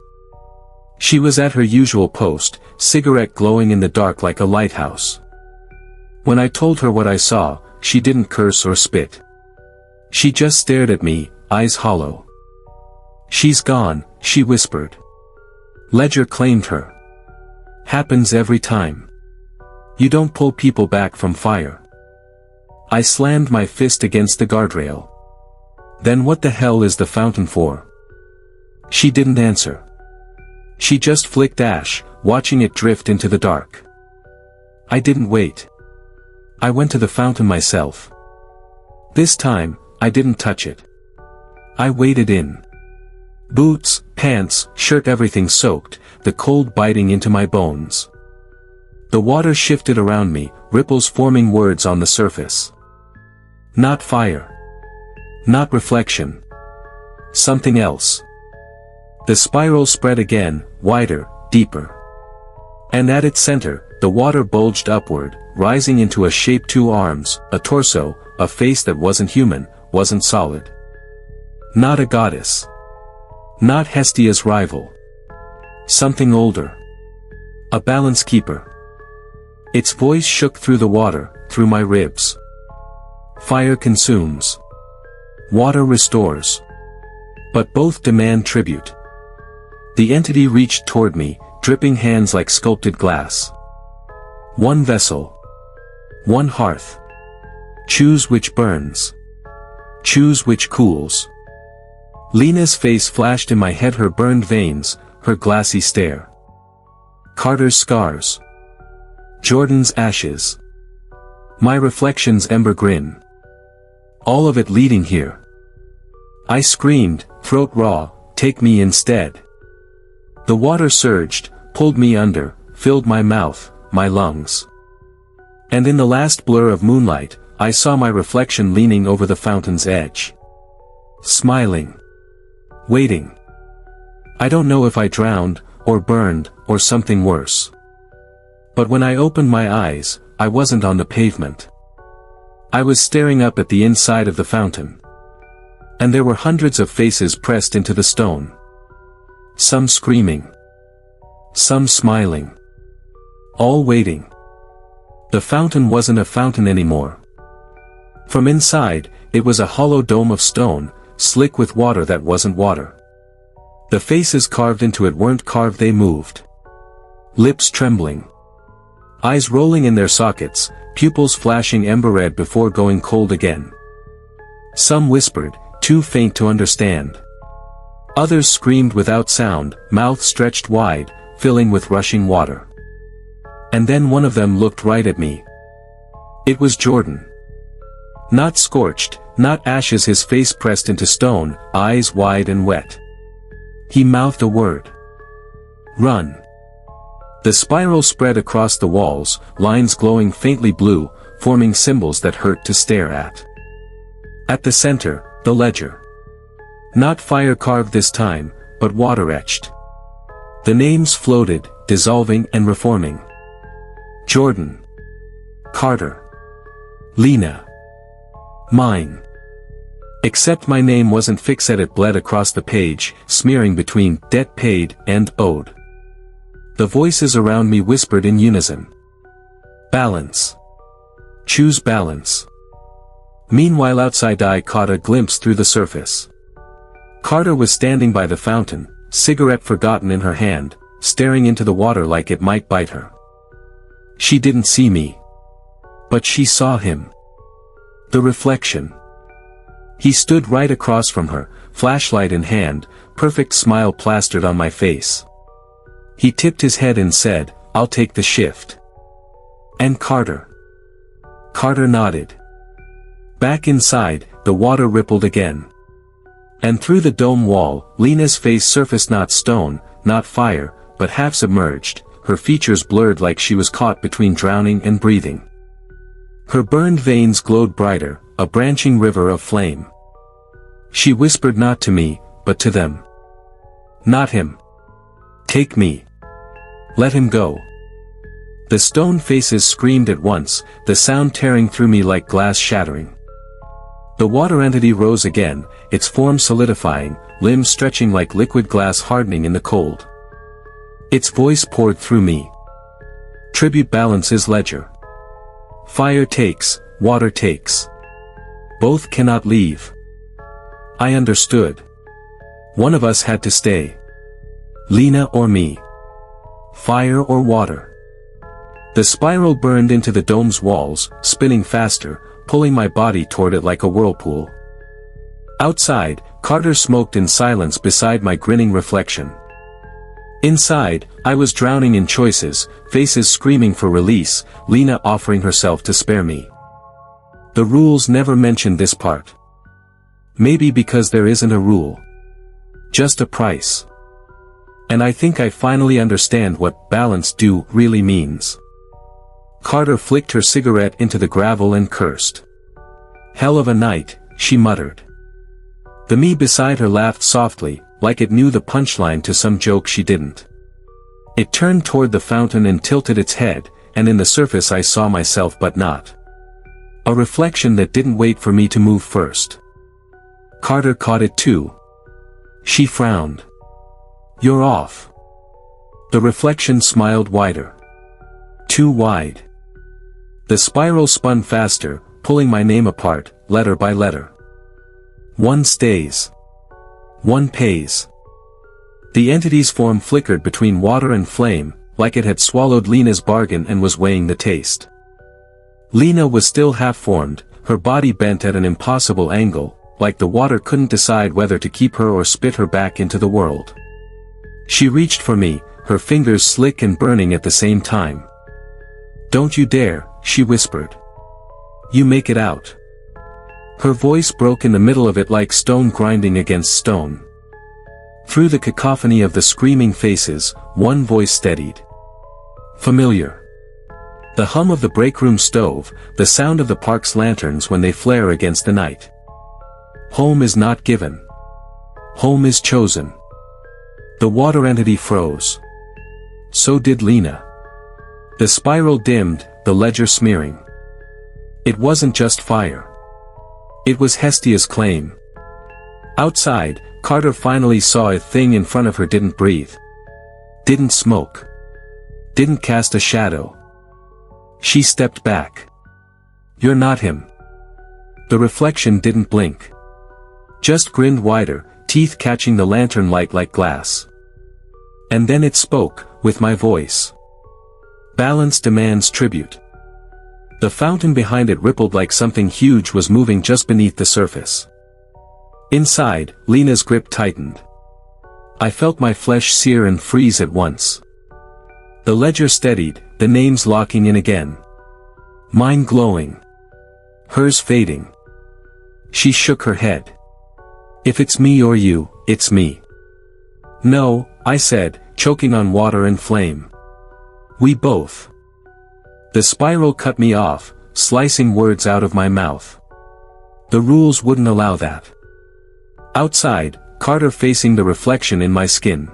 A: She was at her usual post, cigarette glowing in the dark like a lighthouse. When I told her what I saw, she didn't curse or spit. She just stared at me, eyes hollow. She's gone, she whispered. Ledger claimed her. Happens every time. You don't pull people back from fire. I slammed my fist against the guardrail. Then what the hell is the fountain for? She didn't answer. She just flicked ash, watching it drift into the dark. I didn't wait. I went to the fountain myself. This time, I didn't touch it. I waded in. Boots, pants, shirt, everything soaked, the cold biting into my bones. The water shifted around me, ripples forming words on the surface. Not fire. Not reflection. Something else. The spiral spread again, wider, deeper. And at its center, the water bulged upward, rising into a shape: 2 arms, a torso, a face that wasn't human, wasn't solid. Not a goddess. Not Hestia's rival. Something older. A balance keeper. Its voice shook through the water, through my ribs. Fire consumes. Water restores. But both demand tribute. The entity reached toward me, dripping hands like sculpted glass. One vessel. One hearth. Choose which burns. Choose which cools. Lena's face flashed in my head, her burned veins, her glassy stare. Carter's scars. Jordan's ashes. My reflection's ember grin. All of it leading here. I screamed, throat raw, take me instead. The water surged, pulled me under, filled my mouth, my lungs. And in the last blur of moonlight, I saw my reflection leaning over the fountain's edge. Smiling. Waiting. I don't know if I drowned, or burned, or something worse. But when I opened my eyes, I wasn't on the pavement. I was staring up at the inside of the fountain. And there were hundreds of faces pressed into the stone. Some screaming. Some smiling. All waiting. The fountain wasn't a fountain anymore. From inside, it was a hollow dome of stone, slick with water that wasn't water. The faces carved into it weren't carved, they moved. Lips trembling. Eyes rolling in their sockets, pupils flashing ember red before going cold again. Some whispered, too faint to understand. Others screamed without sound, mouth stretched wide, filling with rushing water. And then one of them looked right at me. It was Jordan. Not scorched, not ashes, his face pressed into stone, eyes wide and wet. He mouthed a word. Run. The spiral spread across the walls, lines glowing faintly blue, forming symbols that hurt to stare at. At the center, the ledger. Not fire carved this time, but water etched. The names floated, dissolving and reforming. Jordan. Carter. Lena. Mine. Except my name wasn't fixed, it bled across the page, smearing between debt paid and owed. The voices around me whispered in unison. Balance. Choose balance. Meanwhile outside I caught a glimpse through the surface. Carter was standing by the fountain, cigarette forgotten in her hand, staring into the water like it might bite her. She didn't see me. But she saw him. The reflection. He stood right across from her, flashlight in hand, perfect smile plastered on my face. He tipped his head and said, "I'll take the shift." And Carter? Carter nodded. Back inside, the water rippled again. And through the dome wall, Lena's face surfaced, not stone, not fire, but half submerged, her features blurred like she was caught between drowning and breathing. Her burned veins glowed brighter, a branching river of flame. She whispered not to me, but to them. "Not him. Take me. Let him go." The stone faces screamed at once, the sound tearing through me like glass shattering. The water entity rose again, its form solidifying, limbs stretching like liquid glass hardening in the cold. Its voice poured through me. "Tribute balances ledger. Fire takes, water takes. Both cannot leave." I understood. One of us had to stay. Lena or me. Fire or water. The spiral burned into the dome's walls, spinning faster, pulling my body toward it like a whirlpool. Outside, Carter smoked in silence beside my grinning reflection. Inside, I was drowning in choices, faces screaming for release, Lena offering herself to spare me. The rules never mentioned this part. Maybe because there isn't a rule. Just a price. And I think I finally understand what balance do really means. Carter flicked her cigarette into the gravel and cursed. "Hell of a night," she muttered. The me beside her laughed softly, like it knew the punchline to some joke she didn't. It turned toward the fountain and tilted its head, and in the surface I saw myself but not. A reflection that didn't wait for me to move first. Carter caught it too. She frowned. "You're off." The reflection smiled wider. Too wide. The spiral spun faster, pulling my name apart, letter by letter. One stays. One pays. The entity's form flickered between water and flame, like it had swallowed Lena's bargain and was weighing the taste. Lena was still half-formed, her body bent at an impossible angle, like the water couldn't decide whether to keep her or spit her back into the world. She reached for me, her fingers slick and burning at the same time. "Don't you dare," she whispered. "You make it out." Her voice broke in the middle of it like stone grinding against stone. Through the cacophony of the screaming faces, one voice steadied. Familiar. The hum of the breakroom stove, the sound of the park's lanterns when they flare against the night. Home is not given. Home is chosen. The water entity froze. So did Lena. The spiral dimmed, the ledger smearing. It wasn't just fire. It was Hestia's claim. Outside, Carter finally saw a thing in front of her didn't breathe. Didn't smoke. Didn't cast a shadow. She stepped back. "You're not him." The reflection didn't blink. Just grinned wider, teeth catching the lantern light like glass. And then it spoke, with my voice. "Balance demands tribute." The fountain behind it rippled like something huge was moving just beneath the surface. Inside, Lena's grip tightened. I felt my flesh sear and freeze at once. The ledger steadied, the names locking in again. Mine glowing. Hers fading. She shook her head. "If it's me or you, it's me." "No," I said, choking on water and flame. "We both." The spiral cut me off, slicing words out of my mouth. The rules wouldn't allow that. Outside, Carter facing the reflection in my skin.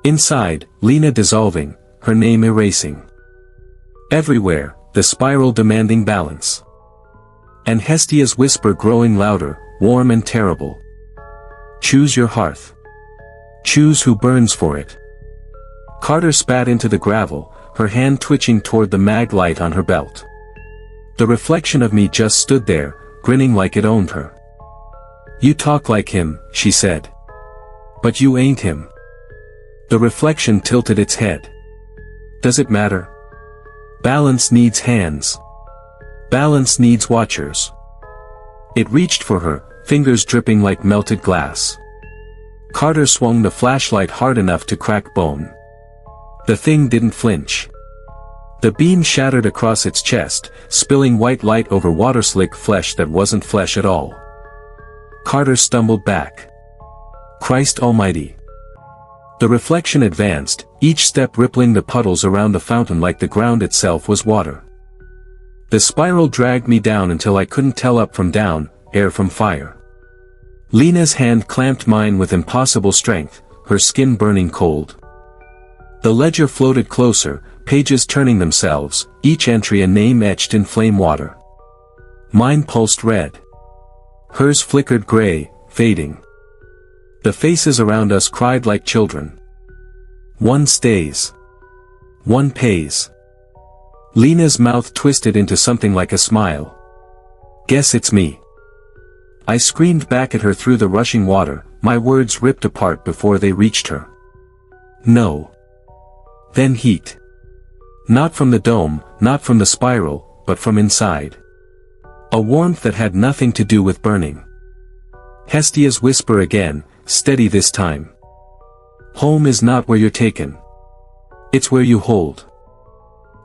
A: Inside, Lena dissolving, her name erasing. Everywhere, the spiral demanding balance. And Hestia's whisper growing louder, warm and terrible. "Choose your hearth. Choose who burns for it." Carter spat into the gravel, her hand twitching toward the mag light on her belt. The reflection of me just stood there, grinning like it owned her. You talk like him, she said. But you ain't him. The reflection tilted its head. Does it matter? Balance needs hands. Balance needs watchers. It reached for her, fingers dripping like melted glass. Carter swung the flashlight hard enough to crack bone. The thing didn't flinch. The beam shattered across its chest, spilling white light over water-slick flesh that wasn't flesh at all. Carter stumbled back. Christ almighty. The reflection advanced, each step rippling the puddles around the fountain like the ground itself was water. The spiral dragged me down until I couldn't tell up from down, air from fire. Lena's hand clamped mine with impossible strength, her skin burning cold. The ledger floated closer, pages turning themselves, each entry a name etched in flame water. Mine pulsed red. Hers flickered gray, fading. The faces around us cried like children. One stays. One pays. Lena's mouth twisted into something like a smile. Guess it's me. I screamed back at her through the rushing water, my words ripped apart before they reached her. No. Then heat. Not from the dome, not from the spiral, but from inside. A warmth that had nothing to do with burning. Hestia's whisper again, steady this time. Home is not where you're taken. It's where you hold.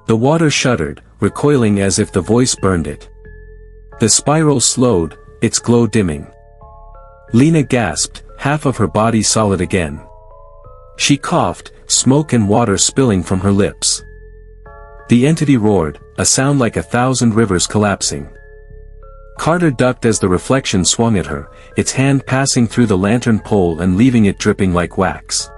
A: The water shuddered, recoiling as if the voice burned it. The spiral slowed, its glow dimming. Lena gasped, half of her body solid again. She coughed, smoke and water spilling from her lips. The entity roared, a sound like 1,000 rivers collapsing. Carter ducked as the reflection swung at her, its hand passing through the lantern pole and leaving it dripping like wax.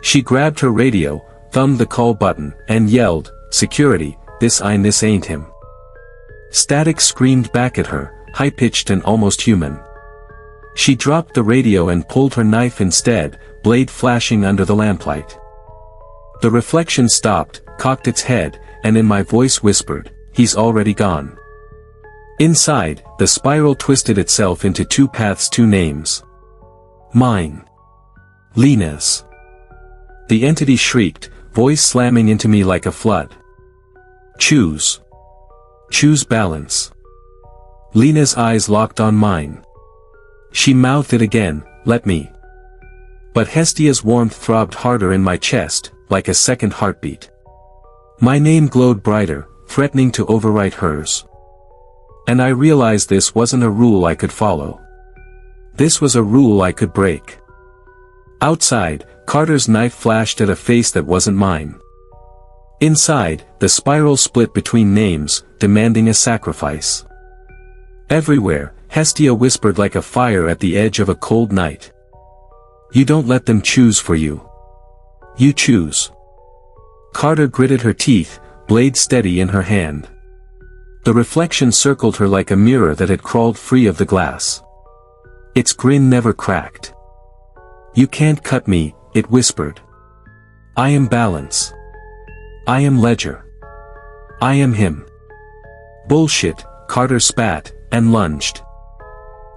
A: She grabbed her radio, thumbed the call button, and yelled, "Security, this ain't him." Static screamed back at her, high-pitched and almost human. She dropped the radio and pulled her knife instead, blade flashing under the lamplight. The reflection stopped, cocked its head, and in my voice whispered, "He's already gone." Inside, the spiral twisted itself into two paths, two names. Mine. Lena's. The entity shrieked, voice slamming into me like a flood. Choose. Choose balance. Lena's eyes locked on mine. She mouthed it again, "Let me." But Hestia's warmth throbbed harder in my chest, like a second heartbeat. My name glowed brighter, threatening to overwrite hers. And I realized this wasn't a rule I could follow. This was a rule I could break. Outside, Carter's knife flashed at a face that wasn't mine. Inside, the spiral split between names, demanding a sacrifice. Everywhere, Hestia whispered like a fire at the edge of a cold night. You don't let them choose for you. You choose. Carter gritted her teeth, blade steady in her hand. The reflection circled her like a mirror that had crawled free of the glass. Its grin never cracked. You can't cut me, it whispered. I am balance. I am ledger. I am him. Bullshit, Carter spat, and lunged.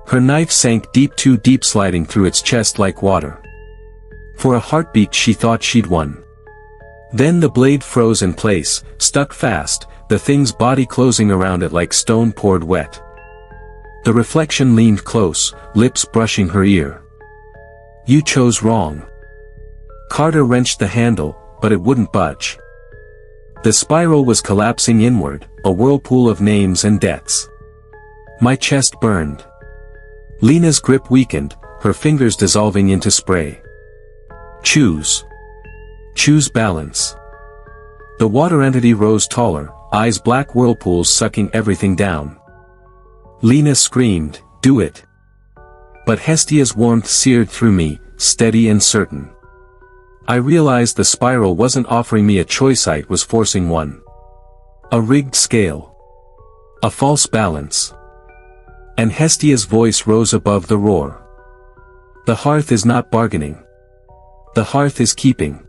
A: Her knife sank deep, too deep, sliding through its chest like water. For a heartbeat she thought she'd won. Then the blade froze in place, stuck fast, the thing's body closing around it like stone poured wet. The reflection leaned close, lips brushing her ear. You chose wrong. Carter wrenched the handle, but it wouldn't budge. The spiral was collapsing inward, a whirlpool of names and debts. My chest burned. Lena's grip weakened, her fingers dissolving into spray. Choose. Choose balance. The water entity rose taller, eyes black whirlpools sucking everything down. Lena screamed, do it. But Hestia's warmth seared through me, steady and certain. I realized the spiral wasn't offering me a choice, it was forcing one. A rigged scale. A false balance. And Hestia's voice rose above the roar. The hearth is not bargaining. The hearth is keeping.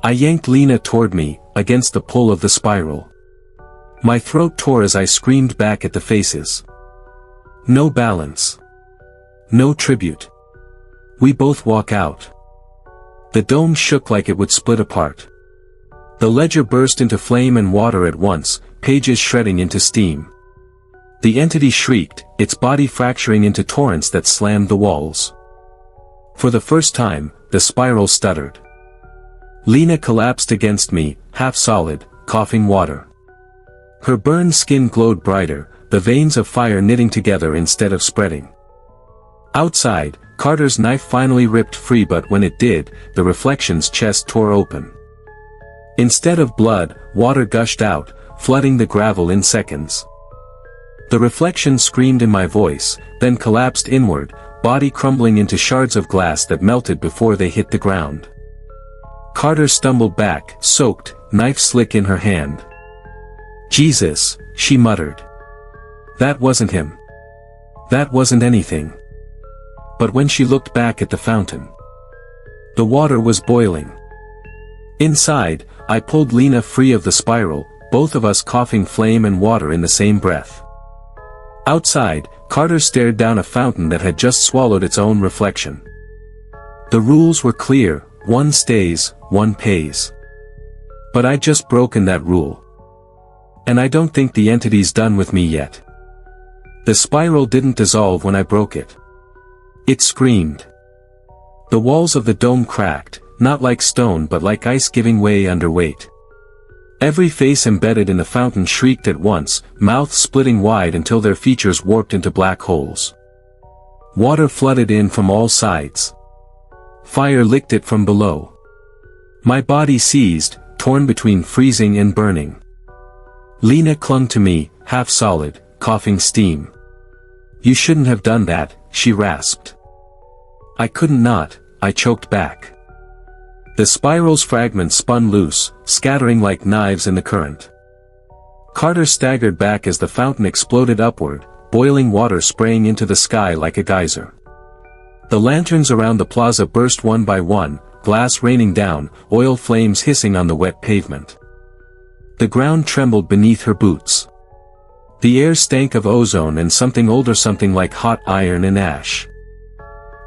A: I yanked Lena toward me, against the pull of the spiral. My throat tore as I screamed back at the faces. No balance. No tribute. We both walk out. The dome shook like it would split apart. The ledger burst into flame and water at once, pages shredding into steam. The entity shrieked, its body fracturing into torrents that slammed the walls. For the first time, the spiral stuttered. Lena collapsed against me, half solid, coughing water. Her burned skin glowed brighter, the veins of fire knitting together instead of spreading. Outside, Carter's knife finally ripped free, but when it did, the reflection's chest tore open. Instead of blood, water gushed out, flooding the gravel in seconds. The reflection screamed in my voice, then collapsed inward, body crumbling into shards of glass that melted before they hit the ground. Carter stumbled back, soaked, knife slick in her hand. "Jesus," she muttered. That wasn't him. That wasn't anything. But when she looked back at the fountain, the water was boiling. Inside, I pulled Lena free of the spiral, both of us coughing flame and water in the same breath. Outside, Carter stared down a fountain that had just swallowed its own reflection. The rules were clear, one stays, one pays. But I'd just broken that rule. And I don't think the entity's done with me yet. The spiral didn't dissolve when I broke it. It screamed. The walls of the dome cracked, not like stone but like ice giving way under weight. Every face embedded in the fountain shrieked at once, mouths splitting wide until their features warped into black holes. Water flooded in from all sides. Fire licked it from below. My body seized, torn between freezing and burning. Lena clung to me, half solid, coughing steam. "You shouldn't have done that," she rasped. I couldn't not, I choked back. The spiral's fragments spun loose, scattering like knives in the current. Carter staggered back as the fountain exploded upward, boiling water spraying into the sky like a geyser. The lanterns around the plaza burst one by one, glass raining down, oil flames hissing on the wet pavement. The ground trembled beneath her boots. The air stank of ozone and something older, something like hot iron and ash.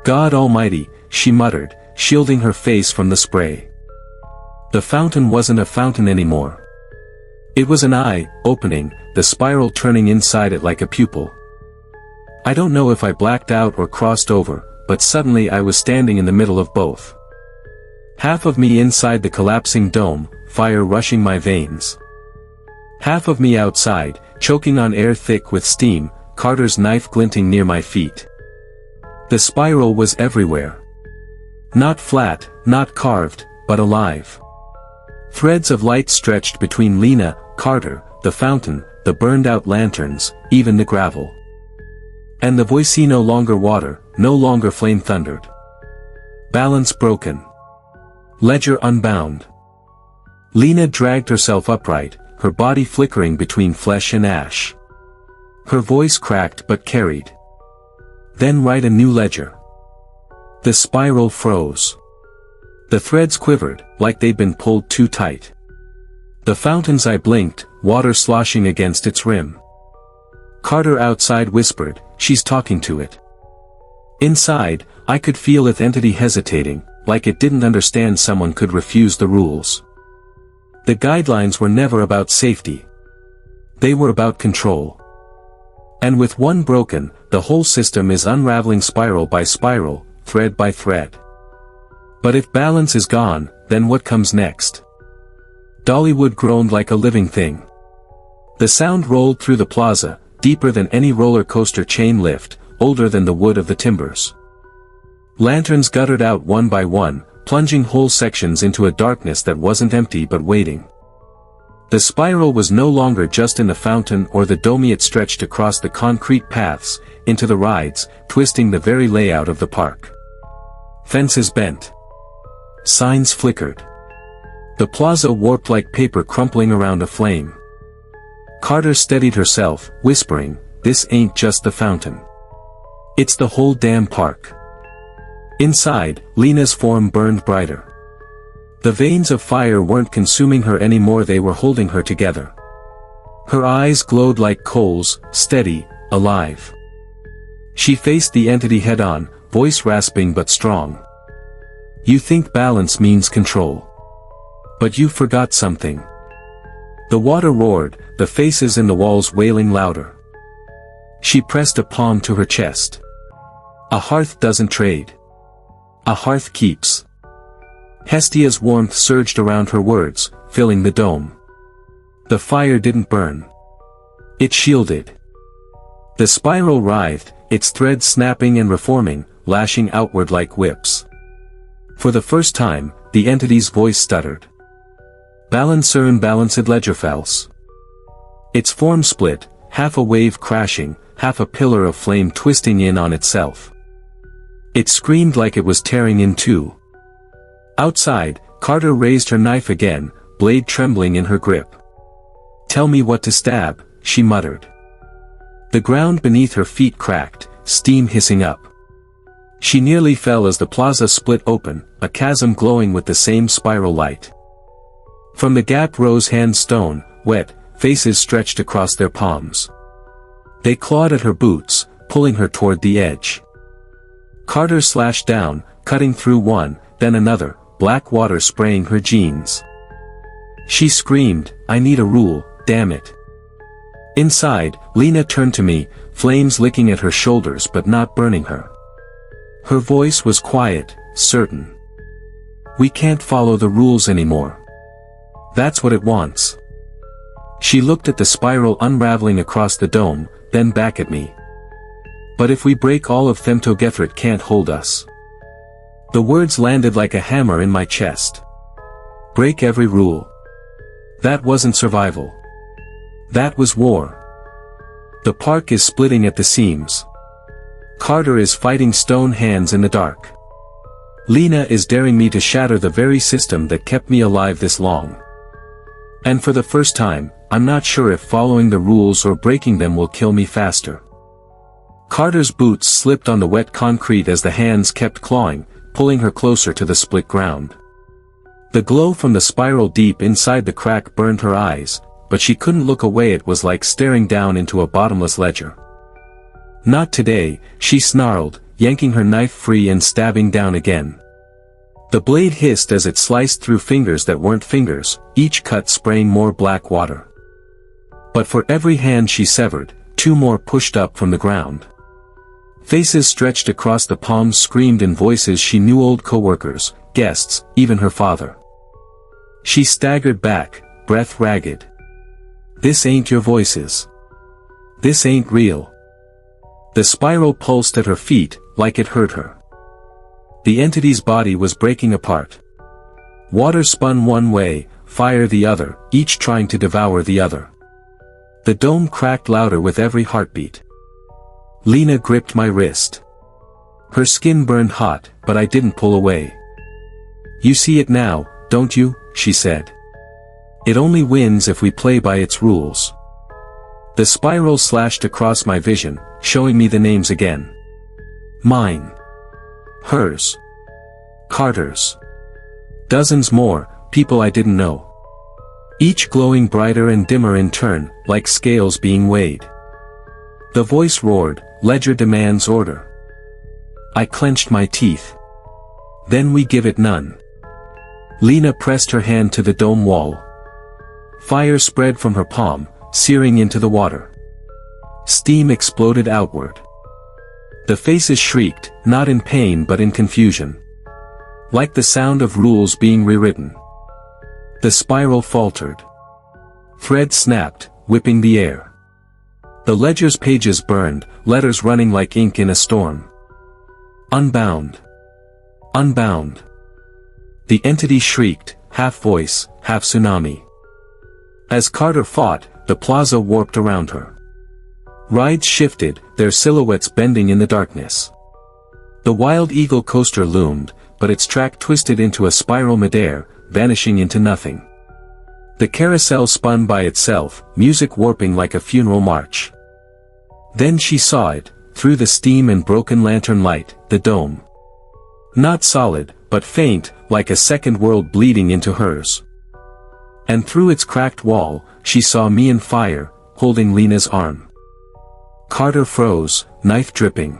A: "God Almighty," she muttered, shielding her face from the spray. The fountain wasn't a fountain anymore. It was an eye, opening, the spiral turning inside it like a pupil. I don't know if I blacked out or crossed over, but suddenly I was standing in the middle of both. Half of me inside the collapsing dome, fire rushing my veins. Half of me outside, choking on air thick with steam, Carter's knife glinting near my feet. The spiral was everywhere. Not flat, not carved, but alive. Threads of light stretched between Lena, Carter, the fountain, the burned-out lanterns, even the gravel. And the voice no longer water, no longer flame thundered. Balance broken. Ledger unbound. Lena dragged herself upright, her body flickering between flesh and ash. Her voice cracked but carried. "Then write a new ledger." The spiral froze. The threads quivered, like they'd been pulled too tight. The fountain's eye blinked, water sloshing against its rim. Carter outside whispered, "She's talking to it." Inside, I could feel its entity hesitating, like it didn't understand someone could refuse the rules. The guidelines were never about safety. They were about control. And with one broken, the whole system is unraveling spiral by spiral, thread by thread. But if balance is gone, then what comes next? Dollywood groaned like a living thing. The sound rolled through the plaza, deeper than any roller coaster chain lift, older than the wood of the timbers. Lanterns guttered out one by one, plunging whole sections into a darkness that wasn't empty but waiting. The spiral was no longer just in the fountain or the dome, it stretched across the concrete paths, into the rides, twisting the very layout of the park. Fences bent. Signs flickered. The plaza warped like paper crumpling around a flame. Carter steadied herself, whispering, "This ain't just the fountain. It's the whole damn park." Inside, Lena's form burned brighter. The veins of fire weren't consuming her anymore, they were holding her together. Her eyes glowed like coals, steady, alive. She faced the entity head-on, voice rasping but strong. "You think balance means control. But you forgot something." The water roared, the faces in the walls wailing louder. She pressed a palm to her chest. "A hearth doesn't trade. A hearth keeps." Hestia's warmth surged around her words, filling the dome. The fire didn't burn. It shielded. The spiral writhed, its threads snapping and reforming, lashing outward like whips. For the first time, the entity's voice stuttered. "Balancer unbalanced ledgerfels." Its form split, half a wave crashing, half a pillar of flame twisting in on itself. It screamed like it was tearing in two. Outside, Carter raised her knife again, blade trembling in her grip. "Tell me what to stab," she muttered. The ground beneath her feet cracked, steam hissing up. She nearly fell as the plaza split open, a chasm glowing with the same spiral light. From the gap rose hands, stone, wet, faces stretched across their palms. They clawed at her boots, pulling her toward the edge. Carter slashed down, cutting through one, then another, black water spraying her jeans. She screamed, "I need a rule, damn it." Inside, Lena turned to me, flames licking at her shoulders but not burning her. Her voice was quiet, certain. "We can't follow the rules anymore. That's what it wants." She looked at the spiral unraveling across the dome, then back at me. "But if we break all of them, Gethrit can't hold us." The words landed like a hammer in my chest. Break every rule. That wasn't survival. That was war. The park is splitting at the seams. Carter is fighting stone hands in the dark. Lena is daring me to shatter the very system that kept me alive this long. And for the first time, I'm not sure if following the rules or breaking them will kill me faster. Carter's boots slipped on the wet concrete as the hands kept clawing, pulling her closer to the split ground. The glow from the spiral deep inside the crack burned her eyes, but she couldn't look away. It was like staring down into a bottomless ledger. "Not today," she snarled, yanking her knife free and stabbing down again. The blade hissed as it sliced through fingers that weren't fingers, each cut spraying more black water. But for every hand she severed, two more pushed up from the ground. Faces stretched across the palms screamed in voices she knew, old co-workers, guests, even her father. She staggered back, breath ragged. "This ain't your voices. This ain't real." The spiral pulsed at her feet, like it hurt her. The entity's body was breaking apart. Water spun one way, fire the other, each trying to devour the other. The dome cracked louder with every heartbeat. Lena gripped my wrist. Her skin burned hot, but I didn't pull away. "You see it now, don't you?" she said. "It only wins if we play by its rules." The spiral slashed across my vision, showing me the names again. Mine. Hers. Carter's. Dozens more, people I didn't know. Each glowing brighter and dimmer in turn, like scales being weighed. The voice roared, "Ledger demands order." I clenched my teeth. "Then we give it none." Lena pressed her hand to the dome wall. Fire spread from her palm, searing into the water. Steam exploded outward. The faces shrieked, not in pain but in confusion. Like the sound of rules being rewritten. The spiral faltered. Thread snapped, whipping the air. The ledger's pages burned, letters running like ink in a storm. Unbound. Unbound. The entity shrieked, half voice, half tsunami. As Carter fought, the plaza warped around her. Rides shifted, their silhouettes bending in the darkness. The Wild Eagle coaster loomed, but its track twisted into a spiral midair, vanishing into nothing. The carousel spun by itself, music warping like a funeral march. Then she saw it, through the steam and broken lantern light, the dome. Not solid, but faint, like a second world bleeding into hers. And through its cracked wall, she saw me in fire, holding Lena's arm. Carter froze, knife dripping.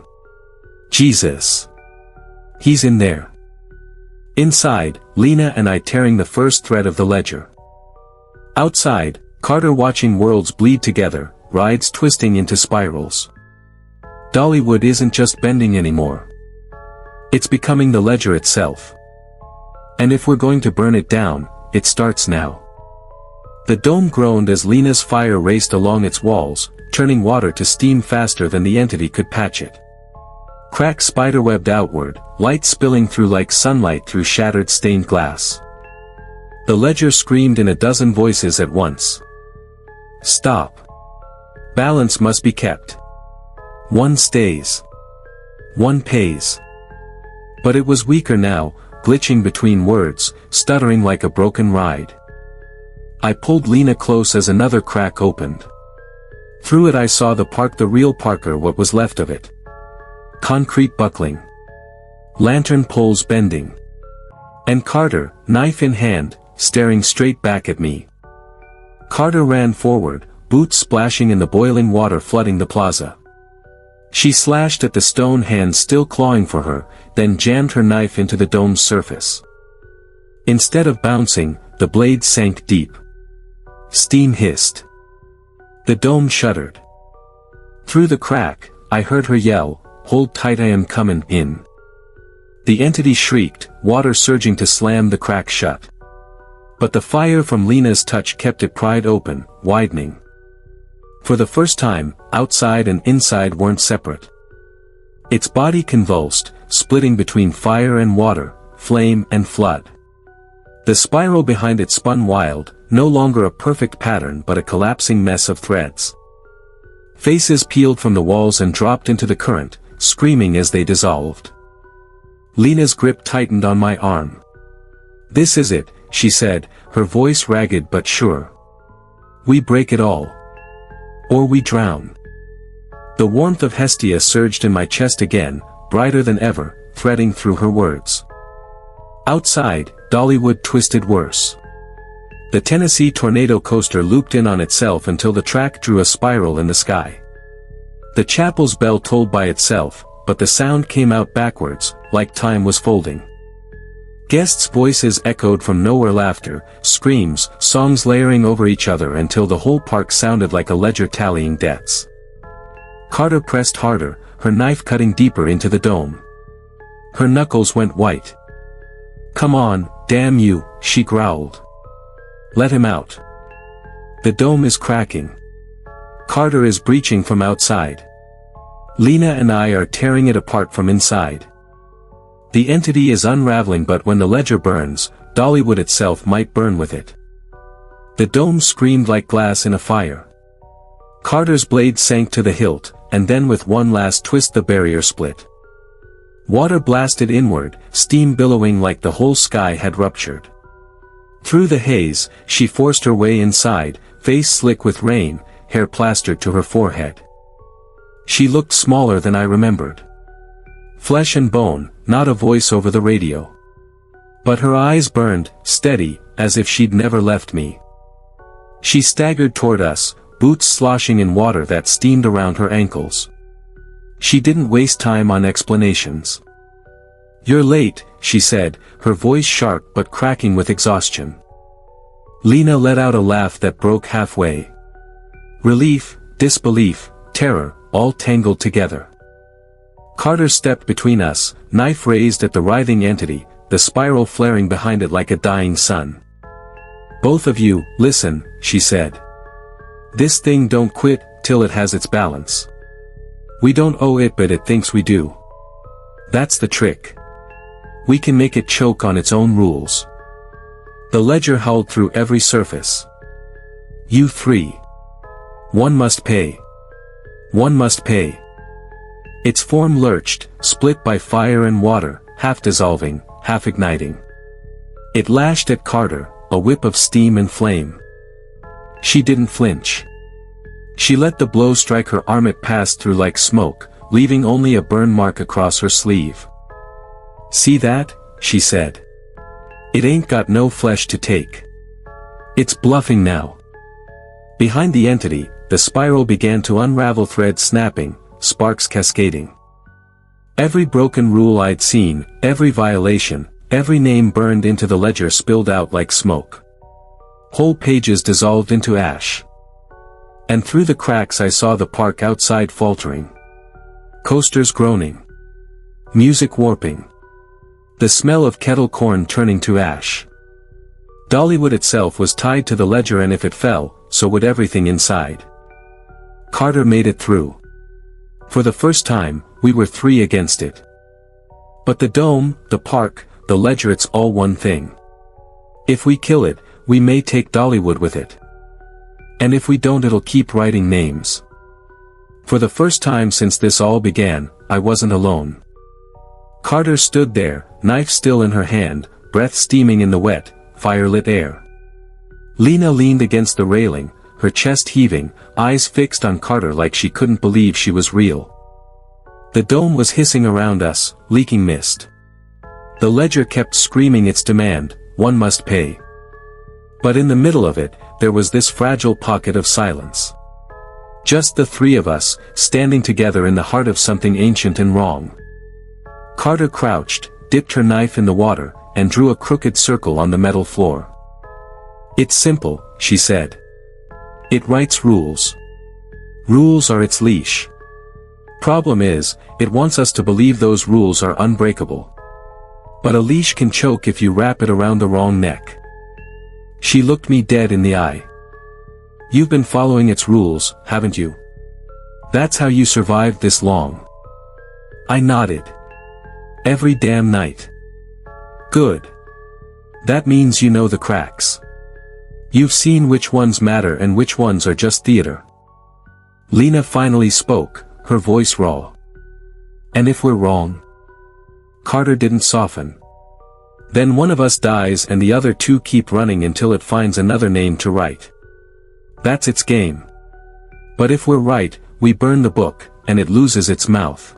A: Jesus! He's in there. Inside, Lena and I tearing the first thread of the ledger. Outside, Carter watching worlds bleed together, rides twisting into spirals. Dollywood isn't just bending anymore. It's becoming the ledger itself. And if we're going to burn it down, it starts now. The dome groaned as Lena's fire raced along its walls, turning water to steam faster than the entity could patch it. Cracks spiderwebbed outward, light spilling through like sunlight through shattered stained glass. The ledger screamed in a dozen voices at once. Stop. Balance must be kept. One stays. One pays. But it was weaker now, glitching between words, stuttering like a broken ride. I pulled Lena close as another crack opened. Through it I saw the real Parker, what was left of it. Concrete buckling. Lantern poles bending. And Carter, knife in hand, staring straight back at me. Carter ran forward, boots splashing in the boiling water flooding the plaza. She slashed at the stone hand still clawing for her, then jammed her knife into the dome's surface. Instead of bouncing, the blade sank deep. Steam hissed. The dome shuddered. Through the crack, I heard her yell, "Hold tight, I am comin' in." The entity shrieked, water surging to slam the crack shut. But the fire from Lena's touch kept it pried open, widening. For the first time, outside and inside weren't separate. Its body convulsed, splitting between fire and water, flame and flood. The spiral behind it spun wild, no longer a perfect pattern but a collapsing mess of threads. Faces peeled from the walls and dropped into the current, screaming as they dissolved. Lena's grip tightened on my arm. "This is it," she said, her voice ragged but sure. "We break it all. Or we drown." The warmth of Hestia surged in my chest again, brighter than ever, threading through her words. Outside, Dollywood twisted worse. The Tennessee tornado coaster looped in on itself until the track drew a spiral in the sky. The chapel's bell tolled by itself, but the sound came out backwards, like time was folding. Guests' voices echoed from nowhere, laughter, screams, songs layering over each other until the whole park sounded like a ledger tallying debts. Carter pressed harder, her knife cutting deeper into the dome. Her knuckles went white. "Come on, damn you," she growled. "Let him out. The dome is cracking. Carter is breaching from outside. Lena and I are tearing it apart from inside. The entity is unraveling, but when the ledger burns, Dollywood itself might burn with it." The dome screamed like glass in a fire. Carter's blade sank to the hilt, and then with one last twist the barrier split. Water blasted inward, steam billowing like the whole sky had ruptured. Through the haze, she forced her way inside, face slick with rain, hair plastered to her forehead. She looked smaller than I remembered. Flesh and bone, not a voice over the radio. But her eyes burned, steady, as if she'd never left me. She staggered toward us, boots sloshing in water that steamed around her ankles. She didn't waste time on explanations. "You're late," she said, her voice sharp but cracking with exhaustion. Lena let out a laugh that broke halfway. Relief, disbelief, terror, all tangled together. Carter stepped between us, knife raised at the writhing entity, the spiral flaring behind it like a dying sun. "Both of you, listen," she said. "This thing don't quit till it has its balance. We don't owe it, but it thinks we do. That's the trick. We can make it choke on its own rules." The ledger howled through every surface. "You three. One must pay. One must pay." Its form lurched, split by fire and water, half dissolving, half igniting. It lashed at Carter, a whip of steam and flame. She didn't flinch. She let the blow strike her arm. It passed through like smoke, leaving only a burn mark across her sleeve. "See that?" she said. "It ain't got no flesh to take. It's bluffing now." Behind the entity, the spiral began to unravel, threads snapping, sparks cascading. Every broken rule I'd seen, every violation, every name burned into the ledger spilled out like smoke. Whole pages dissolved into ash. And through the cracks I saw the park outside faltering. Coasters groaning. Music warping. The smell of kettle corn turning to ash. Dollywood itself was tied to the ledger, and if it fell, so would everything inside. Carter made it through. For the first time, we were three against it. But the dome, the park, the ledger, it's all one thing. If we kill it, we may take Dollywood with it. And if we don't, it'll keep writing names. For the first time since this all began, I wasn't alone. Carter stood there, knife still in her hand, breath steaming in the wet, firelit air. Lena leaned against the railing, her chest heaving, eyes fixed on Carter like she couldn't believe she was real. The dome was hissing around us, leaking mist. The ledger kept screaming its demand, one must pay. But in the middle of it, there was this fragile pocket of silence. Just the three of us, standing together in the heart of something ancient and wrong. Carter crouched, dipped her knife in the water, and drew a crooked circle on the metal floor. "It's simple," she said. "It writes rules. Rules are its leash. Problem is, it wants us to believe those rules are unbreakable. But a leash can choke if you wrap it around the wrong neck." She looked me dead in the eye. "You've been following its rules, haven't you? That's how you survived this long." I nodded. "Every damn night." "Good. That means you know the cracks. You've seen which ones matter and which ones are just theater." Lena finally spoke, her voice raw. "And if we're wrong?" Carter didn't soften. "Then one of us dies and the other two keep running until it finds another name to write. That's its game. But if we're right, we burn the book, and it loses its mouth.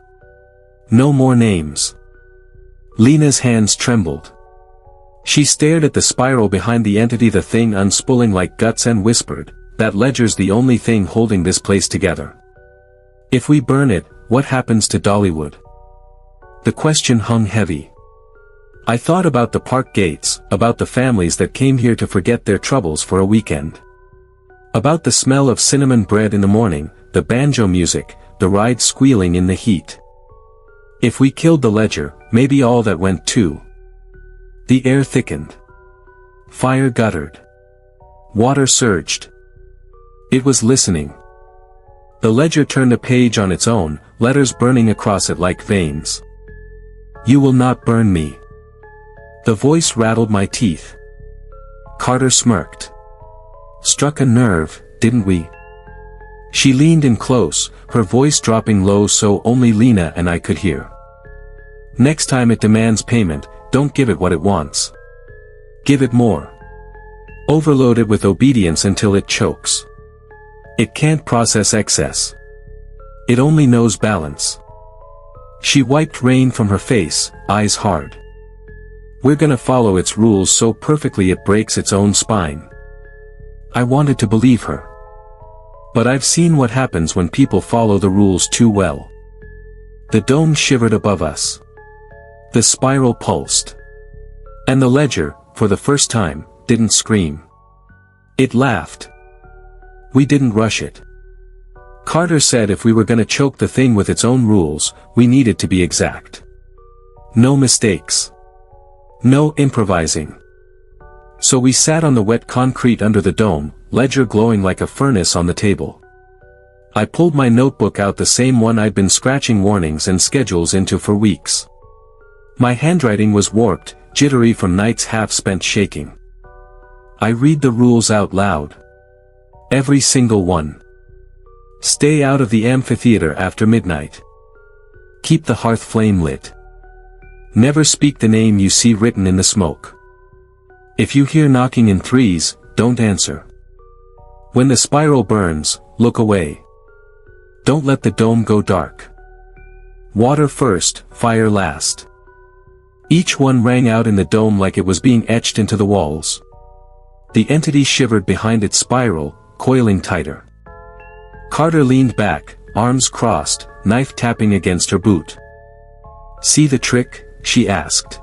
A: No more names." Lena's hands trembled. She stared at the spiral behind the entity, the thing unspooling like guts, and whispered, "That ledger's the only thing holding this place together. If we burn it, what happens to Dollywood?" The question hung heavy. I thought about the park gates, about the families that came here to forget their troubles for a weekend. About the smell of cinnamon bread in the morning, the banjo music, the ride squealing in the heat. If we killed the ledger, maybe all that went too. The air thickened. Fire guttered. Water surged. It was listening. The ledger turned a page on its own, letters burning across it like veins. "You will not burn me." The voice rattled my teeth. Carter smirked. "Struck a nerve, didn't we?" She leaned in close, her voice dropping low so only Lena and I could hear. "Next time it demands payment, don't give it what it wants. Give it more. Overload it with obedience until it chokes. It can't process excess. It only knows balance." She wiped rain from her face, eyes hard. "We're gonna follow its rules so perfectly it breaks its own spine." I wanted to believe her. But I've seen what happens when people follow the rules too well. The dome shivered above us. The spiral pulsed. And the ledger, for the first time, didn't scream. It laughed. We didn't rush it. Carter said if we were gonna choke the thing with its own rules, we needed to be exact. No mistakes. No improvising. So we sat on the wet concrete under the dome, ledger glowing like a furnace on the table. I pulled my notebook out, the same one I'd been scratching warnings and schedules into for weeks. My handwriting was warped, jittery from nights half spent shaking. I read the rules out loud. Every single one. Stay out of the amphitheater after midnight. Keep the hearth flame lit. Never speak the name you see written in the smoke. If you hear knocking in threes, don't answer. When the spiral burns, look away. Don't let the dome go dark. Water first, fire last. Each one rang out in the dome like it was being etched into the walls. The entity shivered behind its spiral, coiling tighter. Carter leaned back, arms crossed, knife tapping against her boot. "See the trick?" she asked.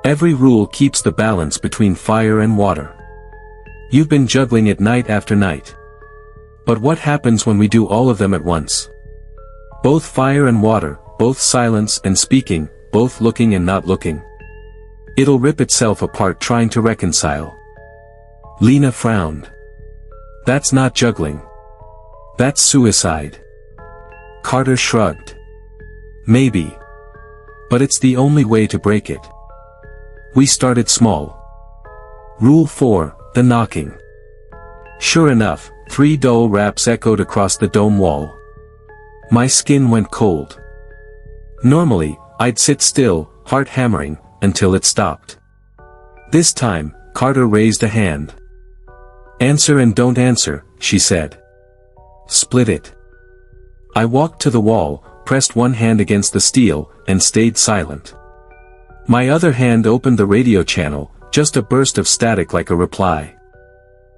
A: "Every rule keeps the balance between fire and water. You've been juggling it night after night. But what happens when we do all of them at once? Both fire and water, both silence and speaking, both looking and not looking. It'll rip itself apart trying to reconcile." Lena frowned. "That's not juggling. That's suicide." Carter shrugged. "Maybe. But it's the only way to break it." We started small. Rule 4, the knocking. Sure enough, 3 dull raps echoed across the dome wall. My skin went cold. Normally, I'd sit still, heart hammering, until it stopped. This time, Carter raised a hand. "Answer and don't answer," she said. "Split it." I walked to the wall, pressed one hand against the steel, and stayed silent. My other hand opened the radio channel, just a burst of static like a reply.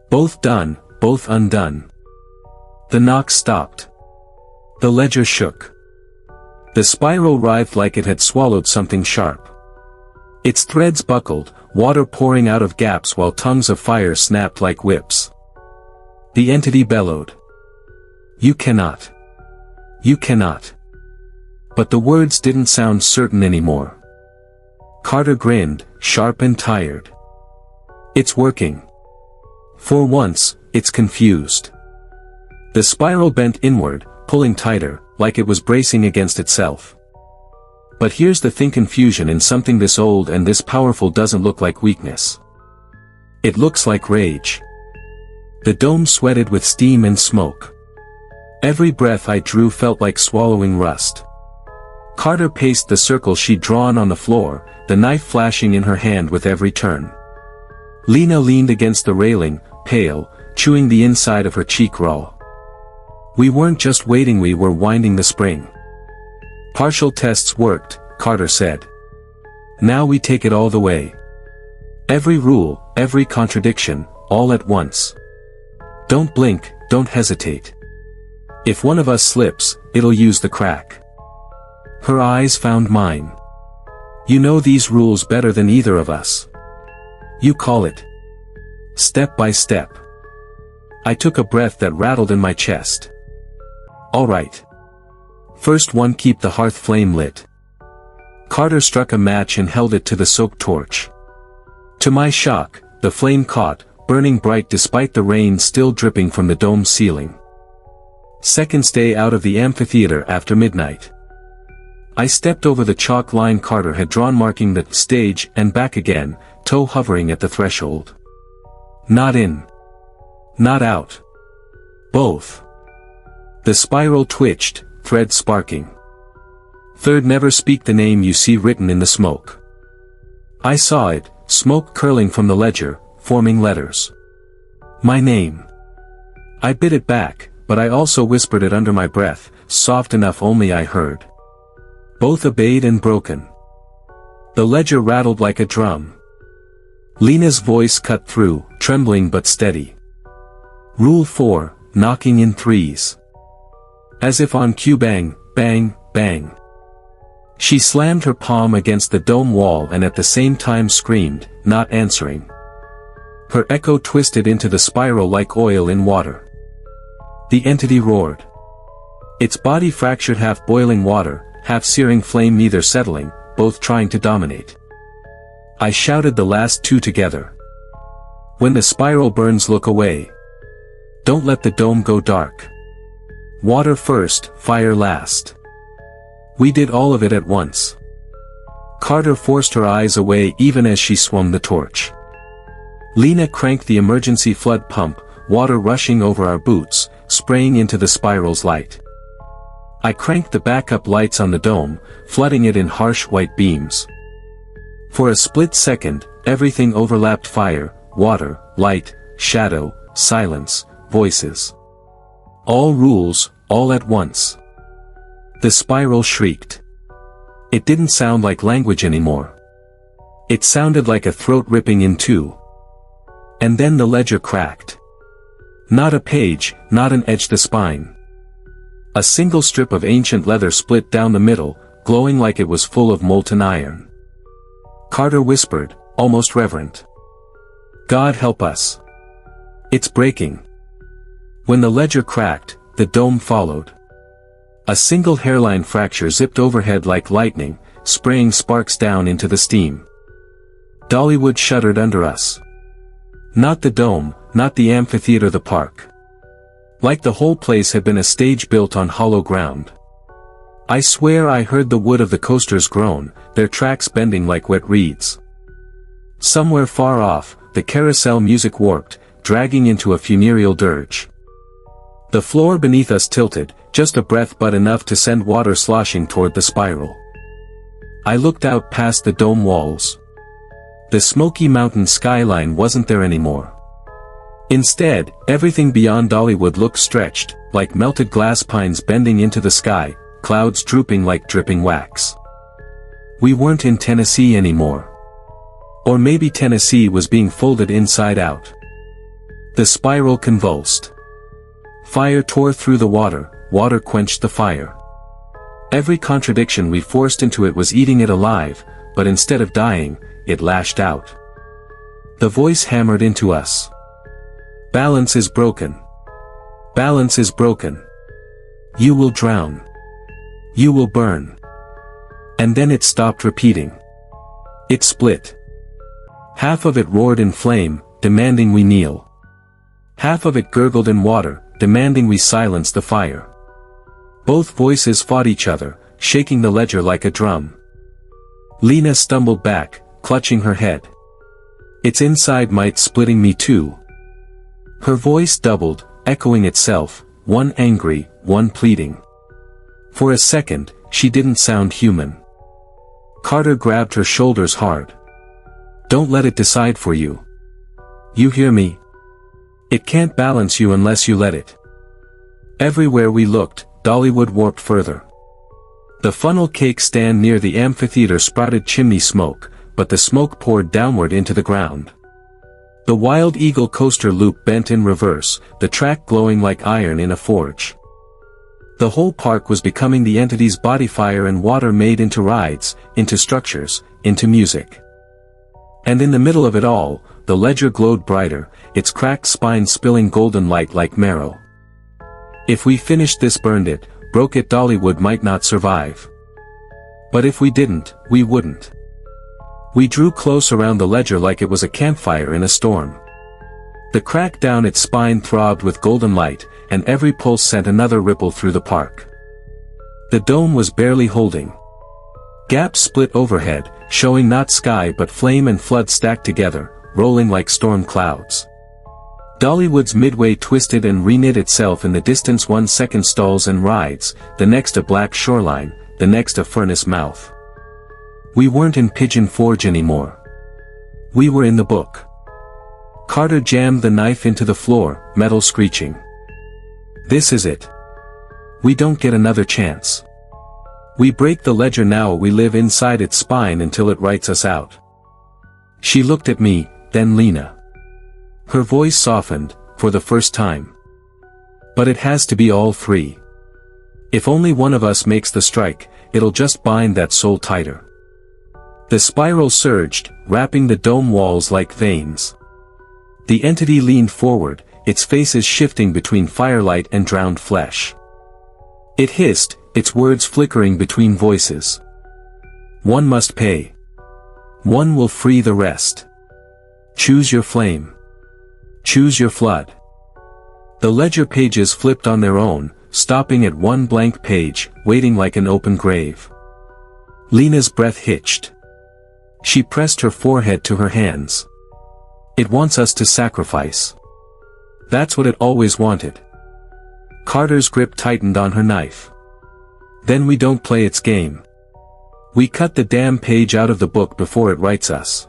A: "Both done, both undone." The knock stopped. The ledger shook. The spiral writhed like it had swallowed something sharp. Its threads buckled, water pouring out of gaps while tongues of fire snapped like whips. The entity bellowed. "You cannot. You cannot." But the words didn't sound certain anymore. Carter grinned, sharp and tired. "It's working. For once, it's confused." The spiral bent inward, pulling tighter, like it was bracing against itself. But here's the thing: confusion in something this old and this powerful doesn't look like weakness. It looks like rage. The dome sweated with steam and smoke. Every breath I drew felt like swallowing rust. Carter paced the circle she'd drawn on the floor, the knife flashing in her hand with every turn. Lena leaned against the railing, pale, chewing the inside of her cheek raw. We weren't just waiting, we were winding the spring. "Partial tests worked," Carter said. "Now we take it all the way. Every rule, every contradiction, all at once. Don't blink, don't hesitate. If one of us slips, it'll use the crack." Her eyes found mine. "You know these rules better than either of us. You call it step by step." I took a breath that rattled in my chest. "All right. First one, keep the hearth flame lit." Carter struck a match and held it to the soaked torch. To my shock, the flame caught, burning bright despite the rain still dripping from the dome ceiling. Second, stay out of the amphitheater after midnight. I stepped over the chalk line Carter had drawn marking the stage and back again, toe hovering at the threshold. Not in. Not out. Both. The spiral twitched, thread sparking. Third, never speak the name you see written in the smoke. I saw it, smoke curling from the ledger, forming letters. My name. I bit it back, but I also whispered it under my breath, soft enough only I heard. Both obeyed and broken. The ledger rattled like a drum. Lena's voice cut through, trembling but steady. Rule 4, knocking in threes. As if on cue, bang, bang, bang. She slammed her palm against the dome wall and at the same time screamed, not answering. Her echo twisted into the spiral like oil in water. The entity roared. Its body fractured, half boiling water, half searing flame, neither settling, both trying to dominate. I shouted the last two together. When the spiral burns, look away. Don't let the dome go dark. Water first, fire last. We did all of it at once. Carter forced her eyes away even as she swung the torch. Lena cranked the emergency flood pump, water rushing over our boots, spraying into the spiral's light. I cranked the backup lights on the dome, flooding it in harsh white beams. For a split second, everything overlapped: fire, water, light, shadow, silence, voices. All rules, all at once. The spiral shrieked. It didn't sound like language anymore. It sounded like a throat ripping in two. And then the ledger cracked. Not a page, not an edge, the spine. A single strip of ancient leather split down the middle, glowing like it was full of molten iron. Carter whispered, almost reverent. God help us. It's breaking. When the ledger cracked, the dome followed. A single hairline fracture zipped overhead like lightning, spraying sparks down into the steam. Dollywood shuddered under us. Not the dome, not the amphitheater, the park. Like the whole place had been a stage built on hollow ground. I swear I heard the wood of the coasters groan, their tracks bending like wet reeds. Somewhere far off, the carousel music warped, dragging into a funereal dirge. The floor beneath us tilted, just a breath but enough to send water sloshing toward the spiral. I looked out past the dome walls. The smoky mountain skyline wasn't there anymore. Instead, everything beyond Dollywood looked stretched, like melted glass pines bending into the sky, clouds drooping like dripping wax. We weren't in Tennessee anymore. Or maybe Tennessee was being folded inside out. The spiral convulsed. Fire tore through the water, water quenched the fire. Every contradiction we forced into it was eating it alive, but instead of dying, it lashed out. The voice hammered into us. Balance is broken. Balance is broken. You will drown. You will burn. And then it stopped repeating. It split. Half of it roared in flame, demanding we kneel. Half of it gurgled in water, demanding we silence the fire. Both voices fought each other, shaking the ledger like a drum. Lena stumbled back, clutching her head. Its inside might splitting me too. Her voice doubled, echoing itself, one angry, one pleading. For a second, she didn't sound human. Carter grabbed her shoulders hard. Don't let it decide for you. You hear me? It can't balance you unless you let it. Everywhere we looked, Dollywood warped further. The funnel cake stand near the amphitheater sprouted chimney smoke, but the smoke poured downward into the ground. The Wild Eagle coaster loop bent in reverse, the track glowing like iron in a forge. The whole park was becoming the entity's body, fire and water made into rides, into structures, into music. And in the middle of it all, the ledger glowed brighter, its cracked spine spilling golden light like marrow. If we finished this, burned it, broke it, Dollywood might not survive. But if we didn't, we wouldn't. We drew close around the ledger like it was a campfire in a storm. The crack down its spine throbbed with golden light, and every pulse sent another ripple through the park. The dome was barely holding. Gaps split overhead, showing not sky but flame and flood stacked together, rolling like storm clouds. Dollywood's midway twisted and reknit itself in the distance, 1 second stalls and rides, the next a black shoreline, the next a furnace mouth. We weren't in Pigeon Forge anymore. We were in the book. Carter jammed the knife into the floor, metal screeching. This is it. We don't get another chance. We break the ledger now, we live inside its spine until it writes us out. She looked at me, then Lena. Her voice softened, for the first time. But it has to be all three. If only one of us makes the strike, it'll just bind that soul tighter. The spiral surged, wrapping the dome walls like veins. The entity leaned forward, its faces shifting between firelight and drowned flesh. It hissed, its words flickering between voices. One must pay. One will free the rest. Choose your flame. Choose your flood. The ledger pages flipped on their own, stopping at one blank page, waiting like an open grave. Lena's breath hitched. She pressed her forehead to her hands. It wants us to sacrifice. That's what it always wanted. Carter's grip tightened on her knife. Then we don't play its game. We cut the damn page out of the book before it writes us.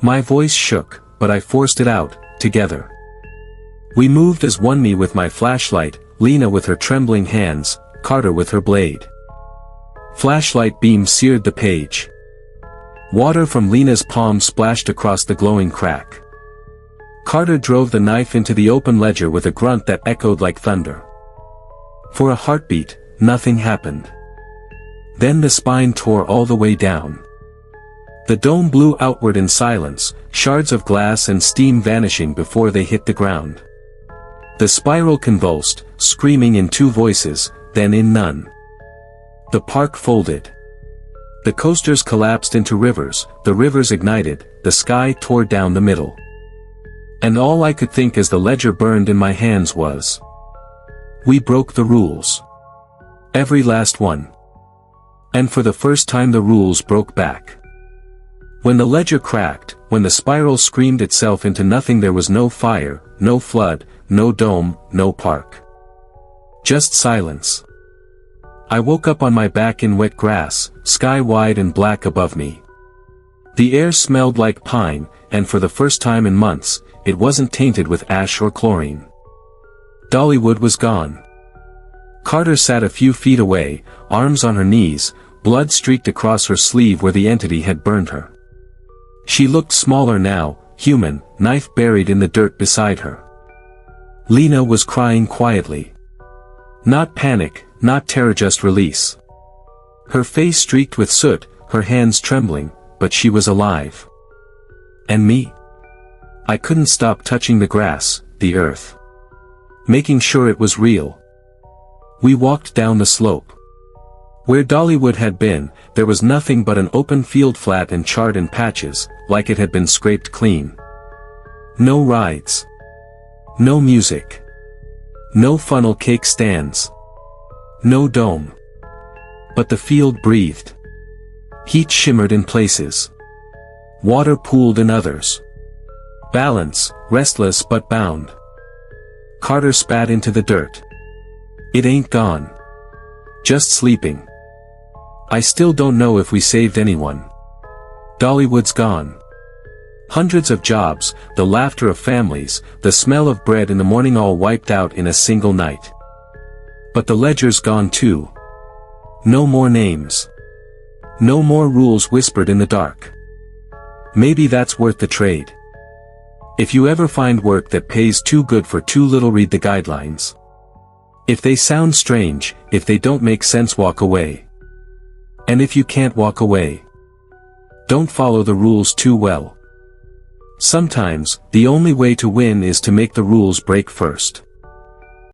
A: My voice shook, but I forced it out, together. We moved as one, me with my flashlight, Lena with her trembling hands, Carter with her blade. Flashlight beam seared the page. Water from Lena's palm splashed across the glowing crack. Carter drove the knife into the open ledger with a grunt that echoed like thunder. For a heartbeat, nothing happened. Then the spine tore all the way down. The dome blew outward in silence, shards of glass and steam vanishing before they hit the ground. The spiral convulsed, screaming in two voices, then in none. The park folded. The coasters collapsed into rivers, the rivers ignited, the sky tore down the middle. And all I could think as the ledger burned in my hands was, we broke the rules. Every last one. And for the first time the rules broke back. When the ledger cracked, when the spiral screamed itself into nothing, there was no fire, no flood, no dome, no park. Just silence. I woke up on my back in wet grass, sky wide and black above me. The air smelled like pine, and for the first time in months, it wasn't tainted with ash or chlorine. Dollywood was gone. Carter sat a few feet away, arms on her knees, blood streaked across her sleeve where the entity had burned her. She looked smaller now, human, knife buried in the dirt beside her. Lena was crying quietly. Not panic, not terror, just release. Her face streaked with soot, her hands trembling, but she was alive. And me? I couldn't stop touching the grass, the earth. Making sure it was real. We walked down the slope. Where Dollywood had been, there was nothing but an open field, flat and charred in patches, like it had been scraped clean. No rides. No music. No funnel cake stands. No dome. But the field breathed. Heat shimmered in places. Water pooled in others. Balance, restless but bound. Carter spat into the dirt. It ain't gone. Just sleeping. I still don't know if we saved anyone. Dollywood's gone. Hundreds of jobs, the laughter of families, the smell of bread in the morning, all wiped out in a single night. But the ledger's gone too. No more names. No more rules whispered in the dark. Maybe that's worth the trade. If you ever find work that pays too good for too little, read the guidelines. If they sound strange, if they don't make sense, walk away. And if you can't walk away, don't follow the rules too well. Sometimes, the only way to win is to make the rules break first.